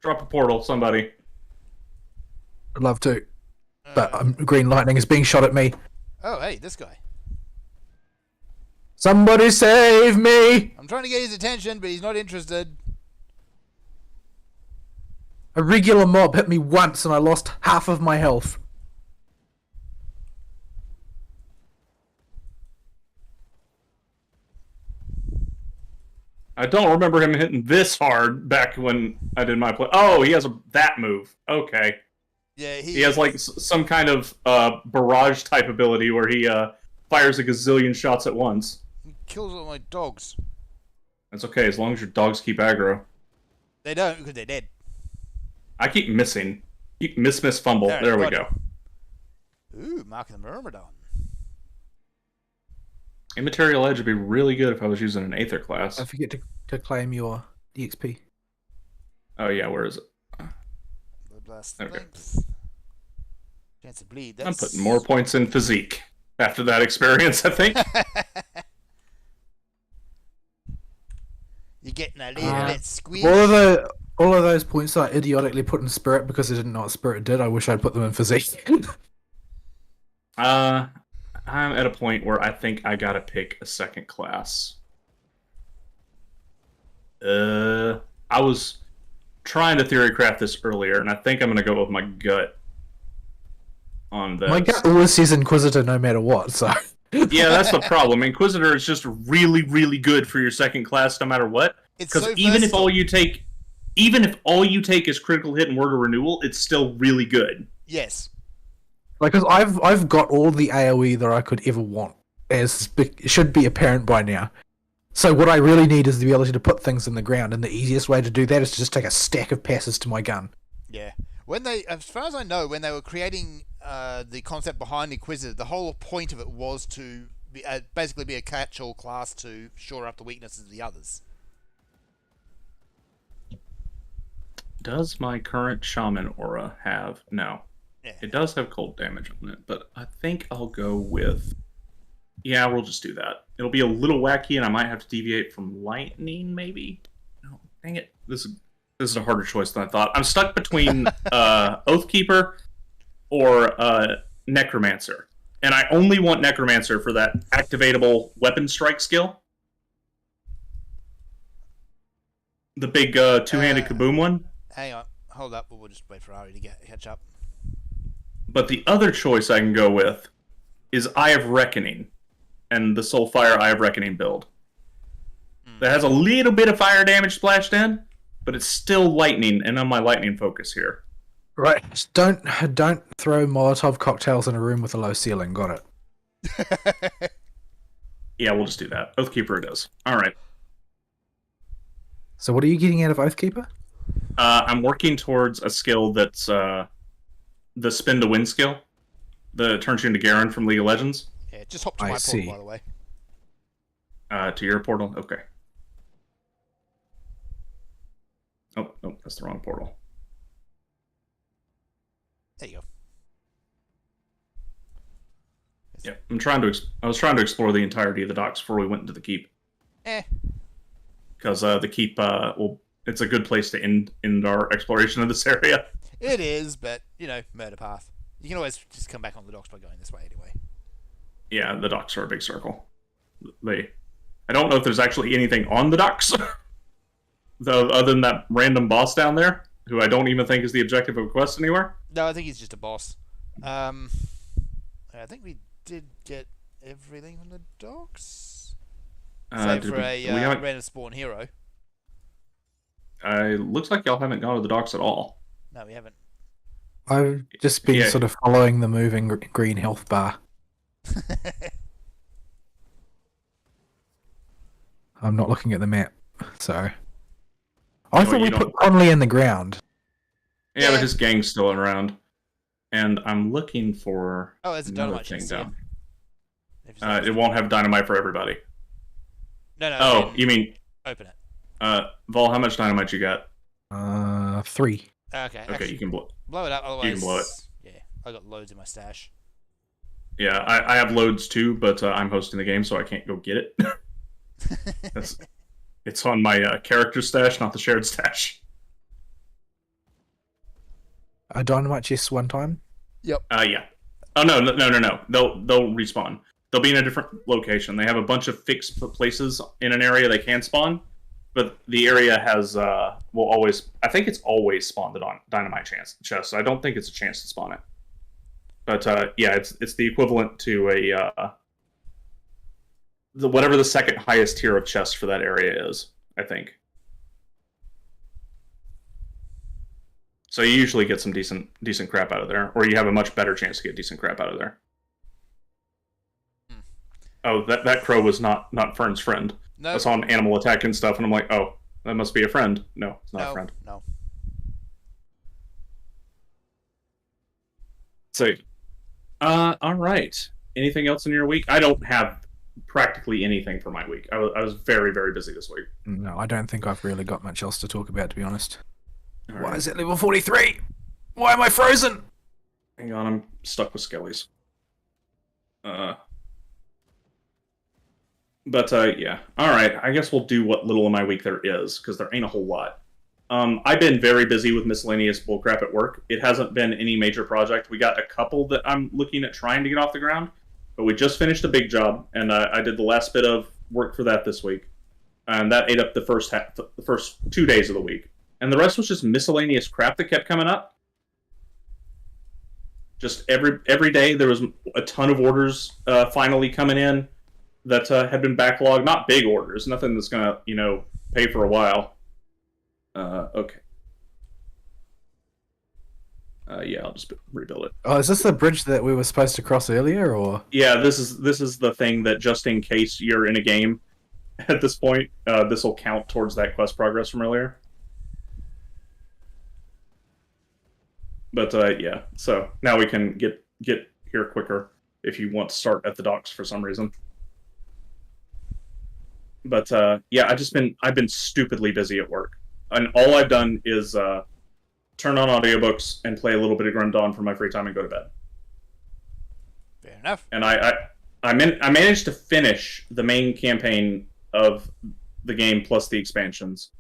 Drop a portal, somebody. I'd love to, but green lightning is being shot at me. Oh, hey, this guy. Somebody save me! I'm trying to get his attention, but he's not interested. A regular mob hit me once, and I lost half of my health. I don't remember him hitting this hard back when I did my play. Oh, he has that move. Okay. Yeah, he has like some kind of barrage type ability where he fires a gazillion shots at once. He kills all my dogs. That's okay, as long as your dogs keep aggro. They don't, because they're dead. I keep missing. Keep miss, fumble. There we go. Ooh, Mark of the Myrmidon. Immaterial Edge would be really good if I was using an Aether class. Don't forget to claim your EXP. Oh yeah, where is it? Blood blast Okay. length. Chance to bleed. That's... I'm putting more points in physique after that experience, I think. You're getting a little bit squeezed. All of those points that I idiotically put in spirit because I didn't know what spirit did. I wish I'd put them in physique. I'm at a point where I think I gotta pick a second class. I was trying to theory craft this earlier, and I think I'm gonna go with my gut on this. My gut always says Inquisitor no matter what, so... Yeah, that's the problem. Inquisitor is just really, really good for your second class no matter what. Because so even if all you take is critical hit and word of renewal, it's still really good. Yes. Like, cause I've got all the AoE that I could ever want. it should be apparent by now. So what I really need is the ability to put things in the ground, and the easiest way to do that is to just take a stack of passes to my gun. Yeah. When they, as far as I know, when they were creating the concept behind Inquisitor, the whole point of it was to basically be a catch-all class to shore up the weaknesses of the others. Does my current shaman aura have? No. Yeah. It does have cold damage on it, but I think I'll go with... Yeah, we'll just do that. It'll be a little wacky, and I might have to deviate from lightning, maybe? No, dang it. This is a harder choice than I thought. I'm stuck between Oathkeeper or Necromancer. And I only want Necromancer for that activatable weapon strike skill. The big two-handed kaboom one. Hang on. Hold up. We'll just wait for Ari to catch up. But the other choice I can go with is Eye of Reckoning. And the Soulfire Eye of Reckoning build. That has a little bit of fire damage splashed in, but it's still lightning, and on my lightning focus here. Right. Just don't throw Molotov cocktails in a room with a low ceiling. Got it. Yeah, we'll just do that. Oathkeeper it is. Alright. So what are you getting out of Oathkeeper? I'm working towards a skill that's the Spin to Win skill. That turns you into Garen from League of Legends. Yeah, just hop to my portal, by the way. To your portal? Okay. Oh, no, that's the wrong portal. There you go. Yeah, I was trying to explore the entirety of the docks before we went into the keep. Because the keep, it's a good place to end our exploration of this area. It is, but, murder path. You can always just come back on the docks by going this way anyway. Yeah, the docks are a big circle. I don't know if there's actually anything on the docks, though, other than that random boss down there, who I don't even think is the objective of a quest anywhere. No, I think he's just a boss. I think we did get everything from the docks. Save for a random spawn hero. Looks like y'all haven't gone to the docks at all. No, we haven't. I've just been sort of following the moving green health bar. I'm not looking at the map, so... I thought we put Conley in the ground. Yeah, but his gang's still around. And I'm looking for there's a dynamite thing chest, down. It won't have dynamite for everybody. No. Oh, you mean... Open it. Vol, how much dynamite you got? 3. Okay, you can blow it up, otherwise... You can blow it. Yeah, I got loads in my stash. Yeah, I have loads too, but I'm hosting the game, so I can't go get it. It's on my character stash, not the shared stash. A dynamite chest one time? Yep. Yeah. Oh, no. They'll respawn. They'll be in a different location. They have a bunch of fixed places in an area they can spawn, but the area has I think it's always spawned the dynamite chest. So I don't think it's a chance to spawn it. But yeah, it's the equivalent to whatever the second highest tier of chest for that area is, I think. So you usually get some decent crap out of there, or you have a much better chance to get decent crap out of there. Oh, that crow was not Fern's friend. No. I saw an animal attack and stuff, and I'm like, oh, that must be a friend. No, it's not a friend. No. So, all right. Anything else in your week? I don't have practically anything for my week. I was very, very busy this week. No, I don't think I've really got much else to talk about, to be honest. Why is it level 43? Why am I frozen? Hang on, I'm stuck with skellies. But yeah. Alright, I guess we'll do what little of my week there is, because there ain't a whole lot. I've been very busy with miscellaneous bullcrap at work. It hasn't been any major project. We got a couple that I'm looking at trying to get off the ground, but we just finished a big job, and I did the last bit of work for that this week. And that ate up the first 2 days of the week. And the rest was just miscellaneous crap that kept coming up. Just every day there was a ton of orders finally coming in that had been backlogged. Not big orders, nothing that's going to, pay for a while. Okay. Yeah, I'll just rebuild it. Oh, is this the bridge that we were supposed to cross earlier, or? Yeah, this is the thing that just in case you're in a game at this point, this will count towards that quest progress from earlier. But yeah, so now we can get here quicker if you want to start at the docks for some reason. But yeah, I've been stupidly busy at work, and all I've done is turn on audiobooks and play a little bit of Grim Dawn for my free time and go to bed. Fair enough. And I managed to finish the main campaign of the game plus the expansions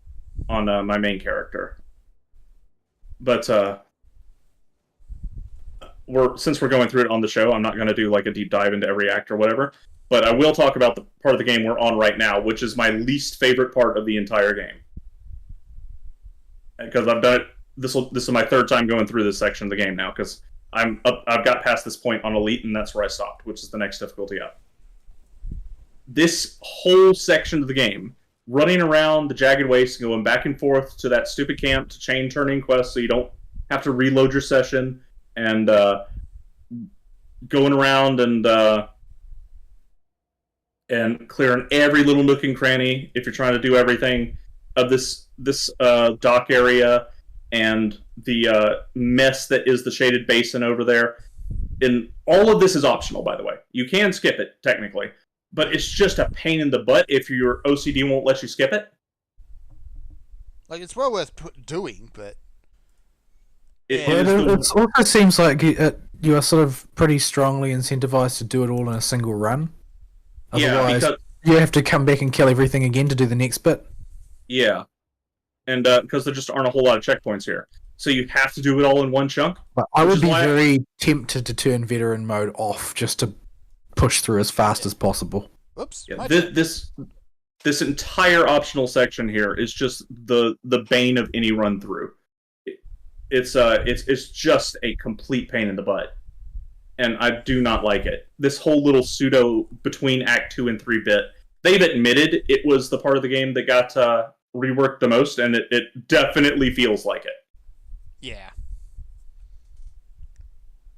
on my main character. But since we're going through it on the show, I'm not going to do like a deep dive into every act or whatever. But I will talk about the part of the game we're on right now, which is my least favorite part of the entire game. Because I've done it. This is my third time going through this section of the game now, because I've got past this point on Elite, and that's where I stopped, which is the next difficulty up. This whole section of the game, running around the Jagged Waste, going back and forth to that stupid camp to chain turning quests, so you don't have to reload your session, and going around and clearing every little nook and cranny if you're trying to do everything of this dock area. And the mess that is the shaded basin over there. And all of this is optional, by the way. You can skip it, technically. But it's just a pain in the butt if your OCD won't let you skip it. Like, it's well worth doing, but... It also seems like you are sort of pretty strongly incentivized to do it all in a single run. Otherwise, because you have to come back and kill everything again to do the next bit. Yeah. And because there just aren't a whole lot of checkpoints here. So you have to do it all in one chunk. But I would be very tempted to turn veteran mode off just to push through as fast as possible. Oops. Yeah, this entire optional section here is just the bane of any run through. It's just a complete pain in the butt. And I do not like it. This whole little pseudo between Act 2 and 3 bit, they've admitted it was the part of the game that got reworked the most, and it definitely feels like it. Yeah.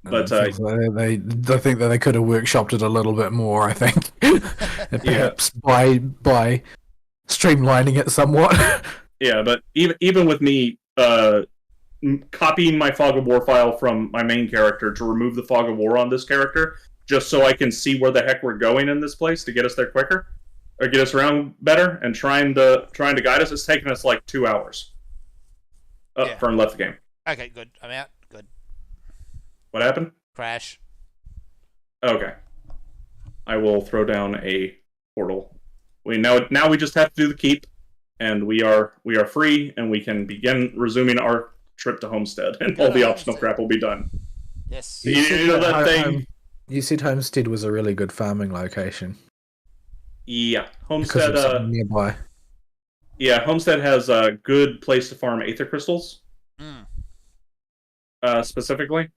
But I think that they could have workshopped it a little bit more, I think. Perhaps by streamlining it somewhat. Yeah, but even with me copying my Fog of War file from my main character to remove the Fog of War on this character, just so I can see where the heck we're going in this place to get us there quicker, or get us around better, and trying to guide us, it's taken us like 2 hours. Fern left the game. Okay, good. I'm out. Good. What happened? Crash. Okay. I will throw down a portal. Now we just have to do the keep, and we are free, and we can begin resuming our trip to Homestead, and all the optional crap will be done. Yes. You know that thing? You said Homestead was a really good farming location. Yeah, Homestead. Because it's nearby. Yeah, Homestead has a good place to farm aether crystals. Specifically,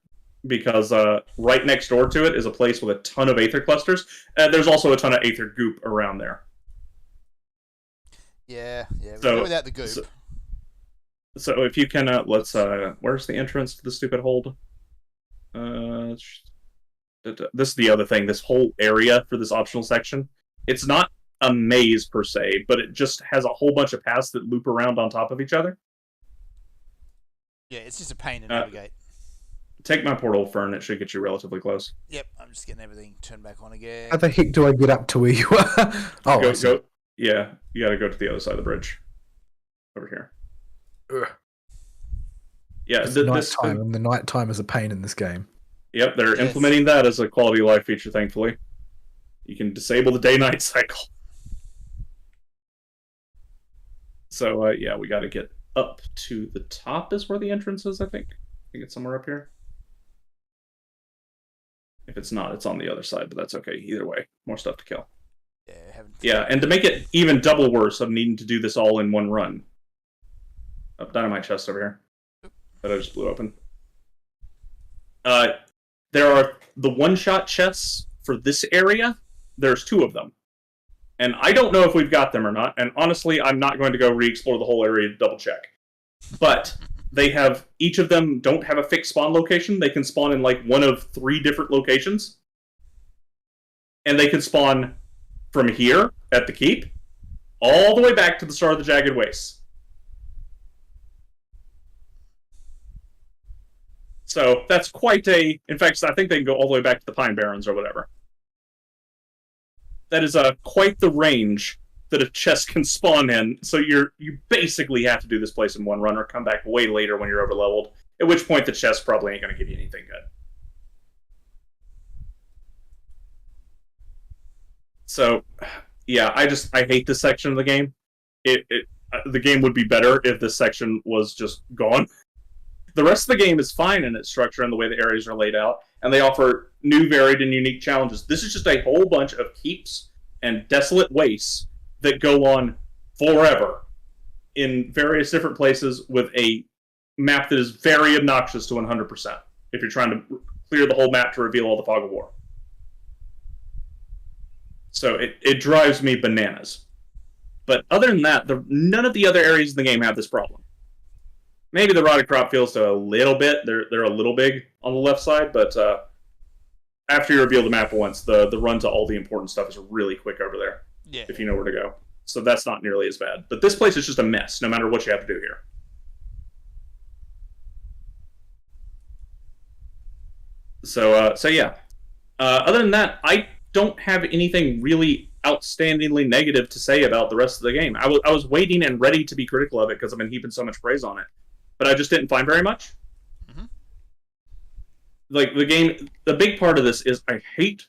because right next door to it is a place with a ton of aether clusters. There's also a ton of aether goop around there. Yeah. We So- go without the goop. So if you can, let's. Where's the entrance to the stupid hold? This is the other thing. This whole area for this optional section, it's not a maze per se, but it just has a whole bunch of paths that loop around on top of each other. Yeah, it's just a pain to navigate. Take my portal, Fern. It should get you relatively close. Yep, I'm just getting everything turned back on again. How the heck do I get up to where you are? Go. Yeah, you got to go to the other side of the bridge. Over here. Ugh. Yeah, It's nighttime, and the nighttime is a pain in this game. Yep, they're implementing that as a quality of life feature, thankfully. You can disable the day-night cycle. So, yeah, we got to get up to the top is where the entrance is, I think. I think it's somewhere up here. If it's not, it's on the other side, but that's okay. Either way, more stuff to kill. Yeah, and to make it even double worse, I'm needing to do this all in one run. Dynamite chest over here that I just blew open. There are the one-shot chests for this area. There's 2 of them. And I don't know if we've got them or not, and honestly, I'm not going to go re-explore the whole area to double-check. But they have each of them don't have a fixed spawn location. They can spawn in like one of 3 different locations, and they can spawn from here at the keep all the way back to the start of the Jagged Wastes. So that's quite a. In fact, I think they can go all the way back to the Pine Barrens or whatever. That is quite the range that a chest can spawn in. So you basically have to do this place in one run or come back way later when you're over leveled. At which point the chest probably ain't going to give you anything good. So, yeah, I hate this section of the game. The game would be better if this section was just gone. The rest of the game is fine in its structure and the way the areas are laid out, and they offer new, varied, and unique challenges. This is just a whole bunch of keeps and desolate wastes that go on forever in various different places with a map that is very obnoxious to 100% if you're trying to clear the whole map to reveal all the Fog of War. So it drives me bananas. But other than that, none of the other areas in the game have this problem. Maybe the Rotted Crop feels a little bit. They're a little big on the left side, but after you reveal the map once, the run to all the important stuff is really quick over there. Yeah. If you know where to go. So that's not nearly as bad. But this place is just a mess, no matter what you have to do here. So yeah. Other than that, I don't have anything really outstandingly negative to say about the rest of the game. I was waiting and ready to be critical of it because I've been heaping so much praise on it. But I just didn't find very much. Mm-hmm. Like, the game, the big part of this is I hate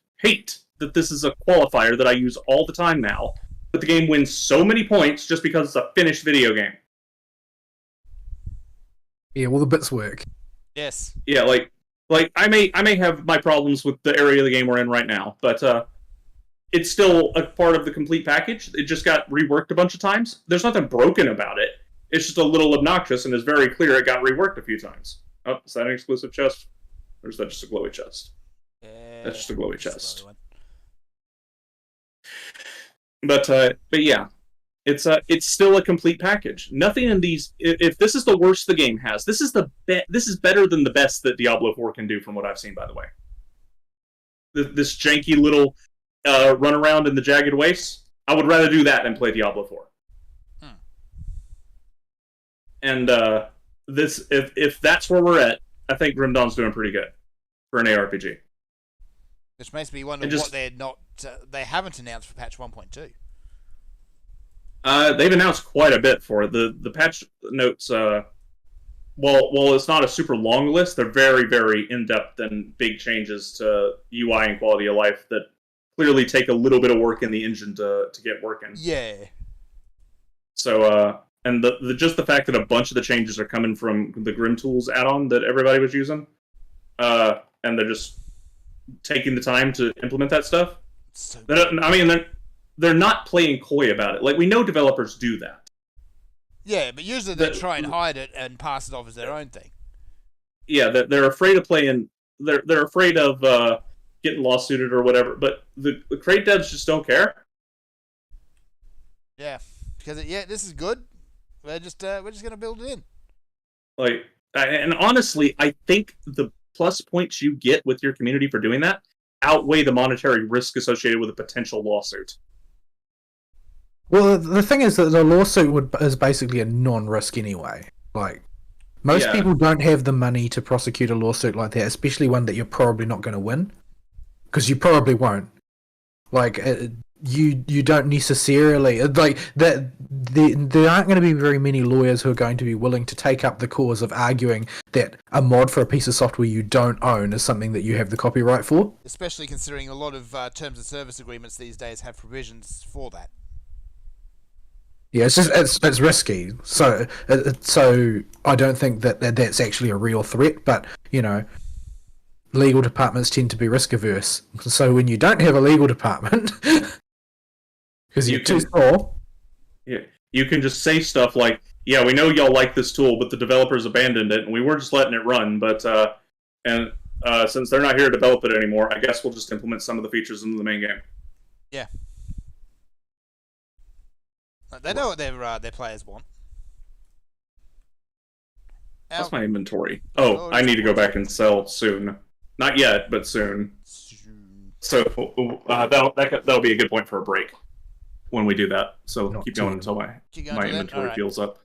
that this is a qualifier that I use all the time now. But the game wins so many points just because it's a finished video game. Yeah, well, the bits work. Yes. Yeah, like I may have my problems with the area of the game we're in right now, but it's still a part of the complete package. It just got reworked a bunch of times. There's nothing broken about it. It's just a little obnoxious, and it's very clear it got reworked a few times. Oh, is that an exclusive chest? Or is that just a glowy chest? That's just a glowy chest. But yeah, it's still a complete package. Nothing in these. If this is the worst the game has, this is better than the best that Diablo 4 can do, from what I've seen. By the way, this janky little run around in the Jagged Wastes, I would rather do that than play Diablo 4. And if that's where we're at, I think Grim Dawn's doing pretty good for an ARPG. Which makes me wonder what they haven't announced for patch 1.2. They've announced quite a bit for it. The patch notes, while it's not a super long list, they're very, very in-depth and big changes to UI and quality of life that clearly take a little bit of work in the engine to get working. Yeah. So, and just the fact that a bunch of the changes are coming from the Grim Tools add-on that everybody was using, and they're just taking the time to implement that stuff. So They're not playing coy about it. Like, we know developers do that. Yeah, but usually they try and hide it and pass it off as their own thing. Yeah, they're afraid of playing. They're afraid of getting lawsuited or whatever. But the crate devs just don't care. Yeah, because this is good. We're just gonna build it in. Like, and honestly, I think the plus points you get with your community for doing that outweigh the monetary risk associated with a potential lawsuit. Well, the thing is that the lawsuit is basically a non-risk anyway. Like, most people don't have the money to prosecute a lawsuit like that, especially one that you're probably not going to win, because you probably won't. Like, you don't necessarily like that. There aren't going to be very many lawyers who are going to be willing to take up the cause of arguing that a mod for a piece of software you don't own is something that you have the copyright for. Especially considering a lot of terms of service agreements these days have provisions for that. Yeah, it's risky. So I don't think that's actually a real threat. But legal departments tend to be risk averse. So when you don't have a legal department, because you're too small, yeah, you can just say stuff like, "Yeah, we know y'all like this tool, but the developers abandoned it, and we were just letting it run. But since they're not here to develop it anymore, I guess we'll just implement some of the features into the main game." Yeah. They know what their players want. That's my inventory. Oh, Oh, I need to go back and sell soon. Not yet, but soon. So that'll be a good point for a break when we do that. So Not keep going too- until my Keep going till then? inventory Alright. fills up.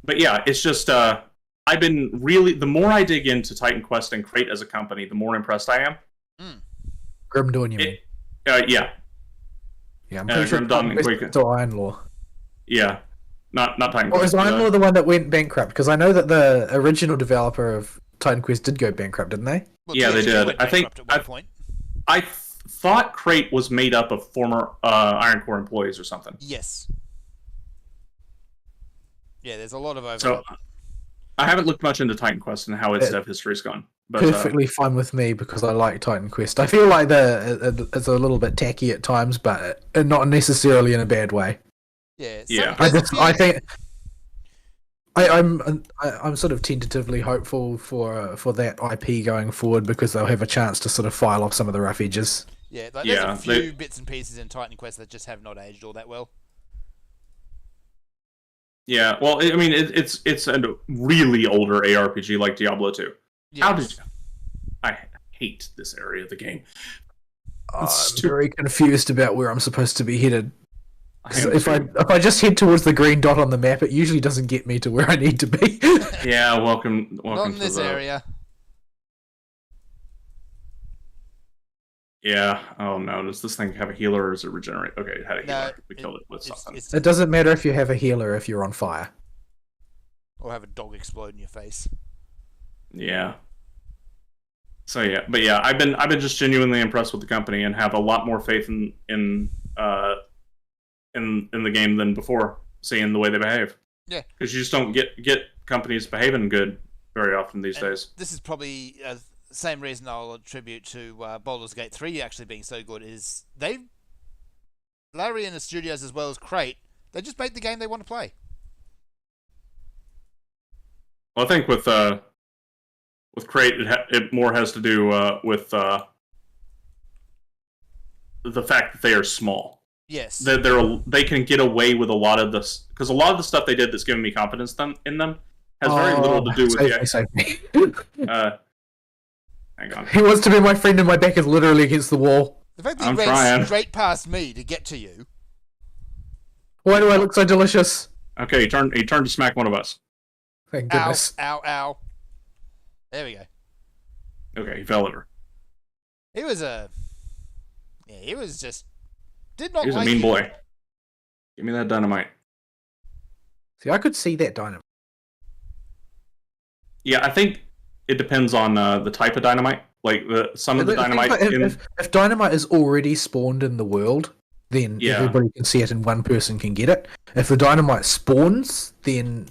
But yeah, it's just I've been really, the more I dig into Titan Quest and Crate as a company, the more impressed I am. Grim Dawn, you mean? Yeah, Yeah, I'm pretty sure Grim Dawn and Titan Quake. Quest or Iron Law. yeah, not Titan Or Quest. is Iron Law the one that went bankrupt? Because I know that the original developer of Titan Quest did go bankrupt, didn't they? Well, Yeah, they THQ did. went I think- bankrupt at one point. I thought Crate was made up of former Iron Core employees or something. Yes. Yeah, there's a lot of overlap. So I haven't looked much into Titan Quest and how its Yeah. dev history's gone. But Perfectly fine with me because I like Titan Quest. I feel like it's a little bit tacky at times, but not necessarily in a bad way. Yeah. Yeah. I think I'm sort of tentatively hopeful for that IP going forward because they'll have a chance to sort of file off some of the rough edges. Yeah, like, Yeah, there's a few bits and pieces in Titan Quest that just have not aged all that well. yeah, well, I mean, it's a really older ARPG like Diablo 2. Yes. How did you... I hate this area of the game. I'm stupid. very confused about where I'm supposed to be headed. I So am if too. I just head towards the green dot on the map, it usually doesn't get me to where I need to be. Yeah, welcome Not in to this the... area. Yeah. Oh no, does this thing have a healer or does it regenerate? Okay, it had a healer. We killed it with something. It doesn't matter if you have a healer if you're on fire. Or have a dog explode in your face. Yeah. So yeah, but yeah, I've been just genuinely impressed with the company and have a lot more faith in the game than before, seeing the way they behave. Yeah. Because you just don't get companies behaving good very often these days. This is probably the same reason I'll attribute to Baldur's Gate 3 actually being so good is Larry and the studios as well as Crate, they just make the game they want to play. Well, I think with Crate, it more has to do with the fact that they are small. Yes. They can get away with a lot of this because a lot of the stuff they did that's given me confidence in them has very little to do with save me. hang on. He wants to be my friend and my back is literally against the wall. The fact that I'm he ran trying. straight past me to get to you. Why do I look so delicious? Okay, he turned to smack one of us. Thank Ow, goodness. ow, ow. There we go. Okay, he fell over. He was he was just did not He's like a mean you. boy. Give me that dynamite. See, I could see that dynamite. Yeah, I think it depends on the type of dynamite. Like some of the dynamite If dynamite is already spawned in the world, then Yeah. everybody can see it and one person can get it. If the dynamite spawns, then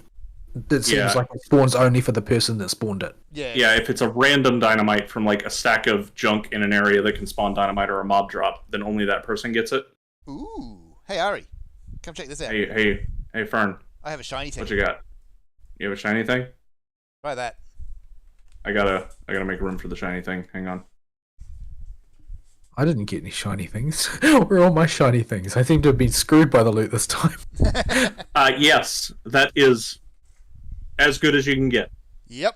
it seems Yeah. like it spawns only for the person that spawned it. Yeah. Yeah, if it's a random dynamite from like a stack of junk in an area that can spawn dynamite or a mob drop, then only that person gets it. Ooh. Hey Ari. Come check this out. Hey, Fern, I have a shiny thing. what you got? You have a shiny thing? Try that. I gotta make room for the shiny thing. Hang on. I didn't get any shiny things. Where are all my shiny things? I seem to have been screwed by the loot this time. Yes, that is as good as you can get. Yep.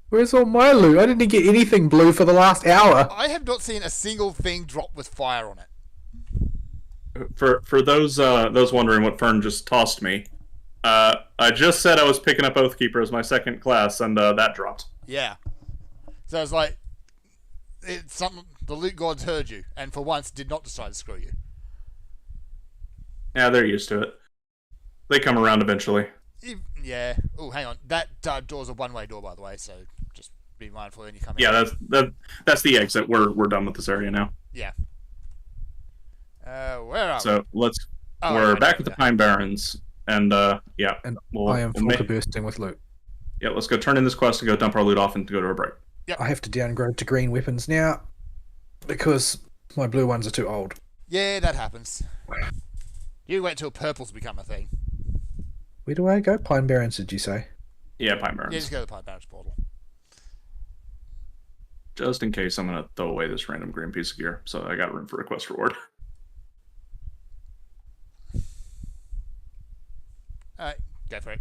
Where's all my loot? I didn't get anything blue for the last hour. I have not seen a single thing drop with fire on it. For those wondering what Fern just tossed me, I just said I was picking up Oathkeeper as my second class, and that dropped. Yeah. So it's like it's something the loot gods heard you and for once did not decide to screw you. Yeah, they're used to it. They come around eventually. Yeah. Oh, hang on. That door's a one-way door, by the way. So just be mindful when you come in. Yeah, that's the exit. We're done with this area now. Yeah. Where are we? So we're right, back right, at the right. Pine Barrens, and yeah, And we'll, I am we'll full to bursting with loot. yeah. Let's go turn in this quest and go dump our loot off and go to a break. I have to downgrade to green weapons now because my blue ones are too old. Yeah, that happens. You wait till purples become a thing. Where do I go? Pine Barrens, did you say? Yeah, Pine Barrens. Yeah, just go to the Pine Barrens portal. Just in case I'm gonna throw away this random green piece of gear, so I got room for a quest reward. Alright, go for it.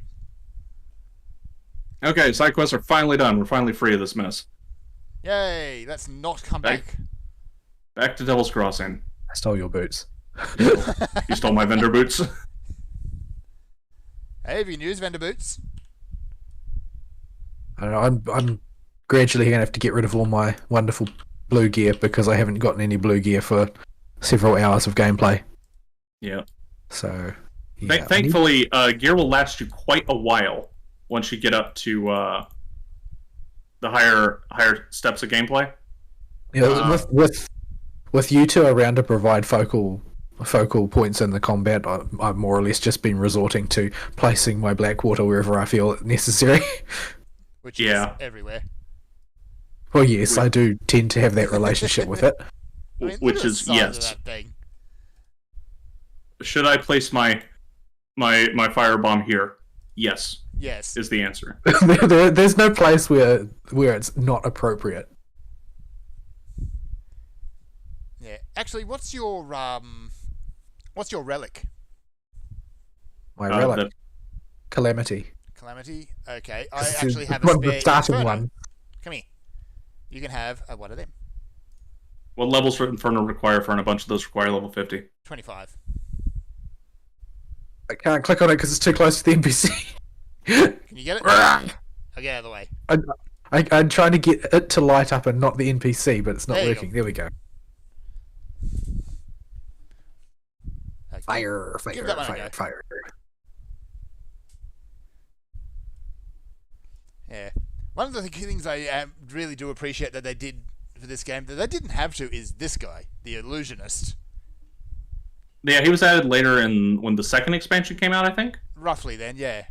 Okay, side quests are finally done. We're finally free of this mess. Yay! Let's not come back. Back to Devil's Crossing. I stole your boots. You stole my vendor boots. Hey, have you news, vendor boots? I don't know, I'm gradually going to have to get rid of all my wonderful blue gear because I haven't gotten any blue gear for several hours of gameplay. Yeah. So, yeah, Thankfully, gear will last you quite a while once you get up to the higher steps of gameplay. Yeah, with you two around to provide focal points in the combat, I've more or less just been resorting to placing my Blackwater wherever I feel it necessary. Which is everywhere. Well, yes, I do tend to have that relationship with it. I mean, Which look at the is size yes. of that thing. Should I place my firebomb here? Yes, Yes. is the answer. There's no place where it's not appropriate. Yeah. Actually, what's your relic? My relic, the- Calamity. Calamity? Okay. I This is actually have a the spare starting Inferno. one. Come here. You can have one of them. What levels for Inferno require for, and a bunch of those require level 50? 25. I can't click on it because it's too close to the NPC. Can you get it? I'll get out of the way. I'm trying to get it to light up and not the NPC, but it's not There you working. There we go. Okay. Fire, Give that one a fire, go. fire. Yeah. One of the things I really do appreciate that they did for this game that they didn't have to is this guy, the illusionist. Yeah, he was added later when the second expansion came out, I think. Roughly then, yeah.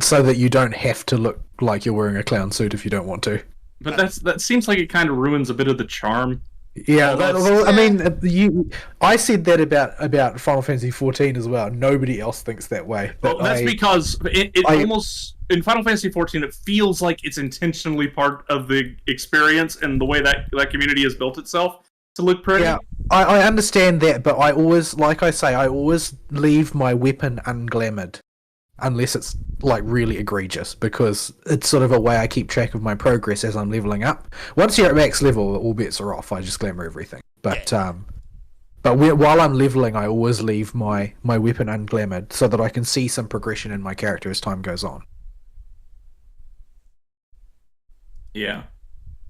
So that you don't have to look like you're wearing a clown suit if you don't want to. But that seems like it kind of ruins a bit of the charm. Yeah, I Yeah. mean, I said that about Final Fantasy XIV as well. Nobody else thinks that way. Well, But that's because it I- almost in Final Fantasy XIV it feels like it's intentionally part of the experience and the way that community has built itself to look pretty. yeah, I understand that, but I always, like I say, I always leave my weapon unglamoured. Unless it's like really egregious, because it's sort of a way I keep track of my progress as I'm leveling up. Once you're at max level, all bets are off. I just glamour everything. But while I'm leveling, I always leave my weapon unglamoured so that I can see some progression in my character as time goes on. Yeah.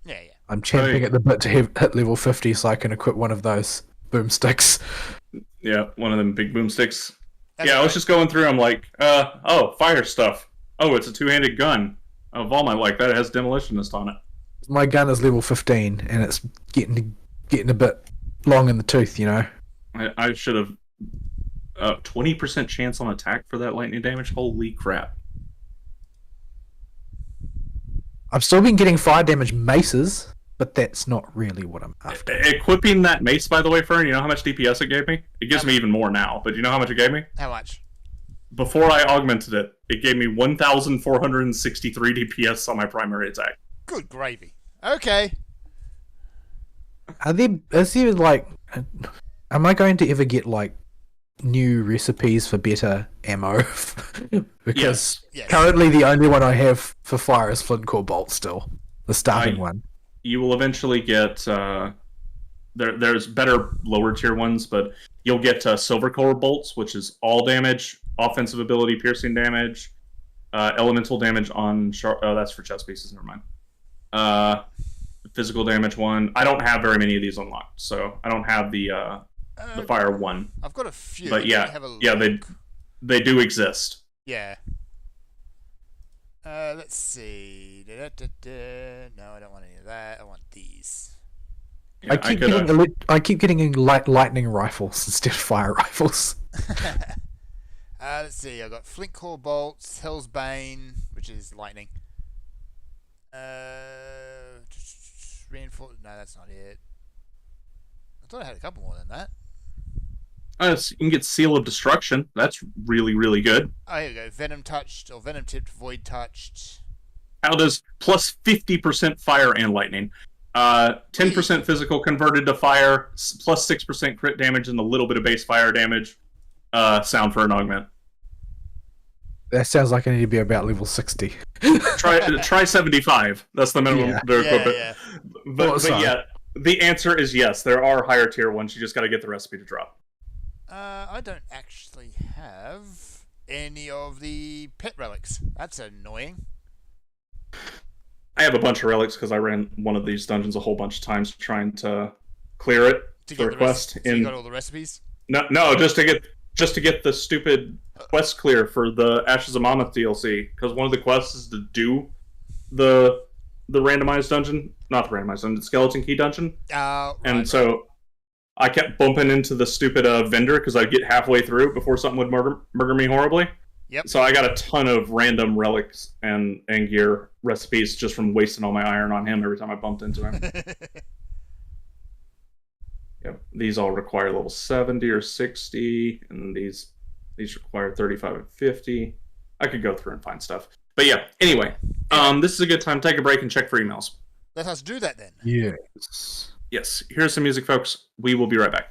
Yeah. I'm champing at the bit to hit level 50 so I can equip one of those boomsticks. Yeah, one of them big boomsticks. That's Yeah, I was right. just going through. I'm like, oh, fire stuff. Oh, it's a two-handed gun. Of all my like that, it has demolitionist on it. My gun is level 15 and it's getting a bit long in the tooth, you know. I should have 20% chance on attack for that lightning damage. Holy crap! I've still been getting fire damage maces, but that's not really what I'm after. Equipping that mace, by the way, Fern, you know how much DPS it gave me? It gives me even more now, but you know how much it gave me? How much? Before I augmented it, it gave me 1,463 DPS on my primary attack. Good gravy. Okay. Is there like, am I going to ever get like new recipes for better ammo? Because Yes. currently the only one I have for fire is flint core bolt still, the starting one. You will eventually get there's better lower tier ones, but you'll get silver core bolts, which is all damage, offensive ability, piercing damage, elemental damage on that's for chest pieces. Never mind. Physical damage one. I don't have very many of these unlocked, so I don't have the fire one. I've got a few. But Let me yeah, have a yeah, look. they do exist. Yeah. Let's see. Da-da-da-da. No, I don't want any of that. I want these. Yeah, I keep getting lightning rifles instead of fire rifles. Let's see. I've got Flint Core Bolts, Hell's Bane, which is lightning. Reinforce. No, that's not it. I thought I had a couple more than that. So you can get Seal of Destruction. That's really, really good. Oh, here we go. Venom Touched, or Venom Tipped, Void Touched. How does plus 50% fire and lightning? 10% physical converted to fire, plus 6% crit damage, and a little bit of base fire damage. Sound for an augment. That sounds like I need to be about level 60. Try 75. That's the minimum Yeah. they're Yeah, equipping. yeah. But Sorry. yeah, the answer is yes. There are higher tier ones. You just got to get the recipe to drop. I don't actually have any of the pet relics. That's annoying. I have a bunch of relics because I ran one of these dungeons a whole bunch of times trying to clear it To for get a the quest. so you got all the recipes. No, just to get the stupid quest clear for the Ashes of Mammoth DLC, because one of the quests is to do the randomized dungeon, not the randomized dungeon, the skeleton key dungeon, and Right. so I kept bumping into the stupid vendor because I'd get halfway through before something would murder me horribly. Yep. So I got a ton of random relics and gear recipes just from wasting all my iron on him every time I bumped into him. Yep. These all require level 70 or 60, and these require 35 and 50. I could go through and find stuff. But yeah, anyway, this is a good time to take a break and check for emails. Let us do that then. Yes. Yes, here's some music, folks. We will be right back.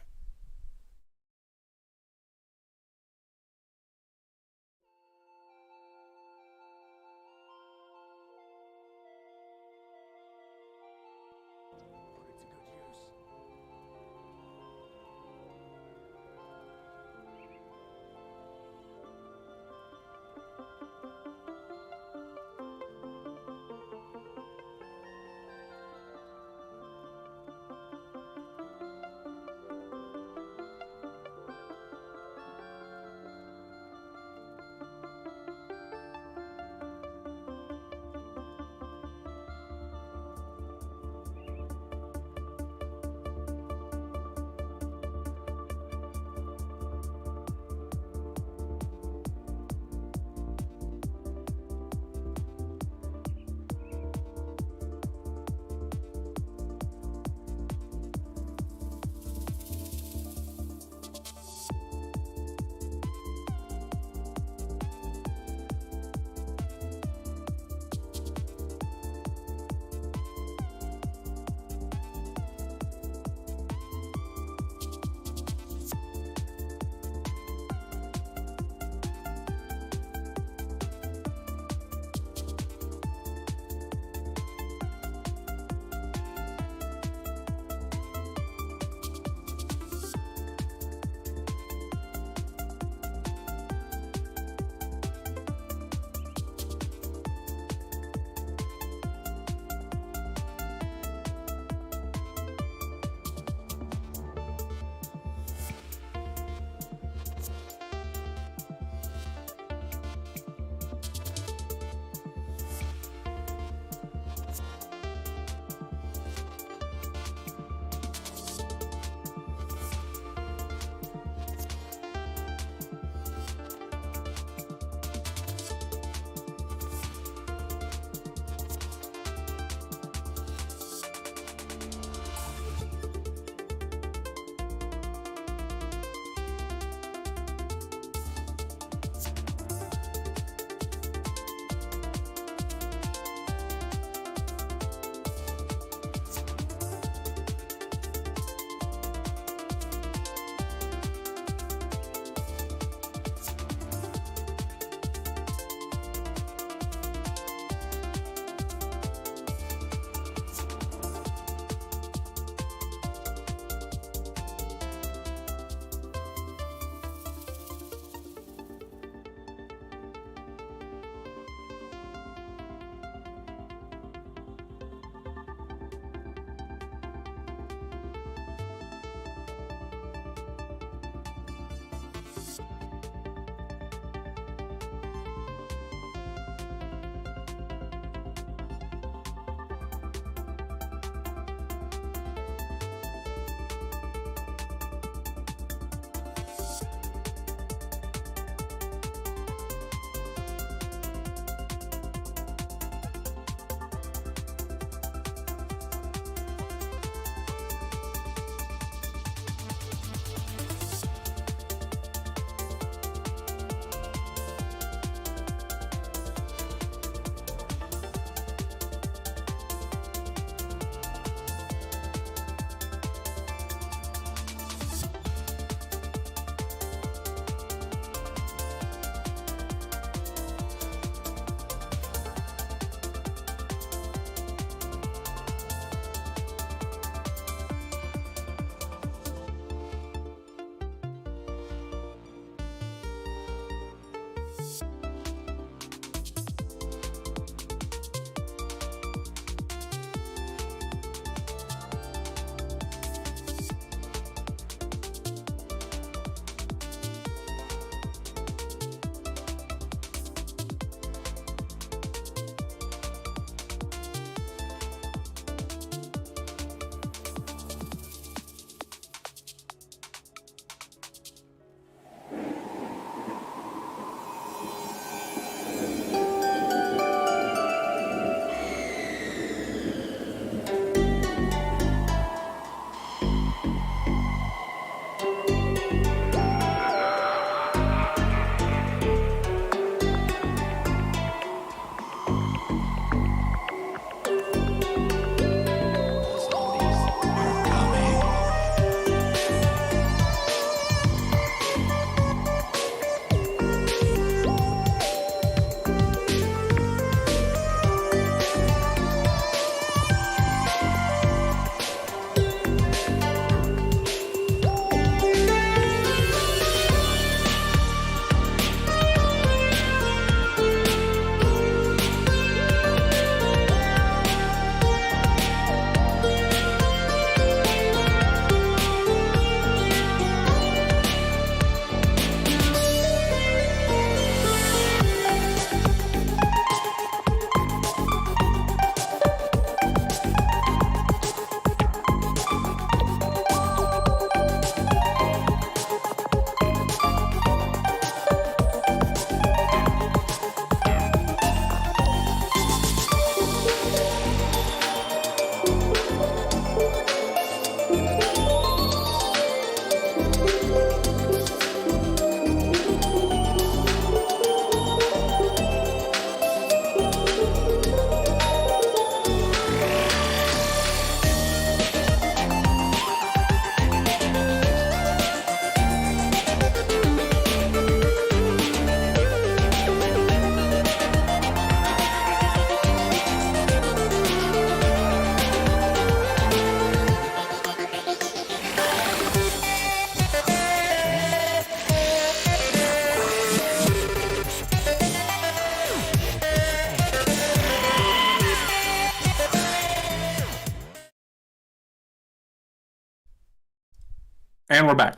And we're back.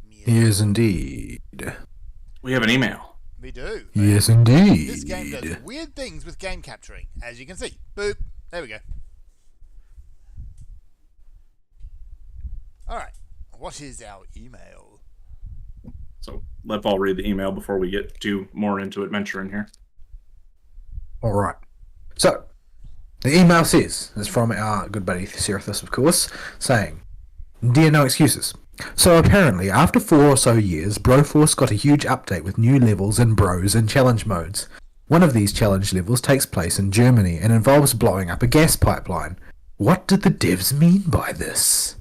Yes, indeed. We have an email. We do. Yes, indeed. This game does weird things with game capturing, as you can see. Boop. There we go. Alright. What is our email? So let Vol read the email before we get too more into adventure in here. All right. So, the email says, it's from our good buddy Serathus, of course, saying, Dear No Excuses. So apparently, after 4 or so years, Broforce got a huge update with new levels and bros and challenge modes. One of these challenge levels takes place in Germany and involves blowing up a gas pipeline. What did the devs mean by this?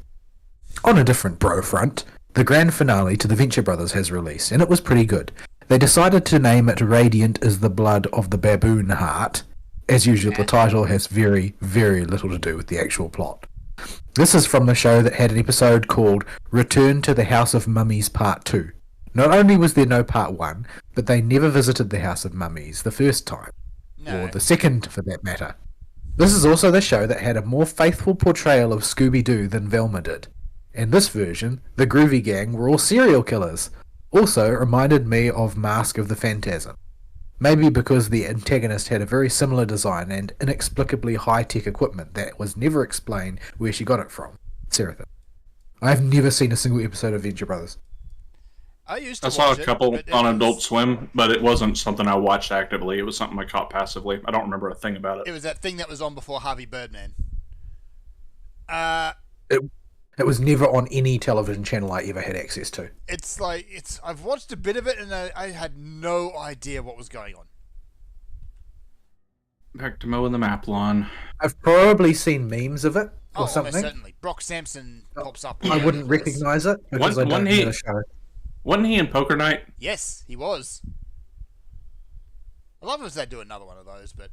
On a different bro front, the grand finale to the Venture Brothers has released, and it was pretty good. They decided to name it Radiant is the Blood of the Baboon Heart. As usual, the title has very, very little to do with the actual plot. This is from the show that had an episode called Return to the House of Mummies Part 2. Not only was there no Part 1, but they never visited the House of Mummies the first time. No. Or the second, for that matter. This is also the show that had a more faithful portrayal of Scooby-Doo than Velma did. In this version, the Groovy Gang were all serial killers. Also, it reminded me of Mask of the Phantasm. Maybe because the antagonist had a very similar design and inexplicably high-tech equipment that was never explained where she got it from. Seraphim. I've never seen a single episode of Venture Brothers. I saw a couple but it on was- Adult Swim, but it wasn't something I watched actively. It was something I caught passively. I don't remember a thing about It it. was that thing that was on before Harvey Birdman. It was never on any television channel I ever had access to. It's like I've watched a bit of it and I had no idea what was going on. Back to mowing the map lawn. I've probably seen memes of it or Almost something. certainly. Brock Sampson pops up. I wouldn't recognise it because I don't One know he- the show. Wasn't he in Poker Night? Yes, he was. I love if they do another one of those, but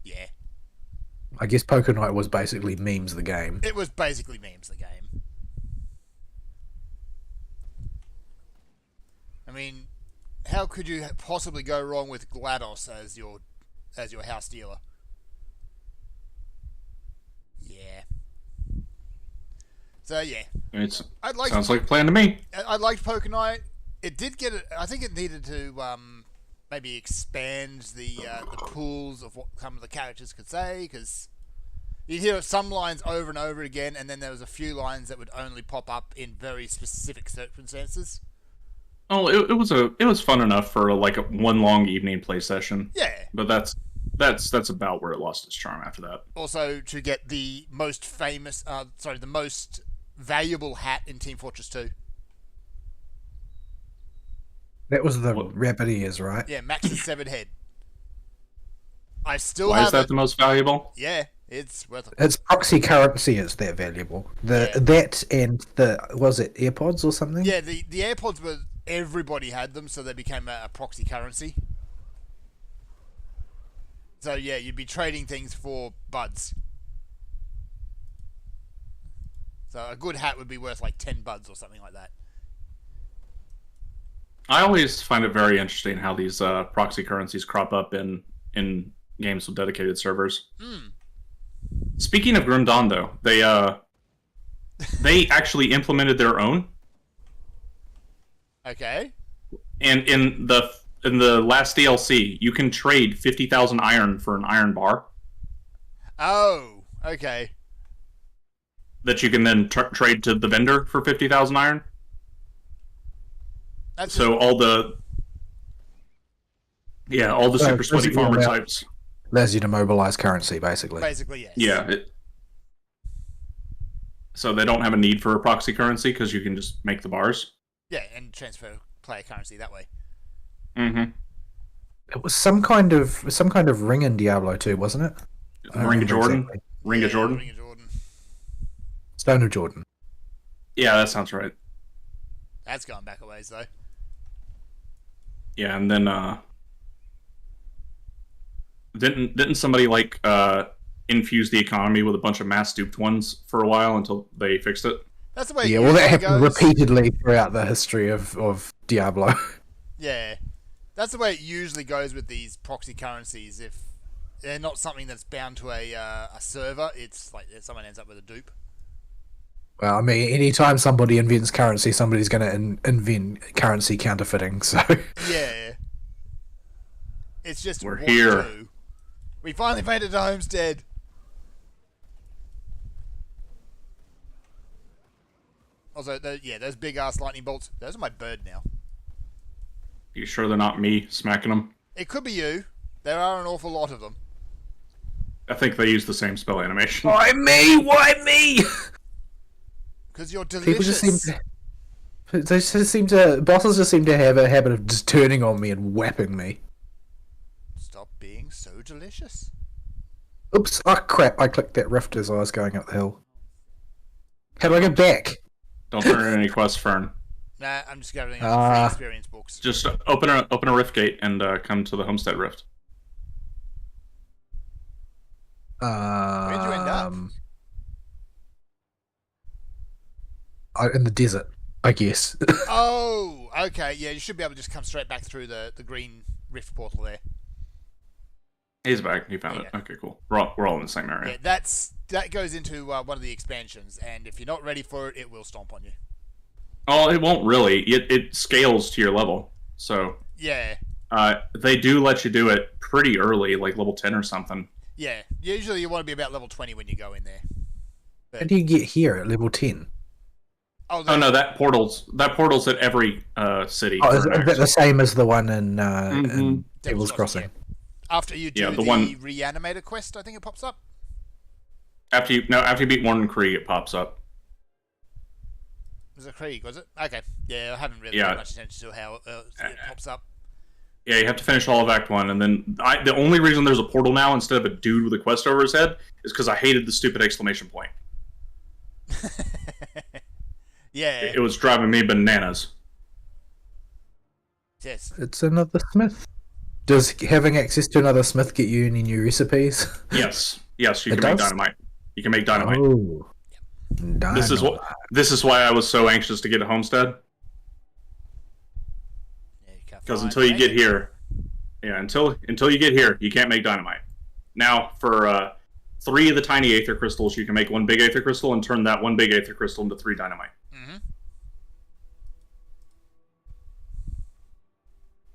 yeah, I guess Poker Night was basically memes the game. it was basically memes the game. I mean, how could you possibly go wrong with GLaDOS as your house dealer? Yeah. So yeah, It I'd like sounds like a plan to me. I liked Poker Night. It did get it. I think it needed to maybe expand the pools of what some of the characters could say, because you hear some lines over and over again, and then there was a few lines that would only pop up in very specific circumstances. Oh, it was fun enough for like one long evening play session. Yeah. But that's about where it lost its charm after that. Also, to get the most famous, the most valuable hat in Team Fortress 2. That was the What? rabbit ears, right? Yeah, Max's severed head. I still Why have is that it. the most valuable? Yeah, it's worth it. Its proxy currency is that valuable. Yeah. That and the was it AirPods or something? Yeah, the AirPods were everybody had them, so they became a proxy currency. So yeah, you'd be trading things for buds. So a good hat would be worth like 10 buds or something like that. I always find it very interesting how these proxy currencies crop up in games with dedicated servers. Speaking of Grim Dawn, though, they actually implemented their own, Okay. and in the last DLC, you can trade 50,000 iron for an iron bar Oh, okay. that you can then trade to the vendor for 50,000 iron. That's So all the super sweaty basically farmer allow- types. Allows you to mobilize currency, basically. basically yes. Yeah. So they don't have a need for a proxy currency because you can just make the bars. Yeah, and transfer player currency that way. Mm-hmm. It was some kind of ring in Diablo 2, wasn't it? I don't Ring of remember Jordan. exactly. Ring of Yeah, Jordan. Ring of Jordan. Stone of Jordan. Yeah, that sounds right. That's going back a ways though. Yeah, and then didn't somebody like infuse the economy with a bunch of mass duped ones for a while until they fixed it? That's the way. Yeah, it well, that usually happened goes. repeatedly throughout the history of Diablo. Yeah, that's the way it usually goes with these proxy currencies. If they're not something that's bound to a server, it's like someone ends up with a dupe. Well, I mean, anytime somebody invents currency, somebody's going to invent currency counterfeiting. So Yeah. It's just We're what here. to do. We finally made it to Homestead. Also, those big ass lightning bolts. Those are my bird now. You sure they're not me smacking them? It could be you. There are an awful lot of them. I think they use the same spell animation. why me? Why me? Because you're People delicious. just seem to. They just seem to. Bosses just seem to have a habit of just turning on me and whapping me. Stop being so delicious. Oops! Oh crap! I clicked that rift as I was going up the hill. How do I get back? Don't turn in any quests, Fern. Nah, I'm just gathering up free experience books. Just open a rift gate and come to the Homestead Rift. Where'd you end up? In the desert, I guess. Oh, okay. Yeah, you should be able to just come straight back through the green rift portal there. He's back. He found it. Yeah. Okay, cool. We're all in the same area. Yeah, that goes into one of the expansions, and if you're not ready for it, it will stomp on you. Oh, it won't really. It scales to your level. So Yeah, they do let you do it pretty early, like level 10 or something. yeah. Usually you want to be about level 20 when you go in there. How do you get here at level 10? Oh, Oh no, that portal's at every city. Oh, is for an that the access. same as the one in Mhm. Devil's Crossing? yeah. After you do Yeah, the reanimator quest, I think it pops up. After you beat Warden Krieg, it pops up. Was it Krieg, was it? Okay. Yeah, I haven't really Yeah. paid much attention to how it pops up. Yeah, you have to finish all of Act 1, and then the only reason there's a portal now instead of a dude with a quest over his head is because I hated the stupid exclamation point. Yeah. It was driving me bananas. Yes. It's another smith. Does having access to another smith get you any new recipes? Yes, you It can make does? dynamite. You can make dynamite. Oh. This is why I was so anxious to get a Homestead. Yeah, you can't Because find until you it. get here, until you get here, you can't make dynamite. Now, for 3 of the tiny aether crystals, you can make 1 big aether crystal and turn that 1 big aether crystal into 3 dynamite. Mhm.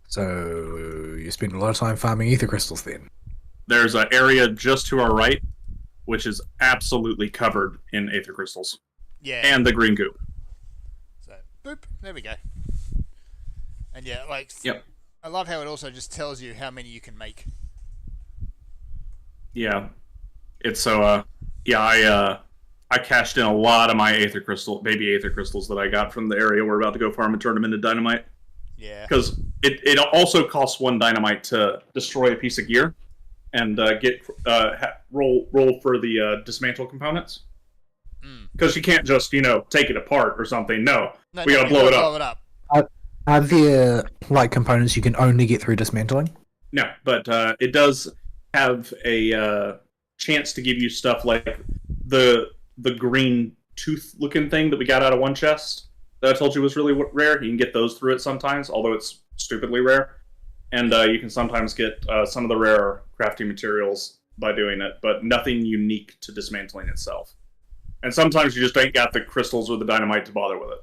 So you spend a lot of time farming ether crystals then. There's an area just to our right, which is absolutely covered in aether crystals Yeah. and the green goop. So, boop. There we go. And yeah, like. Yep. I love how it also just tells you how many you can make. Yeah, it's so. I cashed in a lot of my baby aether crystals that I got from the area we're about to go farm and turn them into dynamite. Yeah. Because it also costs 1 dynamite to destroy a piece of gear and roll for the dismantle components. Because you can't just take it apart or something. No, we gotta blow it up. Are there like components you can only get through dismantling? No, but it does have a chance to give you stuff like the green tooth looking thing that we got out of one chest that I told you was really rare. You can get those through it sometimes, although it's stupidly rare. And you can sometimes get some of the rare crafting materials by doing it, but nothing unique to dismantling itself. And sometimes you just ain't got the crystals or the dynamite to bother with it.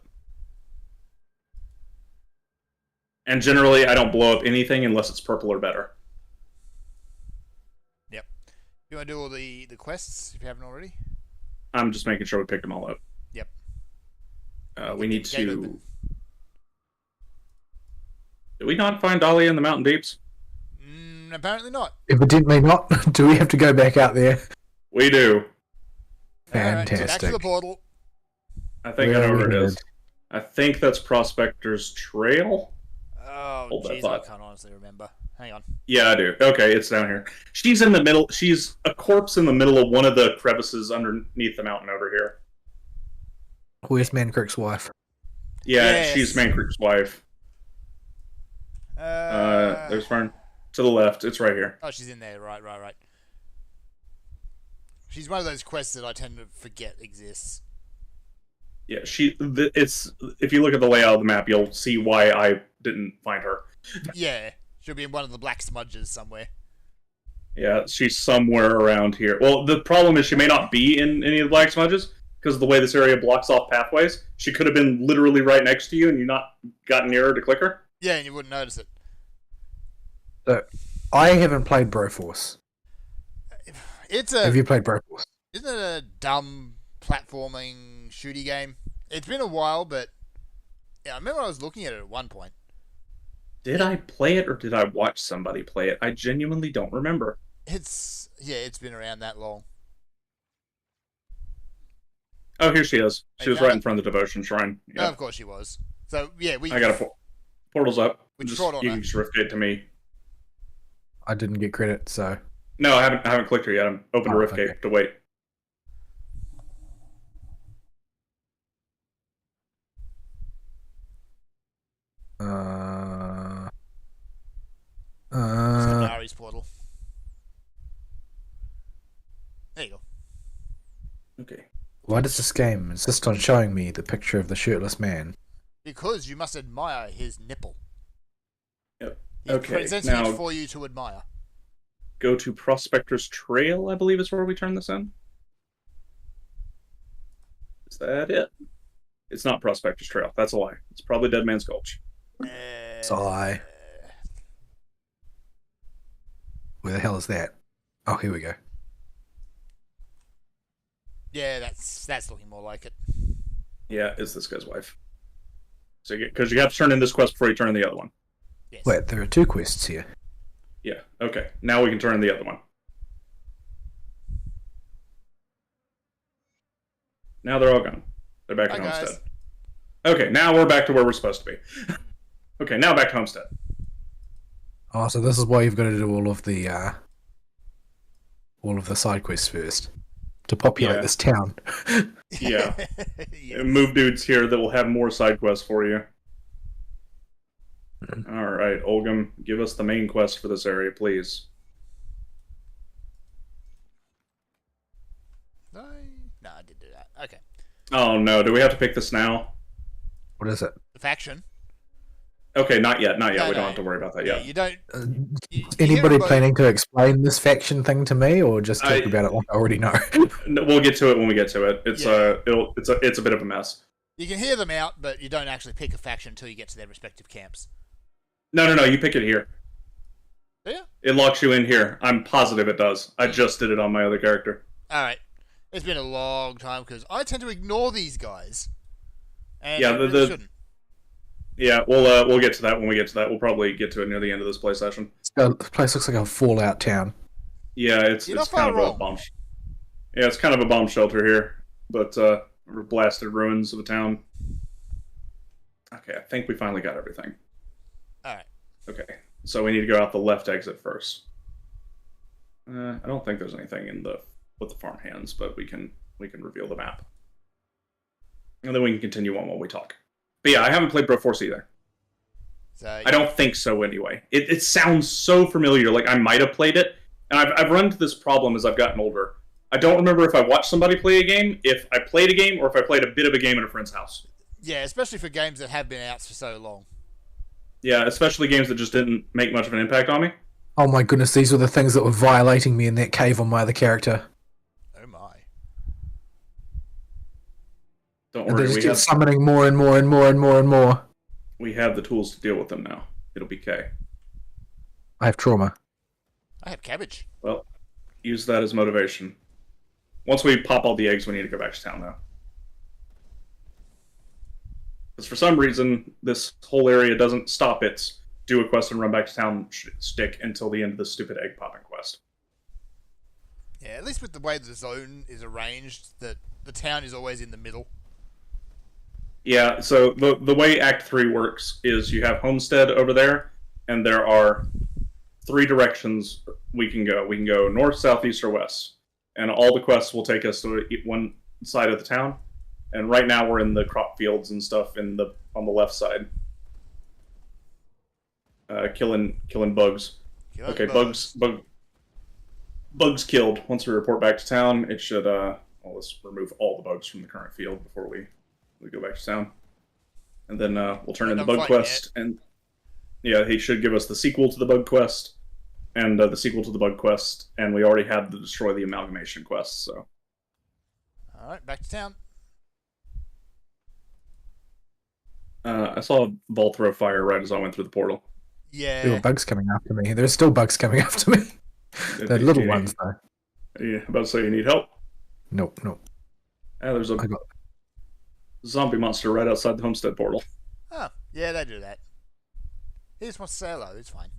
And generally, I don't blow up anything unless it's purple or better. Yep. You want to do all the quests if you haven't already? I'm just making sure we picked them all up. Yep. We need Gate to... open. Did we not find Dahlia in the mountain deeps? Apparently not. Evidently not. Do we have to go back out there? We do. Alright, back to Fantastic. the portal. I think I know where it Very is. I think that's Prospector's Trail. Oh, Hold that jeez, I thought. can't honestly remember. Hang on. Yeah, I do. Okay, it's down here. She's in the middle. She's a corpse in the middle of one of the crevices underneath the mountain over here. Where's Mancrook's wife? Yeah, Yes. she's Mancrook's wife. There's Fern. To the left. It's right here. Oh, she's in there. Right. She's one of those quests that I tend to forget exists. Yeah, it's if you look at the layout of the map, you'll see why I didn't find her. Yeah. She'll be in one of the black smudges somewhere. Yeah, she's somewhere around here. Well, the problem is she may not be in any of the black smudges, because of the way this area blocks off pathways. She could have been literally right next to you, and you not gotten near her to click her. Yeah, and you wouldn't notice it. So, I haven't played Broforce. Have you played Broforce? Isn't it a dumb platforming shooty game? It's been a while, but yeah, I remember I was looking at it at one point. Did I play it or did I watch somebody play it? I genuinely don't remember. It's been around that long. Oh, here she is. She was right in front of the devotion shrine. Yeah. Yeah. Oh, of course she was. So yeah, I got a portal's up. Which Just, portal you now? can just riftgate to me. I didn't get credit, so... No, I haven't clicked her yet. I'm open to riftgate okay. to wait. Nari's portal. There you go. Okay. Why does this game insist on showing me the picture of the shirtless man? Because you must admire his nipple. Yep. He's Okay, presenting now- it for you to admire. Go to Prospector's Trail, I believe is where we turn this in. Is that it? It's not Prospector's Trail. That's a lie. It's probably Dead Man's Gulch. Sigh. Where the hell is that? Oh, here we go. Yeah, that's looking more like it. Yeah, it's this guy's wife. So, because you have to turn in this quest before you turn in the other one. Yes. Wait, there are two quests here. Yeah. Okay. Now we can turn in the other one. Now they're all gone. They're back at Hi, Homestead. guys. Okay, now we're back to where we're supposed to be. Okay, now back to Homestead. Oh, so this is why you've got to do all of the side quests first to populate Yeah. this town. Yeah. Yes. Move dudes here that will have more side quests for you. All right, Olgum, give us the main quest for this area, please. No, I didn't do that. Okay. Oh no, do we have to pick this now? What is it? The faction. Okay, not yet, not yet. No, we don't no. have to worry about that Yeah, yet. you don't. Uh, You Anybody hear about- planning to explain this faction thing to me, or just talk I- about it like I already know? No, we'll get to it when we get to it. It's Yeah. it's a bit of a mess. You can hear them out, but you don't actually pick a faction until you get to their respective camps. No, you pick it here. Yeah. It locks you in here. I'm positive it does. I just did it on my other character. All right. It's been a long time because I tend to ignore these guys. And Yeah, I the- really the- shouldn't. Yeah, we'll get to that when we get to that. We'll probably get to it near the end of this play session. The place looks like a Fallout town. Yeah, it's You're not kind far of a wrong. bomb. Yeah, it's kind of a bomb shelter here, but blasted ruins of a town. Okay, I think we finally got everything. All right. Okay, so we need to go out the left exit first. I don't think there's anything in with the farm hands, but we can reveal the map, and then we can continue on while we talk. But yeah, I haven't played Broforce either. So I don't think so anyway. It sounds so familiar, like I might have played it, and I've run into this problem as I've gotten older. I don't remember if I watched somebody play a game, if I played a game, or if I played a bit of a game at a friend's house. yeah, especially for games that have been out for so long. Yeah, especially games that just didn't make much of an impact on me. Oh my goodness, these were the things that were violating me in that cave on my other character. Oh my. Don't And they worry, just we keep have, summoning more and more and more and more and more. we have the tools to deal with them now. It'll be K. I have trauma. I have cabbage. Well, use that as motivation. Once we pop all the eggs, we need to go back to town, though. Because for some reason, this whole area doesn't stop its do a quest and run back to town stick until the end of the stupid egg popping quest. Yeah, at least with the way the zone is arranged, that the town is always in the middle. Yeah, so the way Act 3 works is you have Homestead over there, and there are 3 directions we can go. We can go north, south, east, or west. And all the quests will take us to one side of the town. And right now we're in the crop fields and stuff on the left side. Killing bugs. Killing Okay, bugs killed. Once we report back to town, it should let's remove all the bugs from the current field before we go back to town. And then we'll turn in the Don't bug fight quest, and yeah, he should give us the sequel to the bug quest and the sequel to the bug quest, and we already have the destroy the amalgamation quest, so All right, back to town. I saw a ball throw fire right as I went through the portal. There were Yeah. bugs coming after me. There's still bugs coming after me. They're little ones though. Yeah, about to say you need help. Nope, nope. There's a I got. zombie monster right outside the homestead portal. Oh, yeah, they do that. He just wants to say hello. It's fine.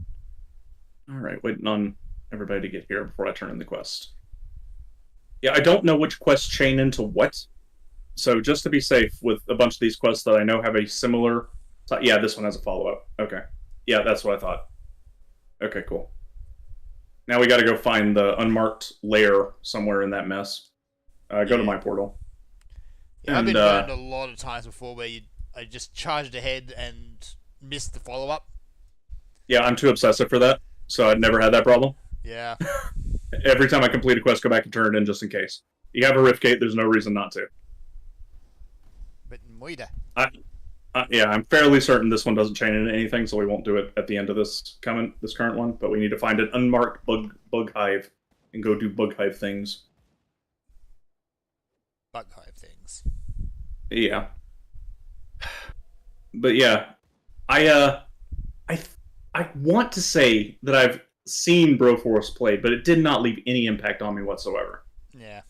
All right, waiting on everybody to get here before I turn in the quest. Yeah, I don't know which quests chain into what. So just to be safe with a bunch of these quests that I know have a similar... Yeah, this one has a follow-up. Okay. Yeah, that's what I thought. Okay, cool. Now we got to go find the unmarked lair somewhere in that mess. Go to my portal. Yeah, I've And, been burned a lot of times before where I just charged ahead and missed the follow-up. Yeah, I'm too obsessive for that, so I'd never had that problem. Yeah. Every time I complete a quest, go back and turn it in just in case. You have a rift gate, there's no reason not to. But Moida. Yeah, I'm fairly certain this one doesn't chain into anything, so we won't do it at the end of this current one. But we need to find an unmarked bug hive and go do bug hive things. Bug hive things. Yeah. But yeah, I want to say that I've seen Broforce played, but it did not leave any impact on me whatsoever. Yeah.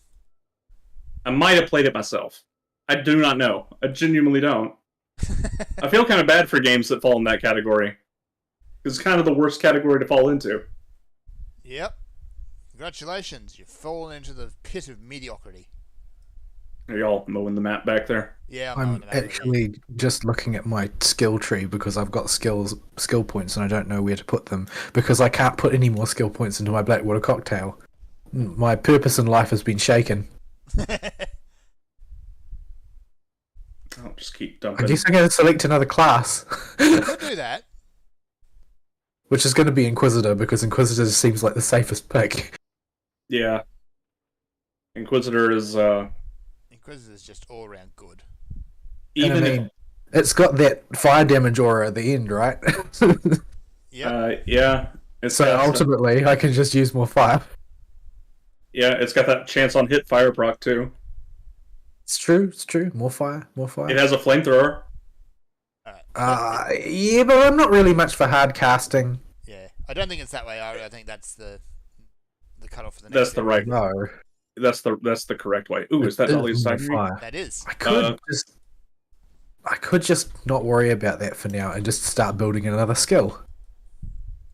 I might have played it myself. I do not know. I genuinely don't. I feel kind of bad for games that fall in that category. It's kind of the worst category to fall into. Yep. Congratulations, you've fallen into the pit of mediocrity. Are y'all mowing the map back there? Yeah, I'm actually just looking at my skill tree because I've got skill points and I don't know where to put them because I can't put any more skill points into my Blackwater cocktail. My purpose in life has been shaken. I'll just keep I dumping. guess I'm going to select another class, You could do that. which is going to be Inquisitor because Inquisitor seems like the safest pick. Yeah. Inquisitor is, Inquisitor's just all around good. And even I mean, it's got that fire damage aura at the end, right? Yep. yeah. It's So got, ultimately, I can just use more fire. yeah, it's got that chance on hit fire proc too. It's true. It's true. More fire. More fire. It has a flamethrower. Alright. Yeah, but I'm not really much for hard casting. Yeah. I don't think it's that way, Ari. I think that's the cutoff for the next That's the right. No. That's the correct way. Ooh, is that It not is Lee's more fire. That is. I could just not worry about that for now and just start building another skill.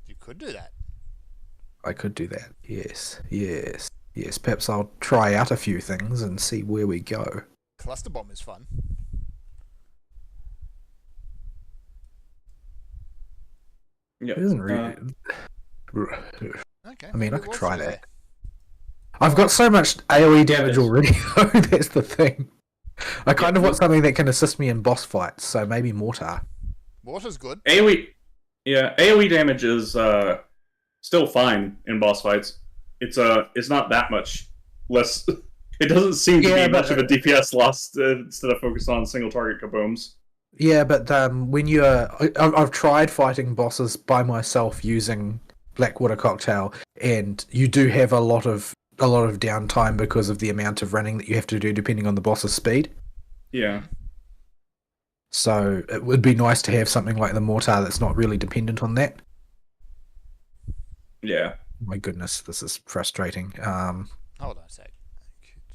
You could do that. I could do that. Yes. Yes. Yes. Perhaps I'll try out a few things and see where we go. Cluster bomb is fun. Yeah. It isn't really. Okay. I mean, I maybe could we'll try see that. I've got so much AoE damage already, though. That's the thing. I kind of want something that can assist me in boss fights, so maybe Mortar. Water's good. AoE. Yeah, AoE damage is still fine in boss fights. It's not that much less. It doesn't seem to Yeah, be but- much of a DPS loss instead of focused on single target kabooms. Yeah, but when you're, I've tried fighting bosses by myself using Blackwater Cocktail, and you do have a lot of downtime because of the amount of running that you have to do depending on the boss's speed. Yeah. So it would be nice to have something like the Mortar that's not really dependent on that. Yeah. My goodness, this is frustrating. Hold on a sec.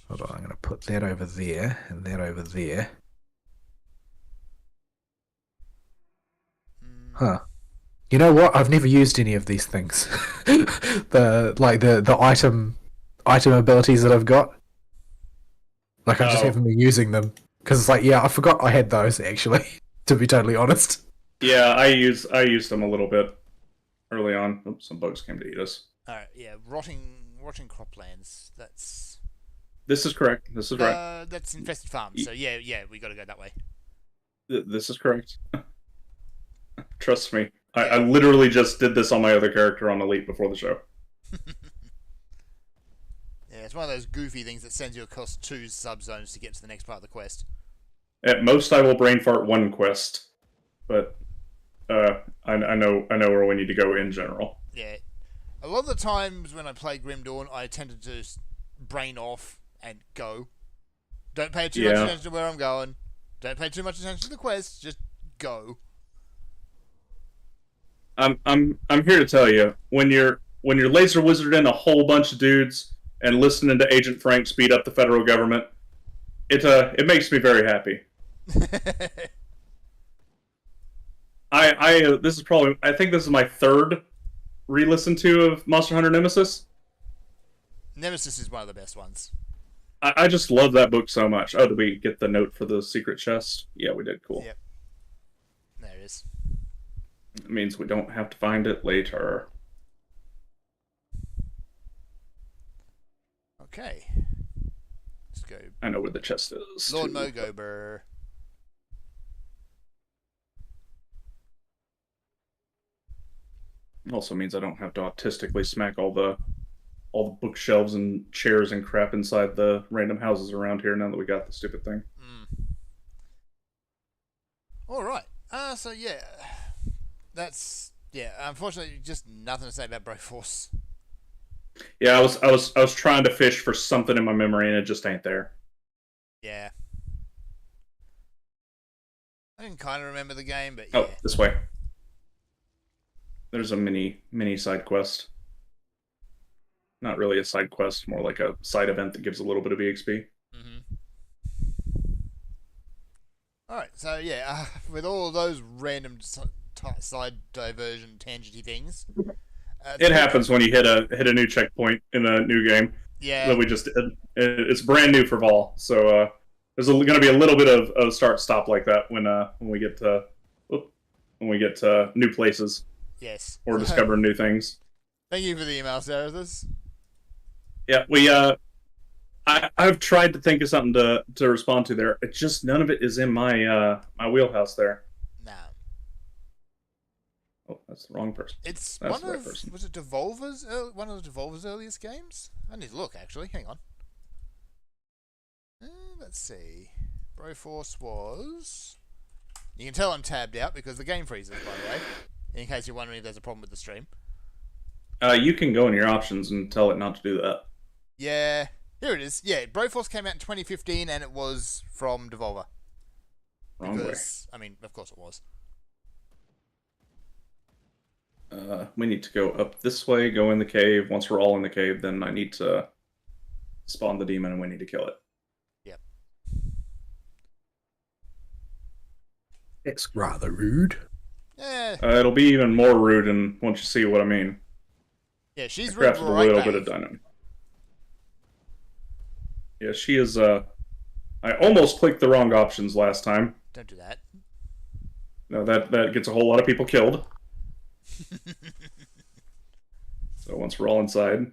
Hold on, I'm going to put that over there and that over there. Huh. You know what? I've never used any of these things. the item abilities that I've got. Like I just Oh. haven't been using them because it's like, yeah, I forgot I had those actually. To be totally honest. Yeah, I used them a little bit early on. Oops, some bugs came to eat us. Alright, yeah. Rotting croplands. That's This is correct. This is right. that's infested farms. So yeah, we gotta go that way. This is correct. Trust me. I literally just did this on my other character on Elite before the show. Yeah, it's one of those goofy things that sends you across 2 subzones to get to the next part of the quest. At most, I will brain fart one quest, but I know where we need to go in general. Yeah. A lot of the times when I play Grim Dawn, I tended to just brain off and go. Don't pay too much Yeah. attention to where I'm going. Don't pay too much attention to the quest. Just go. I'm here to tell you, when you're laser wizarding a whole bunch of dudes and listening to Agent Frank speed up the federal government, it makes me very happy. I think this is my third re-listen to of Monster Hunter Nemesis. Nemesis is one of the best ones. I just love that book so much. Oh, did we get the note for the secret chest? Yeah, we did. Cool. Yep. There it is. It means we don't have to find it later. Okay. Let's go. I know where the chest is. Lord too. Mogober. Also means I don't have to autistically smack all the bookshelves and chairs and crap inside the random houses around here now that we got the stupid thing. All right. So yeah, unfortunately, just nothing to say about Broforce. Yeah, I was trying to fish for something in my memory and it just ain't there. Yeah. I can kind of remember the game, but Oh, this way. There's a mini side quest. Not really a side quest, more like a side event that gives a little bit of EXP. All right, so yeah, with all those random side diversion tangenty things, it happens when you hit a new checkpoint in a new game. Yeah, that we just did. It's brand new for Vol, so there's going to be a little bit of start stop like that when we get to new places. Yes, or discover new things. Thank you for the email, Sarathus. Yeah, I've tried to think of something to respond to there. It's just none of it is in my my wheelhouse there. No. Oh, that's the wrong person. It's that's one of was it Devolver's one of the Devolver's earliest games? I need to look actually. Hang on. Let's see. Broforce was. You can tell I'm tabbed out because the game freezes, by the way. In case you're wondering if there's a problem with the stream. You can go in your options and tell it not to do that. Yeah. Here it is. Yeah, Broforce came out in 2015 and it was from Devolver. Wrong way. I mean, of course it was. We need to go up this way, go in the cave. Once we're all in the cave, then I need to spawn the demon and we need to kill it. Yep. It's rather rude. Yeah. It'll be even more rude and once you see what I mean. Yeah, she's crafted rude right a little back. bit of dynamite. Yeah, she is. I almost clicked the wrong options last time. Don't do that. No, that gets a whole lot of people killed. So once we're all inside.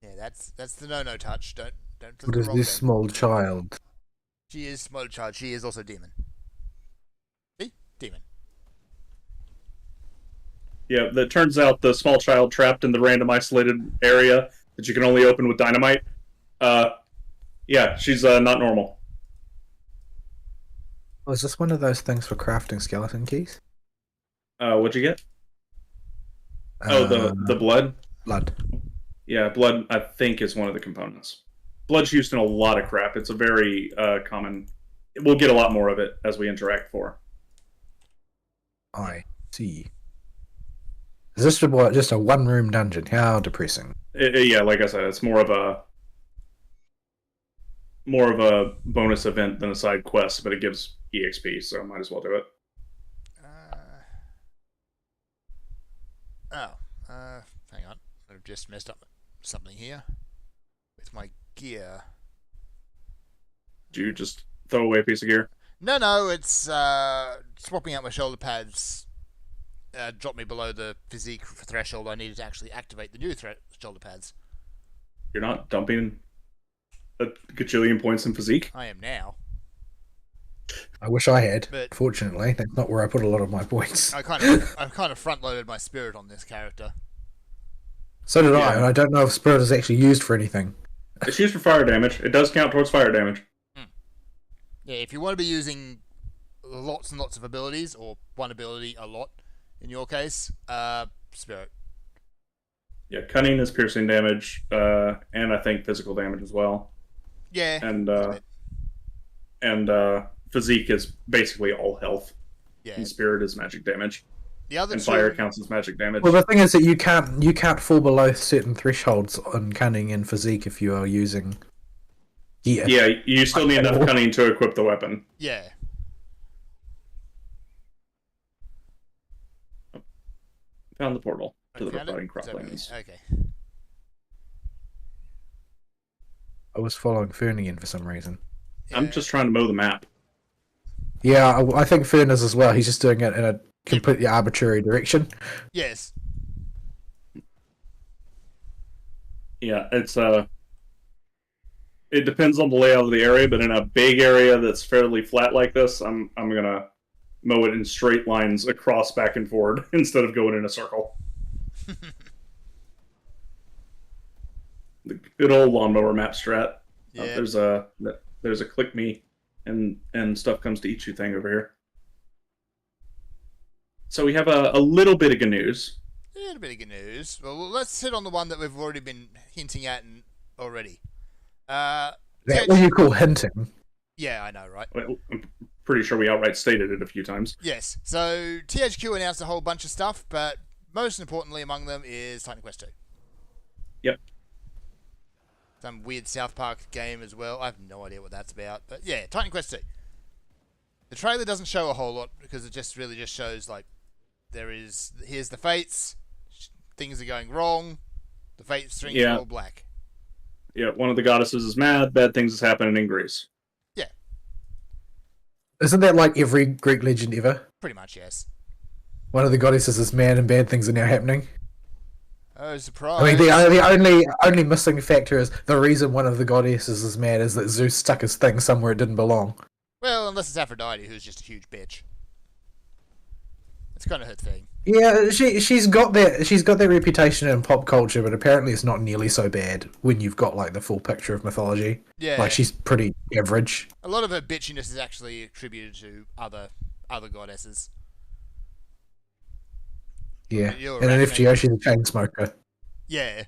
Yeah, that's the no touch. Don't click What the is wrong this thing. small child? She is small child. She is also demon. See? Demon. Yeah, that turns out the small child trapped in the random isolated area that you can only open with dynamite. Yeah, she's not normal. Oh, is this one of those things for crafting skeleton keys? What'd you get? Oh, the blood? Blood. Yeah, blood, I think, is one of the components. Blood's used in a lot of crap. It's a very common... We'll get a lot more of it as we interact for. I see. Is this just a one-room dungeon? How depressing. Yeah, like I said, it's more of a bonus event than a side quest, but it gives EXP, so might as well do it. Hang on. I've just messed up something here with my gear. Do you just throw away a piece of gear? No, it's swapping out my shoulder pads dropped me below the physique threshold I needed to actually activate the new shoulder pads. You're not dumping a gajillion points in physique? I am now. I wish I had. But- Fortunately, that's not where I put a lot of my points. I've kind of front loaded my spirit on this character. So did I, Yeah. and I don't know if Spirit is actually used for anything. It's used for fire damage. It does count towards fire damage. Yeah, if you want to be using lots and lots of abilities, or one ability a lot, in your case, spirit. Yeah, cunning is piercing damage, and I think physical damage as well. Yeah. And and physique is basically all health, Yeah. and spirit is magic damage, The other and two, fire counts as magic damage. Well, the thing is that you can't fall below certain thresholds on cunning and physique if you are using gear. Yeah, you still need enough cunning to equip the weapon. yeah. Found the portal to the Found it? Fighting It's over Croplands. here. Okay. I was following Fern again for some reason. I'm just trying to mow the map. Yeah, I think Fern is as well. He's just doing it in a completely arbitrary direction. Yes. Yeah, it's it depends on the layout of the area, but in a big area that's fairly flat like this, I'm gonna mow it in straight lines across back and forward instead of going in a circle. The good old lawnmower map strat. Yeah. There's a click me and stuff comes to eat you thing over here. So we have a little bit of good news. Yeah, a bit of good news. Well, let's hit on the one that we've already been hinting at already. That what you call hinting. Yeah, I know, right? Well, I'm pretty sure we outright stated it a few times. Yes. So THQ announced a whole bunch of stuff, but most importantly among them is Titan Quest 2. Yep. Some weird South Park game as well. I have no idea what that's about, but yeah, Titan Quest 2. The trailer doesn't show a whole lot because it just really just shows like here's the fates, things are going wrong, the fate strings are all black. Yeah, one of the goddesses is mad, bad things is happening in Greece. Yeah. Isn't that like every Greek legend ever? Pretty much, yes. One of the goddesses is mad and bad things are now happening. Oh, surprise. I mean, the only missing factor is the reason one of the goddesses is mad is that Zeus stuck his thing somewhere it didn't belong. Well, unless it's Aphrodite, who's just a huge bitch. It's kind of her thing. Yeah, she's got that reputation in pop culture, but apparently it's not nearly so bad when you've got like the full picture of mythology. Yeah. Like she's pretty average. A lot of her bitchiness is actually attributed to other goddesses. Yeah. You're And in right, FGO, she's a chain smoker. Yeah.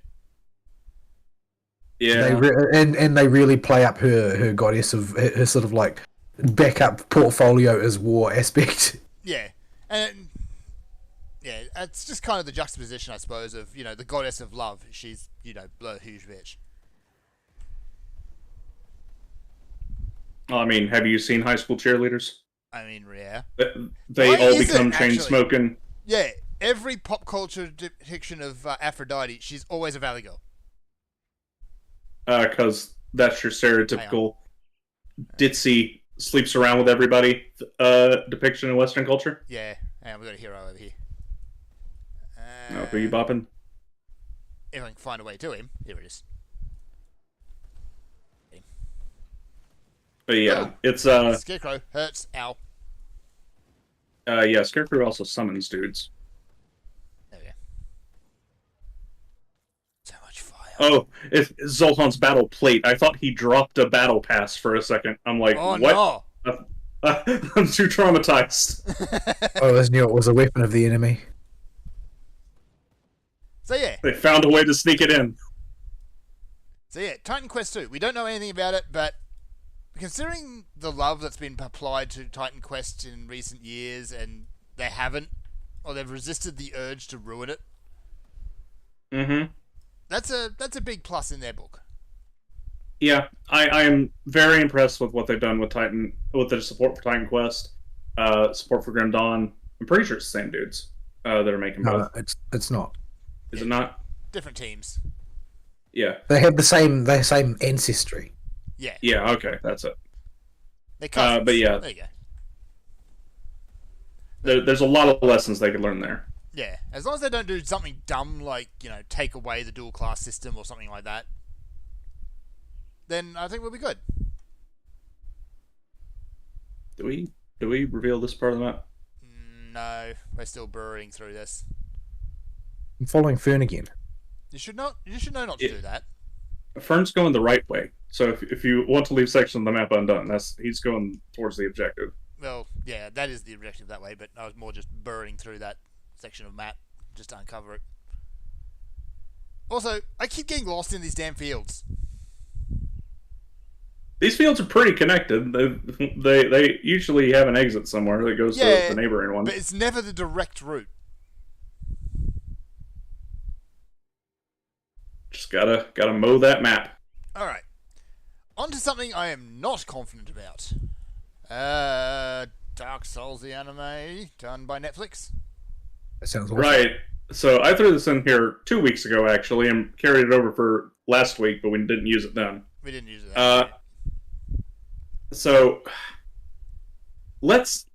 Yeah. And they really play up her goddess of her sort of like backup portfolio as war aspect. Yeah. And yeah, it's just kind of the juxtaposition, I suppose, of, you know, the goddess of love. She's, you know, a huge bitch. I mean, have you seen high school cheerleaders? I mean, yeah. They Why all is become it, chain actually? smoking. Yeah, every pop culture depiction of Aphrodite, she's always a valley girl. Because that's your stereotypical ditzy sleeps around with everybody depiction in Western culture. Yeah, and we got a hero over here. No, who you bopping? If I can find a way to him, here it is. But yeah, Oh. it's Scarecrow hurts. Ow. yeah, Scarecrow also summons dudes. There we go. So much fire. Oh, it's Zoltan's battle plate. I thought he dropped a battle pass for a second. I'm like, Oh what? no. I'm too traumatized. I always knew it was a weapon of the enemy. So yeah, They found a way to sneak it in. Titan Quest 2. We don't know anything about it, but considering the love that's been applied to Titan Quest in recent years, and they haven't, or they've resisted the urge to ruin it, Mm-hmm. that's a big plus in their book. Yeah, I am very impressed with what they've done with the support for Titan Quest, support for Grim Dawn. I'm pretty sure it's the same dudes that are making No, both. it's not. Is it not? Different teams. Yeah. They have the same ancestry. Yeah. Yeah. Okay, that's it. They're cousins. But yeah. There you go. There's a lot of lessons they could learn there. Yeah. As long as they don't do something dumb like, you know, take away the dual class system or something like that, then I think we'll be good. Do we reveal this part of the map? No, we're still burrowing through this. I'm following Fern again. You should know not to do that. Fern's going the right way. So if you want to leave section of the map undone, he's going towards the objective. Well, yeah, that is the objective that way, but I was more just burrowing through that section of map just to uncover it. Also, I keep getting lost in these damn fields. These fields are pretty connected. They usually have an exit somewhere that goes to the neighboring one. But it's never the direct route. Just gotta mow that map. All right. On to something I am not confident about. Dark Souls, the anime done by Netflix. That sounds awesome. Right. So I threw this in here 2 weeks ago, actually, and carried it over for last week, but we didn't use it then. We didn't use it. So let's,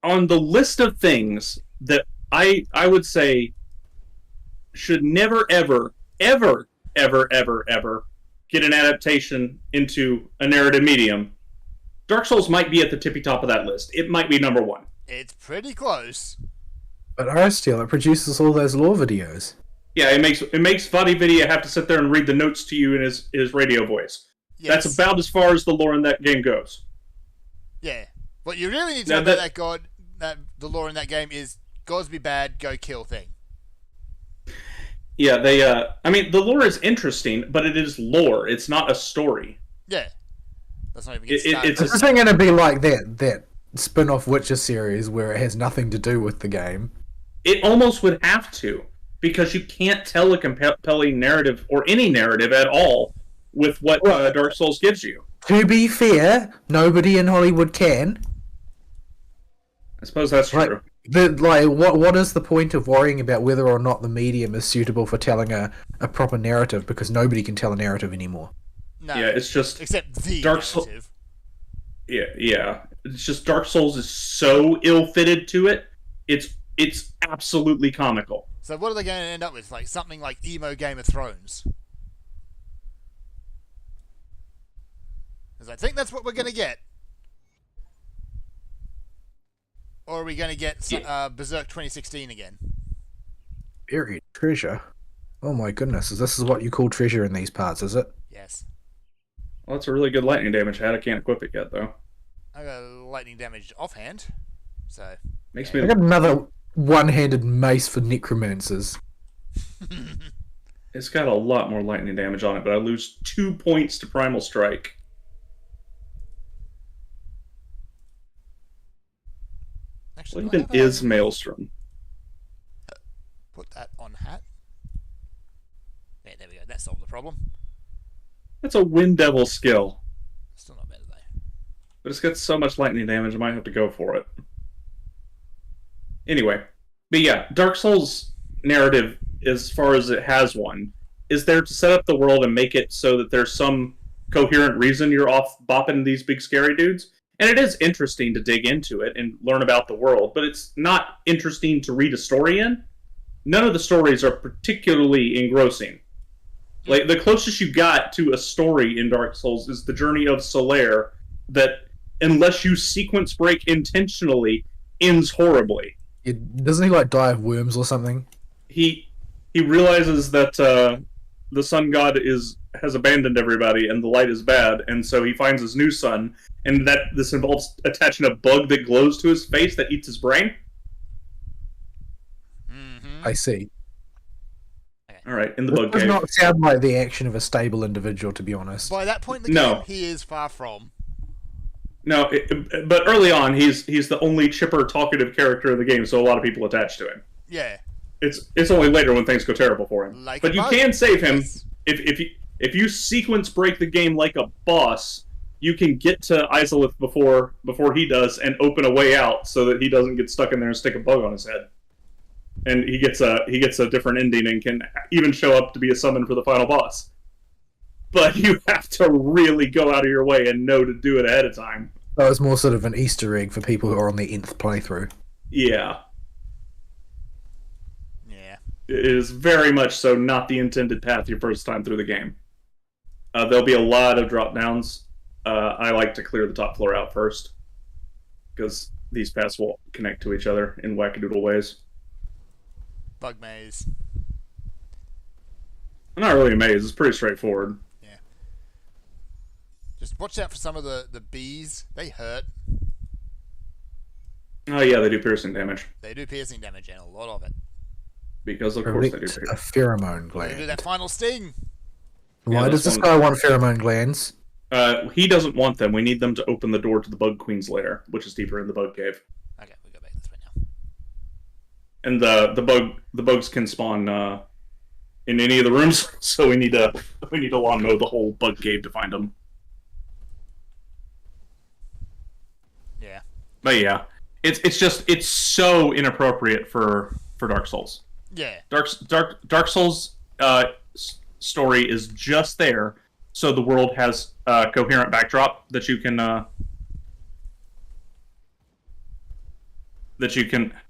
on the list of things that I would say should never ever get an adaptation into a narrative medium, Dark Souls might be at the tippy top of that list. It might be number one. It's pretty close. But Aristotle, it produces all those lore videos. Yeah, it makes VaatiVidya have to sit there and read the notes to you in his radio voice. Yes. That's about as far as the lore in that game goes. Yeah. What you really need to know about that god, the lore in that game is gods be bad, go kill thing. Yeah, I mean, the lore is interesting, but it is lore. It's not a story. Yeah. Let's not even get started. It's This isn't going to be like that spin-off Witcher series where it has nothing to do with the game. It almost would have to, because you can't tell a compelling narrative, or any narrative at all, with what Dark Souls gives you. To be fair, nobody in Hollywood can. I suppose that's true. What is the point of worrying about whether or not the medium is suitable for telling a proper narrative, because nobody can tell a narrative anymore? No. Yeah, it's just... Except the Dark narrative. Yeah. It's just Dark Souls is so ill-fitted to it, it's absolutely comical. So what are they going to end up with? Like something like emo Game of Thrones? Because I think that's what we're going to get. Or are we going to get Berserk 2016 again? Buried treasure? Oh my goodness, this is what you call treasure in these parts, is it? Yes. Well, that's a really good lightning damage hat. I can't equip it yet, though. I got lightning damage offhand, so... Makes I me... got another one-handed mace for necromancers. It's got a lot more lightning damage on it, but I lose 2 points to Primal Strike. Actually, What even is Maelstrom? Put that on hat. Yeah, there we go. That solved the problem. That's a Wind Devil skill. Still not better though. But it's got so much lightning damage, I might have to go for it. Anyway. But yeah, Dark Souls narrative, as far as it has one, is there to set up the world and make it so that there's some coherent reason you're off bopping these big scary dudes. And it is interesting to dig into it and learn about the world, but it's not interesting to read a story in. None of the stories are particularly engrossing. Like, the closest you got to a story in Dark Souls is the journey of Solaire that, unless you sequence break intentionally, ends horribly. Doesn't he, like, die of worms or something? He realizes that the sun god has abandoned everybody and the light is bad, and so he finds his new sun, and that this involves attaching a bug that glows to his face that eats his brain. Mm-hmm. I see. All right, in the This bug does cave. not sound like the action of a stable individual, to be honest. By that point in the No. game, he is far from. No, but early on, he's the only chipper, talkative character of the game, so a lot of people attach to him. Yeah. It's only later when things go terrible for him. Like but a you bug. can save him Yes. if you sequence break the game like a boss. You can get to Izalith before he does and open a way out so that he doesn't get stuck in there and stick a bug on his head. And he gets a different ending and can even show up to be a summon for the final boss. But you have to really go out of your way and know to do it ahead of time. That was more sort of an Easter egg for people who are on the nth playthrough. Yeah. Yeah. It is very much so not the intended path your first time through the game. There'll be a lot of drop downs. I like to clear the top floor out first, because these paths will connect to each other in wackadoodle ways. Bug maze. I'm not really amazed. It's pretty straightforward. Yeah. Just watch out for some of the bees. They hurt. Oh yeah, they do piercing damage. They do piercing damage and a lot of it. Because of course they do Erect a piercing. pheromone They do gland. that final sting. Why Yeah, does this this one- guy want pheromone glands? He doesn't want them. We need them to open the door to the Bug Queen's lair, which is deeper in the bug cave. Okay, we go back this way now. And the bugs can spawn in any of the rooms, so we need to lawn mow the whole bug cave to find them. Yeah. But yeah, it's so inappropriate for Dark Souls. Yeah. Dark Souls story is just there so the world has a coherent backdrop that you can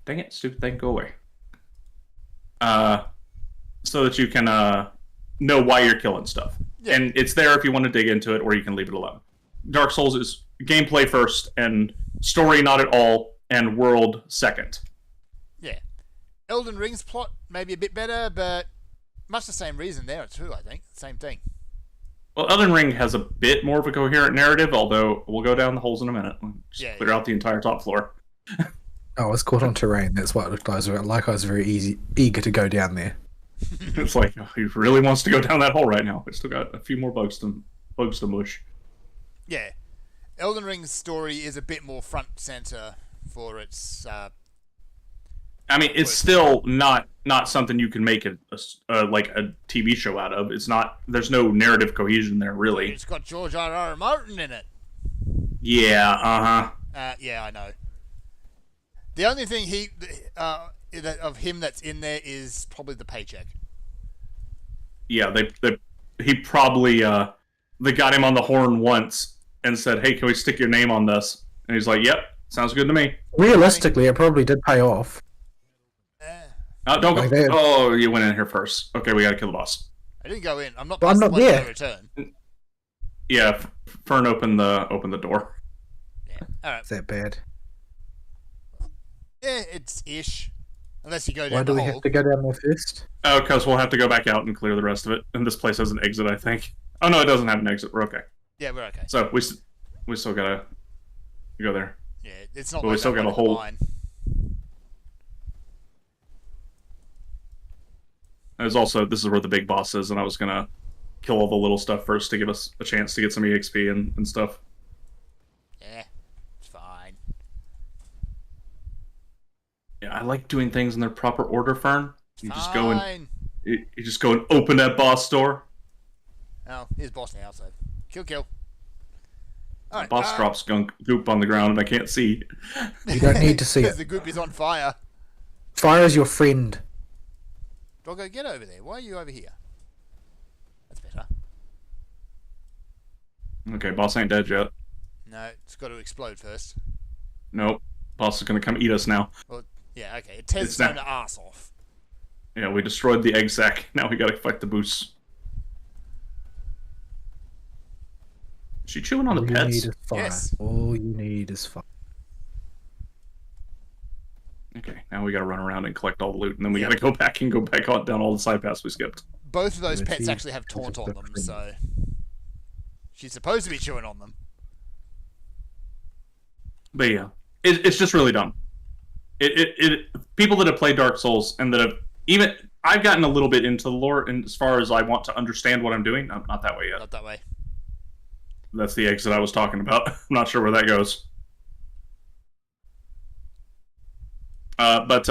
dang it, stupid thing, go away. So that you can know why you're killing stuff. Yeah. And it's there if you want to dig into it, or you can leave it alone. Dark Souls is gameplay first and story not at all, and world second. Yeah. Elden Ring's plot maybe a bit better, but much the same reason there too, I think. Same thing. Well, Elden Ring has a bit more of a coherent narrative, although we'll go down the holes in a minute. Just clear out the entire top floor. I was caught on terrain. That's what it looked like. I was very eager to go down there. It's like, oh, he really wants to go down that hole right now. We still got a few more bugs to mush. Yeah. Elden Ring's story is a bit more front center for its. I mean, it's still not something you can make like a TV show out of. It's not. There's no narrative cohesion there, really. It's got George R.R. Martin in it. Yeah. Yeah, I know. The only thing of him that's in there is probably the paycheck. Yeah, he probably they got him on the horn once and said, "Hey, can we stick your name on this?" And he's like, "Yep, sounds good to me." Realistically, it probably did pay off. Don't go. Oh, you went in here first. Okay, we gotta kill the boss. I didn't go in. I'm not. I'm not there. Return. Yeah, Fern opened the door. Yeah. All right. Is that bad? Yeah, it's ish. Unless you go down Why do the we hole. have to go down there first? Oh, because we'll have to go back out and clear the rest of it. And this place has an exit, I think. Oh no, it doesn't have an exit. We're okay. Yeah, we're okay. So we still gotta go there. Yeah, it's not. But like we still that got a one in the hole. line. This is where the big boss is, and I was gonna kill all the little stuff first to give us a chance to get some EXP and stuff. Yeah, it's fine. Yeah, I like doing things in their proper order, Fern. You just go and Fine. you just go and open that boss door. Oh, here's boss now, so kill. All right, Boss drops goop on the ground, and I can't see. You don't need to see because it. the goop is on fire. Fire is your friend. Doggo, get over there. Why are you over here? That's better. Okay, boss ain't dead yet. No, it's got to explode first. Nope. Boss is gonna come eat us now. Well, yeah, okay. It tears its own ass off. Yeah, we destroyed the egg sack. Now we gotta fight the boosts. Is she chewing on the All you pets? need is fire. Yes. All you need is fire. Okay, now we gotta run around and collect all the loot, and then we gotta go back on down all the side paths we skipped. Both of those Yeah, pets she- actually have she's taunt a on good them, friend. so she's supposed to be chewing on them. But yeah, it's just really dumb. People that have played Dark Souls and that have I've gotten a little bit into the lore, and as far as I want to understand what I'm doing, I'm not that way yet. Not that way. That's the exit I was talking about. I'm not sure where that goes. But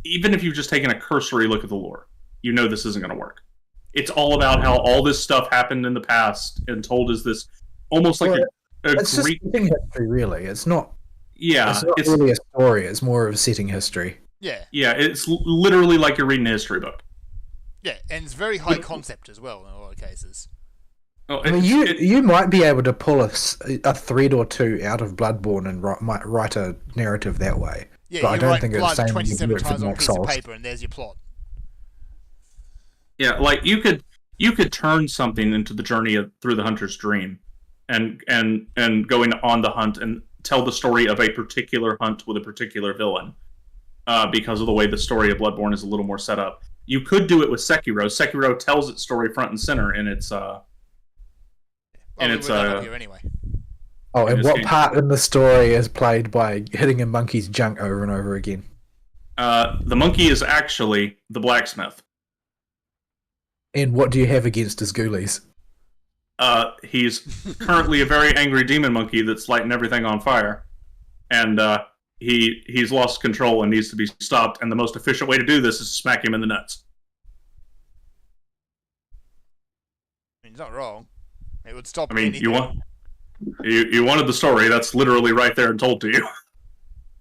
even if you've just taken a cursory look at the lore, you know this isn't going to work. It's all about how all this stuff happened in the past and told as this almost like a It's just Greek. setting history, really. It's not. Yeah, It's not really a story. It's more of setting history. Yeah, yeah, it's literally like you're reading a history book. yeah, and it's very high concept as well in a lot of cases. Oh, I mean, you might be able to pull a thread or two out of Bloodborne and might write a narrative that way. Yeah, But I you don't write think it's the blood same when you 27 do it for times on a Dark piece of Souls. paper, and there's your plot. Yeah, like you could turn something into the journey through the hunter's dream, and going on the hunt and tell the story of a particular hunt with a particular villain, because of the way the story of Bloodborne is a little more set up. You could do it with Sekiro. Sekiro tells its story front and center, and it's Well, And we're it's, not up here anyway. Oh, and this what game. part in the story is played by hitting a monkey's junk over and over again? the monkey is actually the blacksmith. And what do you have against his ghoulies? He's currently a very angry demon monkey that's lighting everything on fire, and he's lost control and needs to be stopped. And the most efficient way to do this is to smack him in the nuts. He's not wrong. It would stop. I mean, anything. you wanted the story. That's literally right there and told to you.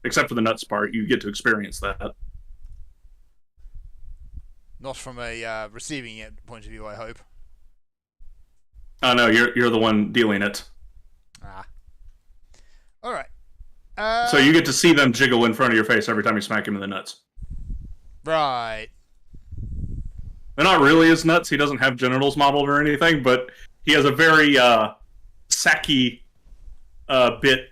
Except for the nuts part, you get to experience that. Not from a receiving it point of view, I hope. Oh no, you're the one dealing it. Ah. All right. So you get to see them jiggle in front of your face every time you smack him in the nuts. Right. They're not really his nuts. He doesn't have genitals modeled or anything, but he has a very sacky bit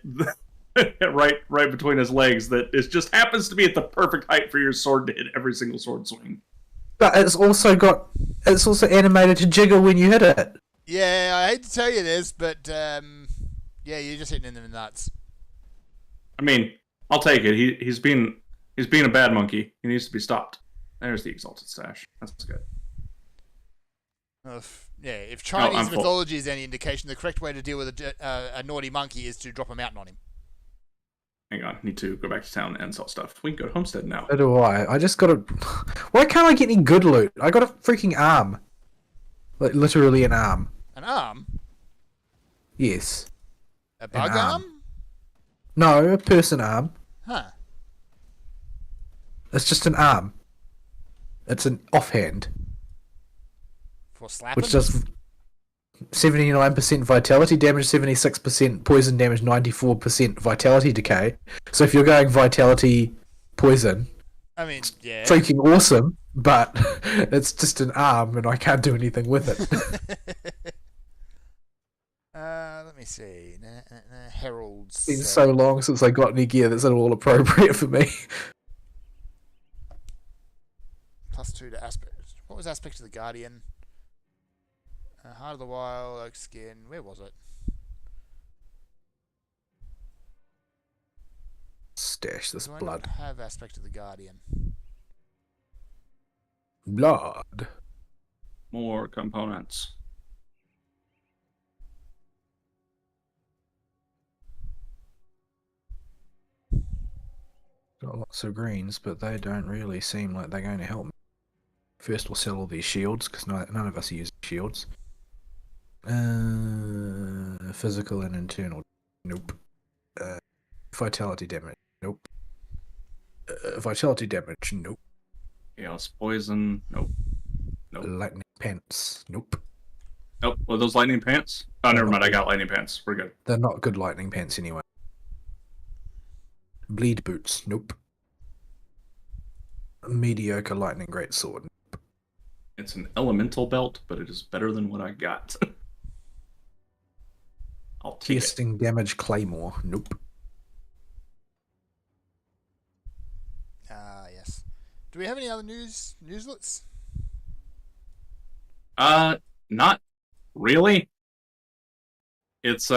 right between his legs that just happens to be at the perfect height for your sword to hit every single sword swing. But it's also animated to jiggle when you hit it. Yeah, I hate to tell you this, but yeah, you're just hitting in the nuts. I mean, I'll take it. He's being a bad monkey. He needs to be stopped. There's the exalted stash. That's good. If Chinese mythology is any indication, the correct way to deal with a naughty monkey is to drop a mountain on him. Hang on, need to go back to town and sell stuff. We can go to Homestead now. So do I. I just got a... Why can't I get any good loot? I got a freaking arm. Like, literally an arm. An arm? Yes. A bug arm? No, a person arm. Huh. It's just an arm. It's an offhand. For slapping? Which does 79% vitality damage, 76% poison damage, 94% vitality decay. So if you're going vitality poison, I mean, yeah. freaking awesome, but it's just an arm and I can't do anything with it. Let me see. Heralds. It's been so long since I got any gear that's at all appropriate for me. +2 to aspect. What was aspect of the Guardian? Heart of the Wild, Oak Skin. Where was it? Stash this Do I blood. not have aspect of the Guardian? Blood. More components. Got lots of greens, but they don't really seem like they're going to help me. First we'll sell all these shields, because none of us are using shields. Physical and internal. Nope. Vitality damage. Nope. Vitality damage. Nope. Chaos poison. Nope. Nope. Lightning pants. Nope. Nope. Well, those lightning pants? Oh, never mind. I got lightning pants. We're good. They're not good lightning pants anyway. Bleed boots. Nope. Mediocre lightning greatsword. It's an elemental belt, but it is better than what I got. I'll take it. Piercing damage claymore. Nope. Yes. Do we have any other newslets? Not really. It's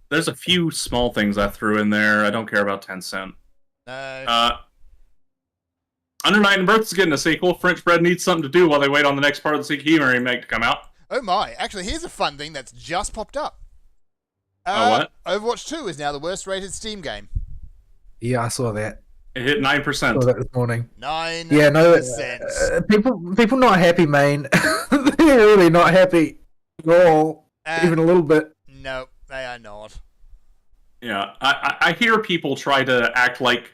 there's a few small things I threw in there. I don't care about Tencent. No. Under Night and Birth is getting a sequel. French Bread needs something to do while they wait on the next part of the Sekiro remake to come out. Oh my! Actually, here's a fun thing that's just popped up. What? Overwatch 2 is now the worst rated Steam game. Yeah, I saw that. It hit 9%. Saw that this morning. 9%. Yeah, no, people not happy, man. They're really not happy at all, even a little bit. No, they are not. Yeah, I hear people try to act like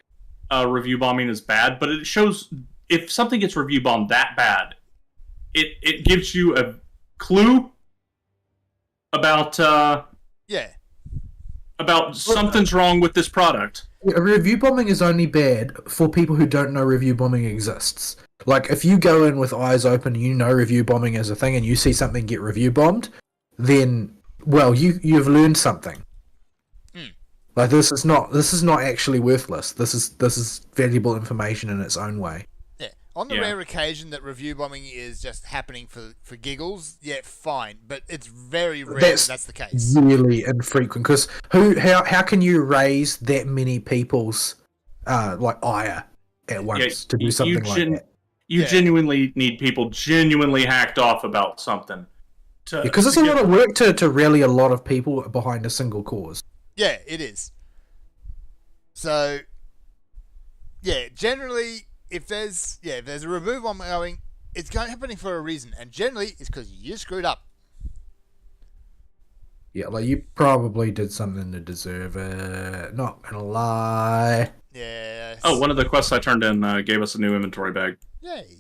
review bombing is bad, but it shows if something gets review bombed that bad, it gives you a clue about about something's wrong with this product. Review bombing is only bad for people who don't know review bombing exists. Like, if you go in with eyes open, you know review bombing is a thing, and you see something get review bombed, then, well, you've learned something. Like, this is not actually worthless. This is valuable information in its own way. Yeah. On the rare occasion that review bombing is just happening for giggles, yeah, fine. But it's very rare that's the case. Really infrequent, because how can you raise that many people's ire at once to do something like that? You genuinely need people genuinely hacked off about something. Because it's a lot of work to rally a lot of people behind a single cause. Yeah, it is. So, yeah, generally, if there's a review bomb going, it's happening for a reason, and generally, it's because you screwed up. Yeah, like you probably did something to deserve it. Not gonna lie. Yeah. Oh, one of the quests I turned in gave us a new inventory bag. Yay.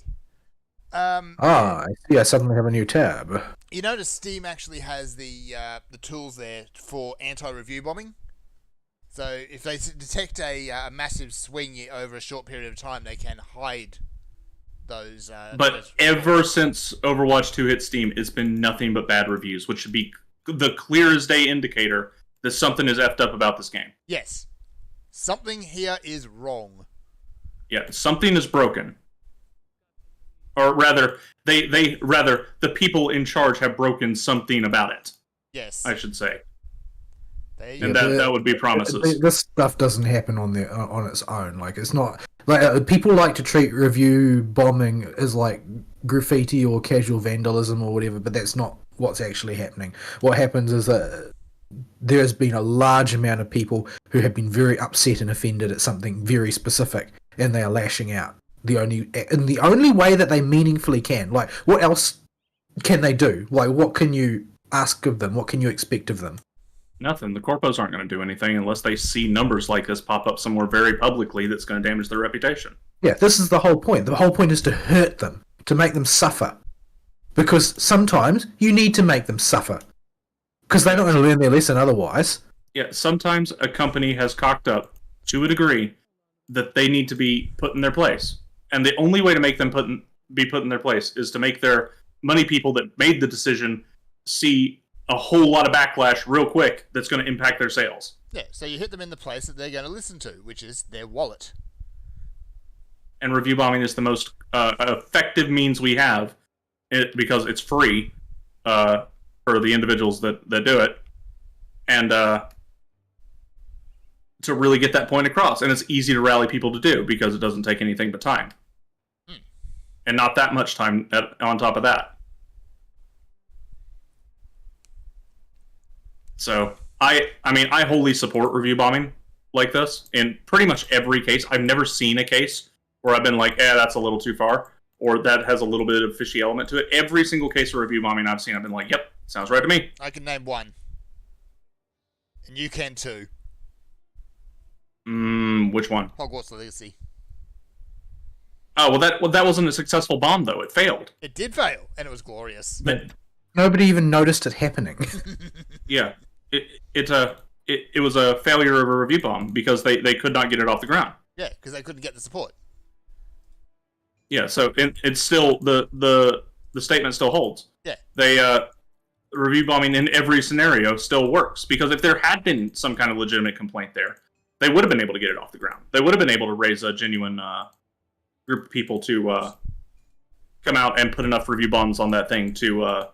I see. I suddenly have a new tab. You notice Steam actually has the tools there for anti-review bombing. So if they detect a massive swing over a short period of time, they can hide those. But ever since Overwatch 2 hit Steam, it's been nothing but bad reviews, which should be the clear as day indicator that something is effed up about this game. Yes. Something here is wrong. Yeah, something is broken. Or rather, the people in charge have broken something about it. Yes. I should say. And that would be promises. This stuff doesn't happen on its own. Like, it's not like people like to treat review bombing as like graffiti or casual vandalism or whatever, but that's not what's actually happening. What happens is that there's been a large amount of people who have been very upset and offended at something very specific, and they are lashing out in the only way that they meaningfully can. Like, what else can they do? Like, what can you ask of them? What can you expect of them? Nothing. The corpos aren't going to do anything unless they see numbers like this pop up somewhere very publicly that's going to damage their reputation. Yeah, this is the whole point. The whole point is to hurt them, to make them suffer. Because sometimes you need to make them suffer. Because they're not going to learn their lesson otherwise. Yeah, sometimes a company has cocked up to a degree that they need to be put in their place. And the only way to make them be put in their place is to make their money people that made the decision see a whole lot of backlash real quick that's going to impact their sales. Yeah, so you hit them in the place that they're going to listen to, which is their wallet. And review bombing is the most effective means we have, because it's free for the individuals that do it, and to really get that point across. And it's easy to rally people to do because it doesn't take anything but time. And not that much time on top of that. So, I wholly support review bombing like this in pretty much every case. I've never seen a case where I've been like, that's a little too far, or that has a little bit of fishy element to it. Every single case of review bombing I've seen, I've been like, yep, sounds right to me. I can name one. And you can too. Which one? Hogwarts Legacy. Oh, well, that wasn't a successful bomb, though. It failed. It did fail, and it was glorious. But nobody even noticed it happening. Yeah. It was a failure of a review bomb because they could not get it off the ground. Yeah, because they couldn't get the support. Yeah, so it's still the statement still holds. Yeah. Review bombing in every scenario still works, because if there had been some kind of legitimate complaint there, they would have been able to get it off the ground. They would have been able to raise a genuine group of people to come out and put enough review bombs on that thing to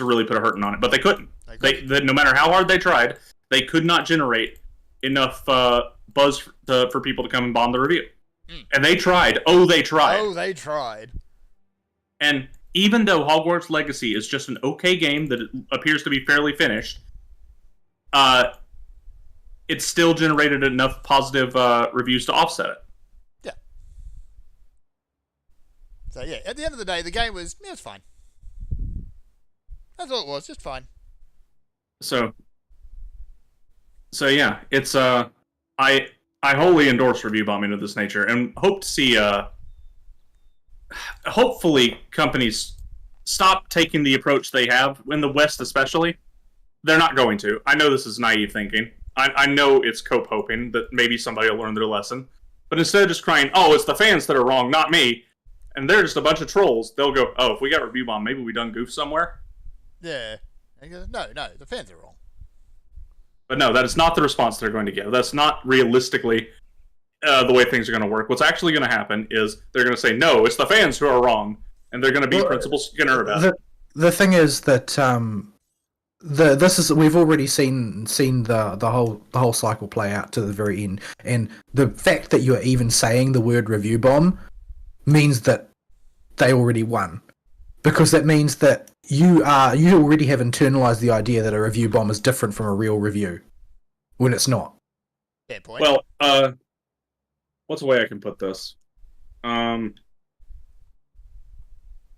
really put a hurting on it, but they couldn't. No matter how hard they tried, they could not generate enough buzz for people to come and bomb the review. And they tried. They tried. And even though Hogwarts Legacy is just an okay game that appears to be fairly finished, it still generated enough positive reviews to offset it. Yeah. So yeah, at the end of the day, the game was fine. That's all it was, just fine. So yeah, it's I wholly endorse review bombing of this nature, and hope to see hopefully companies stop taking the approach they have in the West, especially. They're not going to. I know this is naive thinking. I know it's cope hoping that maybe somebody will learn their lesson, but instead of just crying, it's the fans that are wrong, not me, and they're just a bunch of trolls, they'll go, if we got review bomb, maybe we done goof somewhere. Yeah. No, the fans are wrong. But no, that is not the response they're going to give. That's not realistically the way things are going to work. What's actually going to happen is they're going to say, no, it's the fans who are wrong, and they're going to be Principal Skinner about it. The thing is that we've already seen the whole cycle play out to the very end, and the fact that you're even saying the word review bomb means that they already won. because that means that you already have internalized the idea that a review bomb is different from a real review, when it's not. Fair point. Well, what's a way I can put this?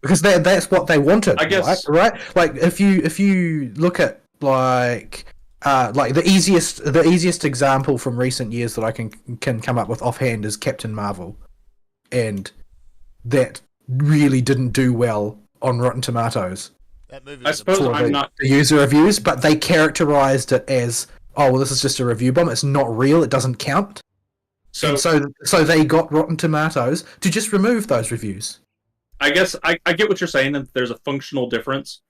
Because that's what they wanted, I guess, right? Like if you look at like the easiest example from recent years that I can come up with offhand is Captain Marvel, and that really didn't do well on Rotten Tomatoes. That movie I was suppose for I'm not. the user reviews, but they characterized it as, oh well, this is just a review bomb. It's not real. It doesn't count. So, So they got Rotten Tomatoes to just remove those reviews. I guess I get what you're saying, that there's a functional difference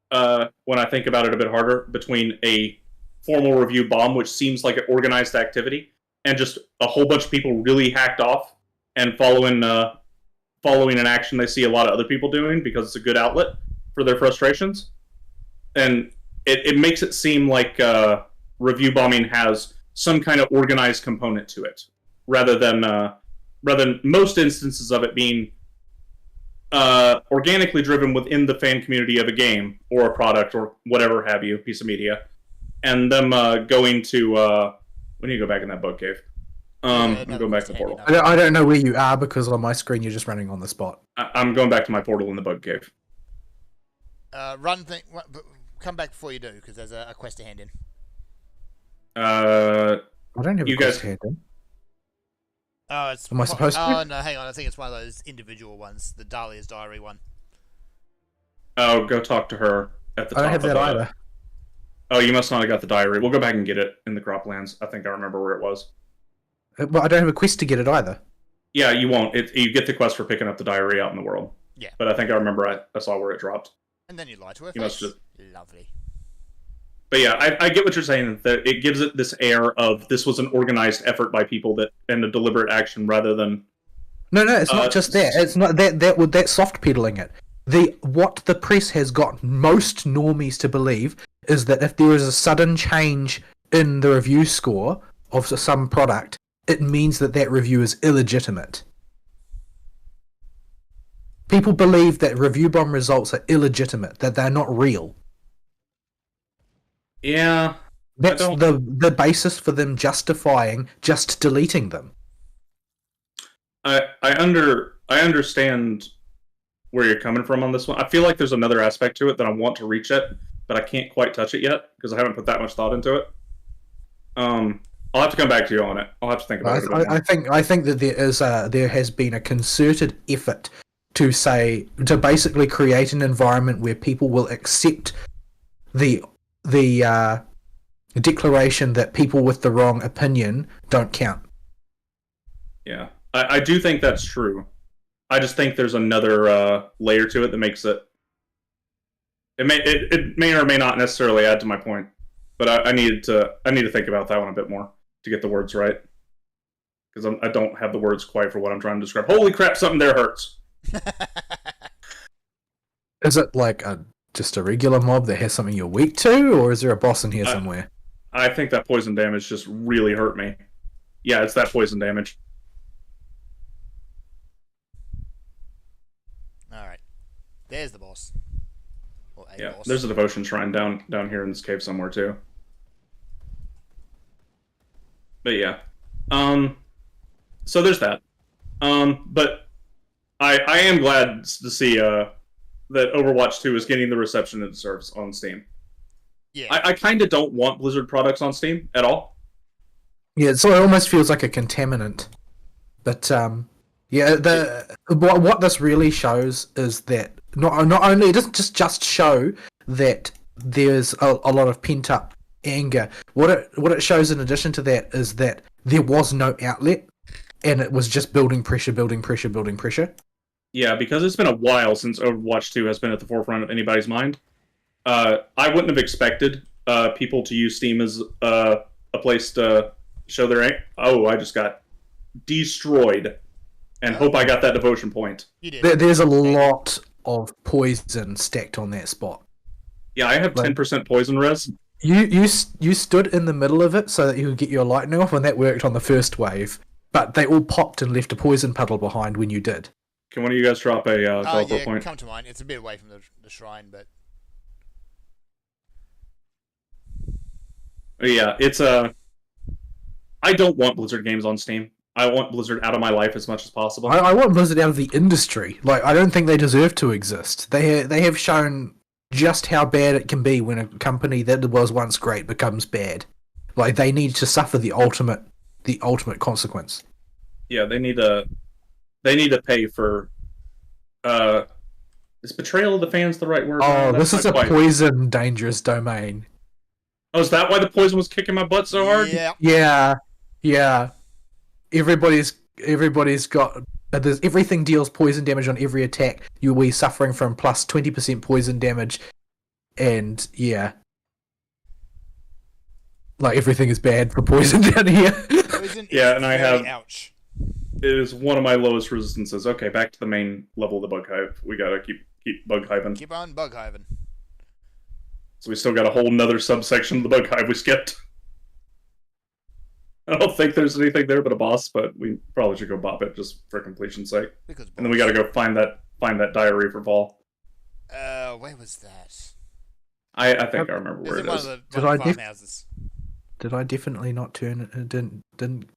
when I think about it a bit harder between a formal review bomb, which seems like an organized activity, and just a whole bunch of people really hacked off and following an action they see a lot of other people doing because it's a good outlet for their frustrations. And it makes it seem like review bombing has some kind of organized component to it, rather than most instances of it being organically driven within the fan community of a game or a product or whatever have you, piece of media, and them going to we need to go back in that bug cave. I'm going back to the portal. I don't know where you are because on my screen you're just running on the spot. I'm going back to my portal in the bug cave. Come back before you do, because there's a quest to hand in. I don't have You a quest guys- here, then. Oh, it's. Am I supposed to? Oh no, hang on. I think it's one of those individual ones, the Dahlia's Diary one. Oh, go talk to her at the top. I don't have that either. Oh, you must not have got the diary. We'll go back and get it in the Croplands. I think I remember where it was. But I don't have a quest to get it either. Yeah, you won't. You get the quest for picking up the diary out in the world. Yeah. But I think I remember I saw where it dropped. And then you lie to her You must face. just- Lovely. But yeah, I get what you're saying. That it gives it this air of this was an organized effort by people and a deliberate action rather than. No, it's not just that. It's not that's soft pedaling it. What the press has got most normies to believe is that if there is a sudden change in the review score of some product, it means that review is illegitimate. People believe that review bomb results are illegitimate, that they're not real. Yeah. That's the basis for them justifying just deleting them. I understand where you're coming from on this one. I feel like there's another aspect to it that I want to reach at, but I can't quite touch it yet because I haven't put that much thought into it. I'll have to come back to you on it. I'll have to think about it a bit more. I think that there has been a concerted effort to basically create an environment where people will accept the declaration that people with the wrong opinion don't count. Yeah, I do think that's true. I just think there's another layer to it that makes it. It may or may not necessarily add to my point, but I need to think about that one a bit more to get the words right, because I don't have the words quite for what I'm trying to describe. Holy crap! Something there hurts. Is it like just a regular mob that has something you're weak to, or is there a boss in here somewhere? I think that poison damage just really hurt me. Yeah, it's that poison damage. Alright. There's the boss. Or a Yeah, boss. there's a devotion shrine down here in this cave somewhere too. But yeah, so there's that. But I am glad to see that Overwatch 2 is getting the reception it deserves on Steam. Yeah. I kind of don't want Blizzard products on Steam at all. Yeah, so it almost feels like a contaminant. But what this really shows is that not only it doesn't just show that there's a lot of pent up anger. What it shows in addition to that is that there was no outlet, and it was just building pressure. Yeah, because it's been a while since Overwatch 2 has been at the forefront of anybody's mind. I wouldn't have expected people to use Steam as a place to show their anger. Oh, I just got destroyed. And hope I got that devotion point. You did. There's a lot of poison stacked on that spot. Yeah, I have 10% poison res. You stood in the middle of it so that you could get your lightning off, and that worked on the first wave. But they all popped and left a poison puddle behind when you did. Can one of you guys drop a teleport yeah, point? come to mine. It's a bit away from the shrine, but Yeah, it's I don't want Blizzard games on Steam. I want Blizzard out of my life as much as possible. I want Blizzard out of the industry. Like, I don't think they deserve to exist. They have shown just how bad it can be when a company that was once great becomes bad. Like, they need to suffer the ultimate consequence. Yeah, they need to pay for. Is betrayal of the fans the right word? Oh, That's this is not a quite- poison dangerous domain. Oh, is that why the poison was kicking my butt so hard? yeah. Yeah. Everybody's got. Everything deals poison damage on every attack. You'll be suffering from plus 20% poison damage, and yeah, like everything is bad for poison down here. Poison Yeah, is and I very have- ouch. It is one of my lowest resistances. Okay, back to the main level of the bug hive. We gotta keep bug hiving. Keep on bug hiving. So we still got a whole nother subsection of the bug hive we skipped. I don't think there's anything there but a boss, but we probably should go bop it just for completion's sake. Because And then we gotta go find that diary for Vol. where was that? I think I remember It where was it in one is. of Did the I diff- farmhouses. Did I definitely not turn it? Didn't.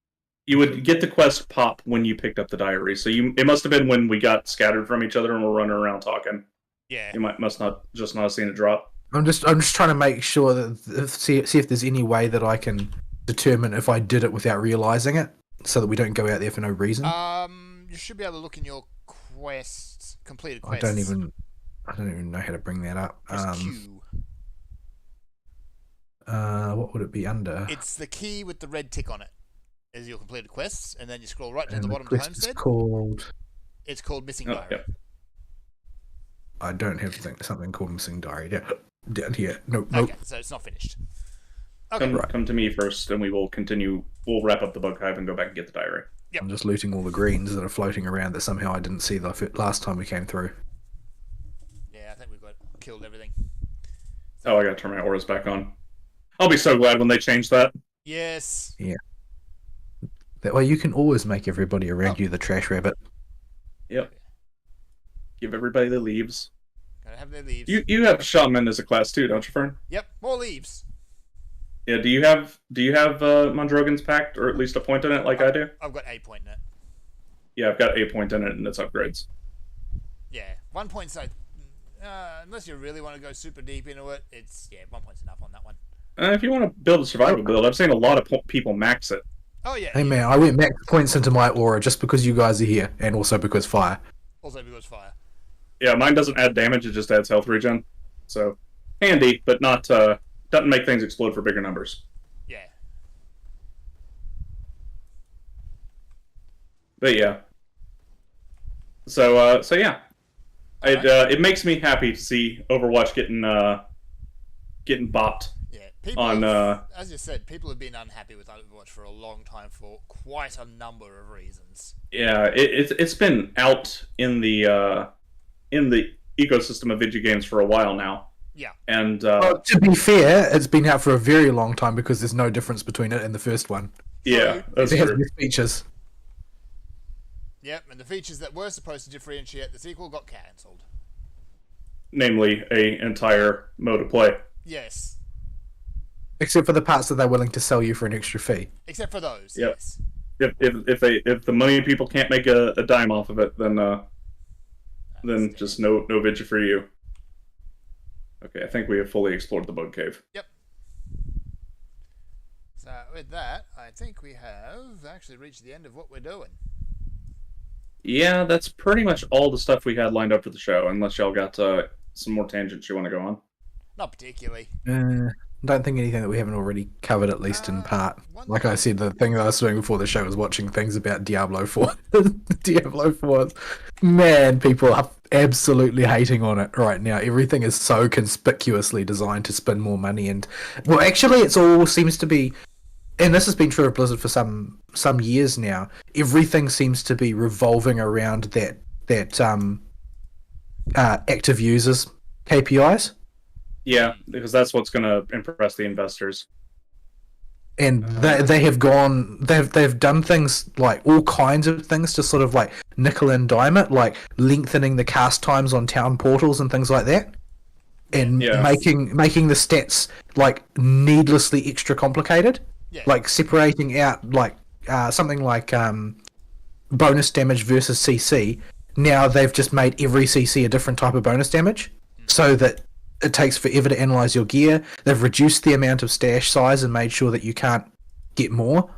You would get the quest pop when you picked up the diary. So it must have been when we got scattered from each other and we're running around talking. Yeah. You must not have seen it drop. I'm just trying to make sure that see if there's any way that I can determine if I did it without realizing it, so that we don't go out there for no reason. You should be able to look in your quests, completed I quests. don't even know how to bring that up. Press Q. What would it be under? It's the key with the red tick on it. Is your completed quests, and then you scroll right to And the the bottom to quest is Homestead. called. It's called Missing Oh, Diary. yeah. I don't have something called Missing Diary down here. Nope. Okay, so it's not finished. Okay. Come to me first, and we will continue. We'll wrap up the bug hive and go back and get the diary. Yep. I'm just looting all the greens that are floating around that somehow I didn't see the last time we came through. Yeah, I think we've got killed everything. Oh, I gotta turn my auras back on. I'll be so glad when they change that. Yes. That way you can always make everybody around you the trash rabbit. Yep. Give everybody the leaves. Gotta have their leaves. You have shaman as a class too, don't you, Fern? Yep, more leaves. Yeah. Do you have Mondrogan's Pact, or at least a point in it, like I do? I've got 8 point in it. Yeah, I've got a point in it, and it's upgrades. Yeah, 1 point's like, unless you really want to go super deep into it, it's 1 point's enough on that one. If you want to build a survival build, I've seen a lot of people max it. Oh yeah. Hey man, I went max points into my aura just because you guys are here, and also because fire. Also because fire. Yeah, mine doesn't add damage; it just adds health regen. So handy, but not doesn't make things explode for bigger numbers. Yeah. But yeah. So yeah, it makes me happy to see Overwatch getting bopped. Yeah. People On, as you said, people have been unhappy with Overwatch for a long time for quite a number of reasons. Yeah, it's been out in the ecosystem of video games for a while now. Yeah. And Well, to be fair, it's been out for a very long time because there's no difference between it and the first one. yeah, that's It has true. these features. Yep, and the features that were supposed to differentiate the sequel got cancelled. Namely, a entire mode of play. Yes. Except for the parts that they're willing to sell you for an extra fee. Except for those, Yep. yes. If the money people can't make a dime off of it, then just no vidya for you. Okay, I think we have fully explored the bug cave. Yep. So with that, I think we have actually reached the end of what we're doing. Yeah, that's pretty much all the stuff we had lined up for the show, unless y'all got some more tangents you want to go on. Not particularly. Don't think anything that we haven't already covered, at least in part. Like I said, the thing that I was doing before the show was watching things about Diablo 4. Diablo 4. Man, people are absolutely hating on it right now. Everything is so conspicuously designed to spin more money. And, well, actually, it's all seems to be... And this has been true of Blizzard for some years now. Everything seems to be revolving around that active users KPIs. Yeah, because that's what's going to impress the investors. and they've done things like all kinds of things to sort of like nickel and dime it, like lengthening the cast times on town portals and things like that, and Yeah. making the stats like needlessly extra complicated, Yeah. like separating out like something like bonus damage versus CC. Now they've just made every CC a different type of bonus damage, so that it takes forever to analyze your gear. They've reduced the amount of stash size and made sure that you can't get more,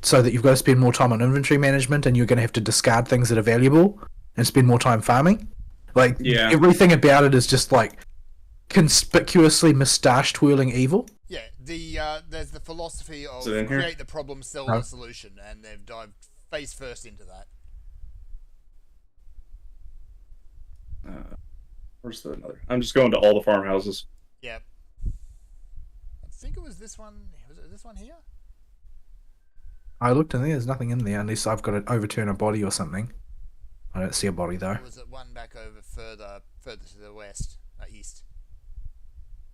so that you've got to spend more time on inventory management, and you're going to have to discard things that are valuable and spend more time farming. Like, Yeah. everything about it is just like conspicuously moustache twirling evil. Yeah, there's the philosophy of Is it in here? create the problem, sell No. the solution, and they've dived face first into that. Where's the another? I'm just going to all the farmhouses. Yeah. I think it was this one. Was it this one here? I looked in there, there's nothing in there unless I've got to overturn a body or something. I don't see a body though. Or was it one back over further to the west, east?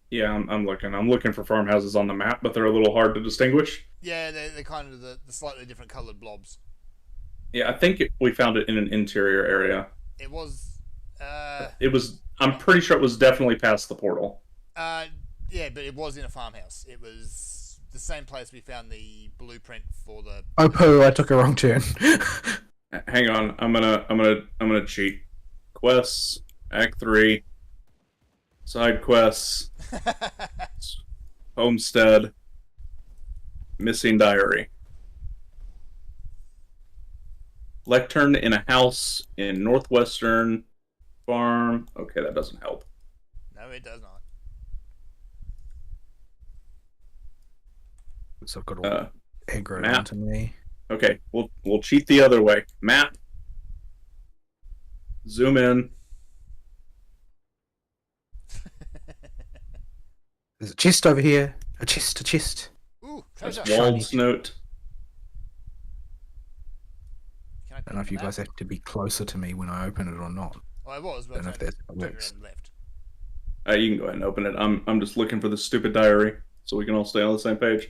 Yeah, I'm looking. I'm looking for farmhouses on the map, but they're a little hard to distinguish. Yeah, they're kind of the slightly different coloured blobs. Yeah, I think we found it in an interior area. It was. It was. I'm pretty sure it was definitely past the portal. Yeah, but it was in a farmhouse. It was the same place we found the blueprint for the. Oh poo, I took a wrong turn. Hang on, I'm gonna cheat. Quests, Act 3, side quests, homestead, missing diary. Lectern in a house in northwestern farm. Okay, that doesn't help. No, it does not. So I've got all Uh, aggro map. onto me. okay, we'll cheat the other way. Map. Zoom in. There's a chest over here. A chest. Ooh, That's treasure. Shiny. Wald's note. Can I don't know if you guys have to be closer to me when I open it or not. Oh, I was. But Don't know if that's how it turned works. around and left. You can go ahead and open it. I'm just looking for the stupid diary so we can all stay on the same page.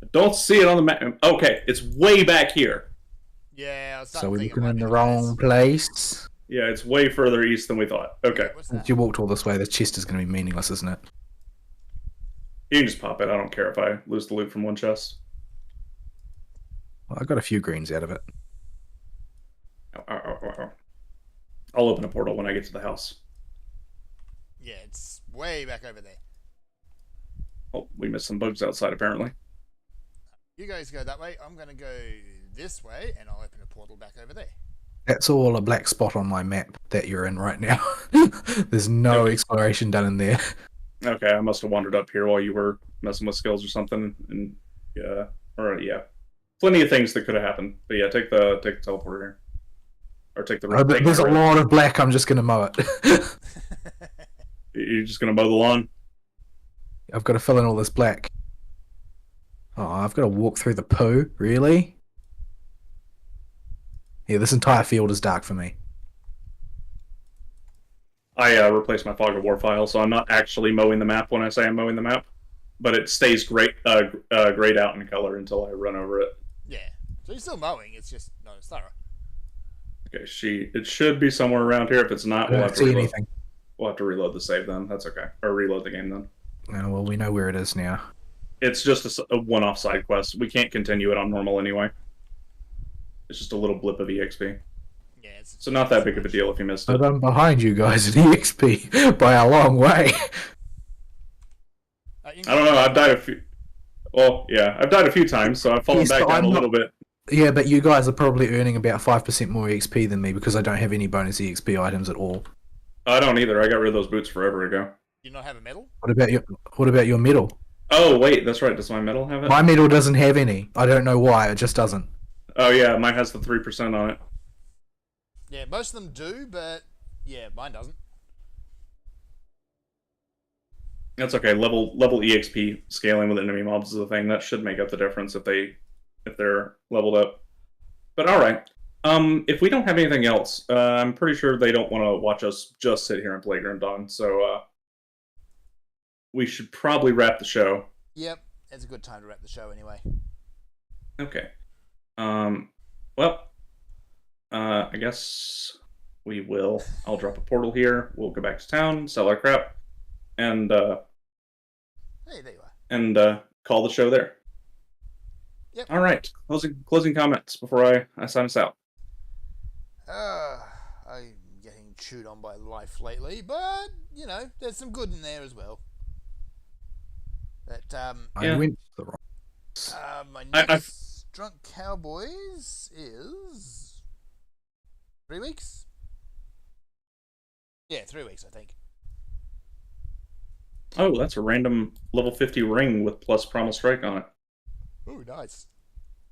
I don't see it on the map. Okay, it's way back here. Yeah, I was So starting we're to think it looking might in be the the wrong place. Yeah, it's way further east than we thought. Okay, What's If that? you walked all this way, the chest is going to be meaningless, isn't it? you can just pop it. I don't care if I lose the loot from one chest. Well, I got a few greens out of it. I'll open a portal when I get to the house. Yeah, it's way back over there. Oh, we missed some bugs outside apparently. You guys go that way. I'm gonna go this way, and I'll open a portal back over there. That's all a black spot on my map that you're in right now. There's no Okay. exploration done in there. Okay, I must have wandered up here while you were messing with skills or something. And yeah, plenty of things that could have happened. But yeah, take the teleporter here, or take the. take There's a the- lot of black. I'm just going to mow it. You're just gonna mow the lawn. I've got to fill in all this black. Oh, I've got to walk through the poo? Really? Yeah, this entire field is dark for me. I replaced my fog of war file, so I'm not actually mowing the map when I say I'm mowing the map, but it stays grayed out in color until I run over it. Yeah. So you're still mowing. It's just not as thorough. Okay, it should be somewhere around here. If it's not, I don't see anything. We'll have to reload the save then. That's okay, or reload the game then. Oh, well, we know where it is now. It's just a one-off side quest. We can't continue it on normal anyway. It's just a little blip of EXP. Yeah. It's So not that big of a deal if you missed But it. I'm behind you guys in EXP by a long way. You I don't know. I've died a few. Well, yeah, I've died a few times, so I've fallen Yes, back but down I'm a not- little bit. Yeah, but you guys are probably earning about 5% more EXP than me because I don't have any bonus EXP items at all. I don't either. I got rid of those boots forever ago. Do you not have a medal? What about your medal? Oh wait, that's right. Does my medal have it? My medal doesn't have any. I don't know why. It just doesn't. Oh yeah, mine has the 3% on it. Yeah, most of them do, but yeah, mine doesn't. That's okay. Level EXP scaling with enemy mobs is a thing that should make up the difference if they're leveled up. But all right. If we don't have anything else, I'm pretty sure they don't want to watch us just sit here and play Grim Dawn. So we should probably wrap the show. Yep. it's a good time to wrap the show anyway. Okay. Well, I guess we will. I'll drop a portal here. We'll go back to town, sell our crap, and Hey, there you are. call the show there. Yep. All right. Closing comments before I sign us out. I'm getting chewed on by life lately, but you know, there's some good in there as well. But I went to the wrong. my next Drunk Cowboys is 3 weeks. Yeah, 3 weeks, I think. Oh, that's a random level 50 ring with plus Primal Strike on it. Ooh, nice.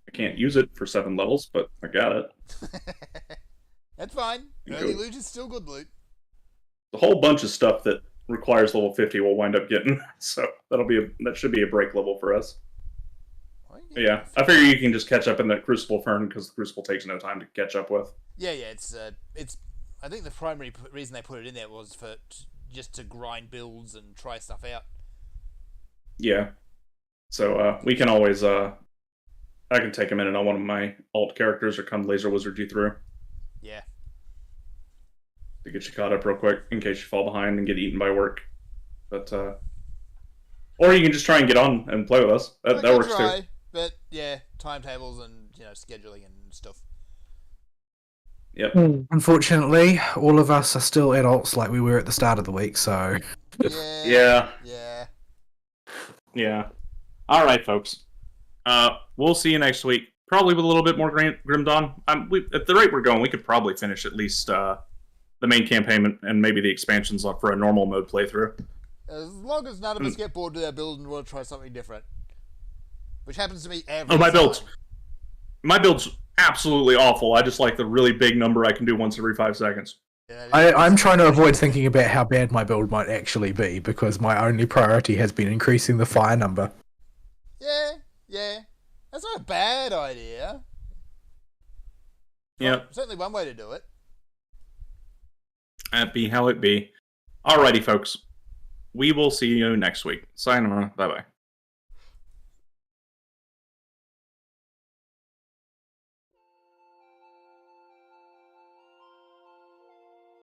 I can't use it for 7 levels, but I got it. That's fine. Early loot is still good loot. A whole bunch of stuff that requires level 50 we'll wind up getting, so that should be a break level for us. But yeah, I figure you can just catch up in that Crucible Fern because the Crucible takes no time to catch up with. Yeah, it's. I think the primary reason they put it in there was for just to grind builds and try stuff out. Yeah, so we can always I can take a minute on one of my alt characters or come laser wizard you through. Yeah. To get you caught up real quick in case you fall behind and get eaten by work. But or you can just try and get on and play with us. That works too. But yeah, timetables and scheduling and stuff. Yep. Unfortunately, all of us are still adults like we were at the start of the week, so Yeah. All right, folks. We'll see you next week. Probably with a little bit more Grim Dawn. At the rate we're going, we could probably finish at least the main campaign and maybe the expansions for a normal mode playthrough. As long as none of us get bored with our build and want to try something different. Which happens to me every time. My build's absolutely awful. I just like the really big number I can do once every 5 seconds. Yeah, I'm trying to avoid thinking about how bad my build might actually be because my only priority has been increasing the fire number. Yeah. That's not a bad idea. Yeah. Well, certainly one way to do it. That be how it be. Alrighty, folks. We will see you next week. Sayonara. Bye-bye.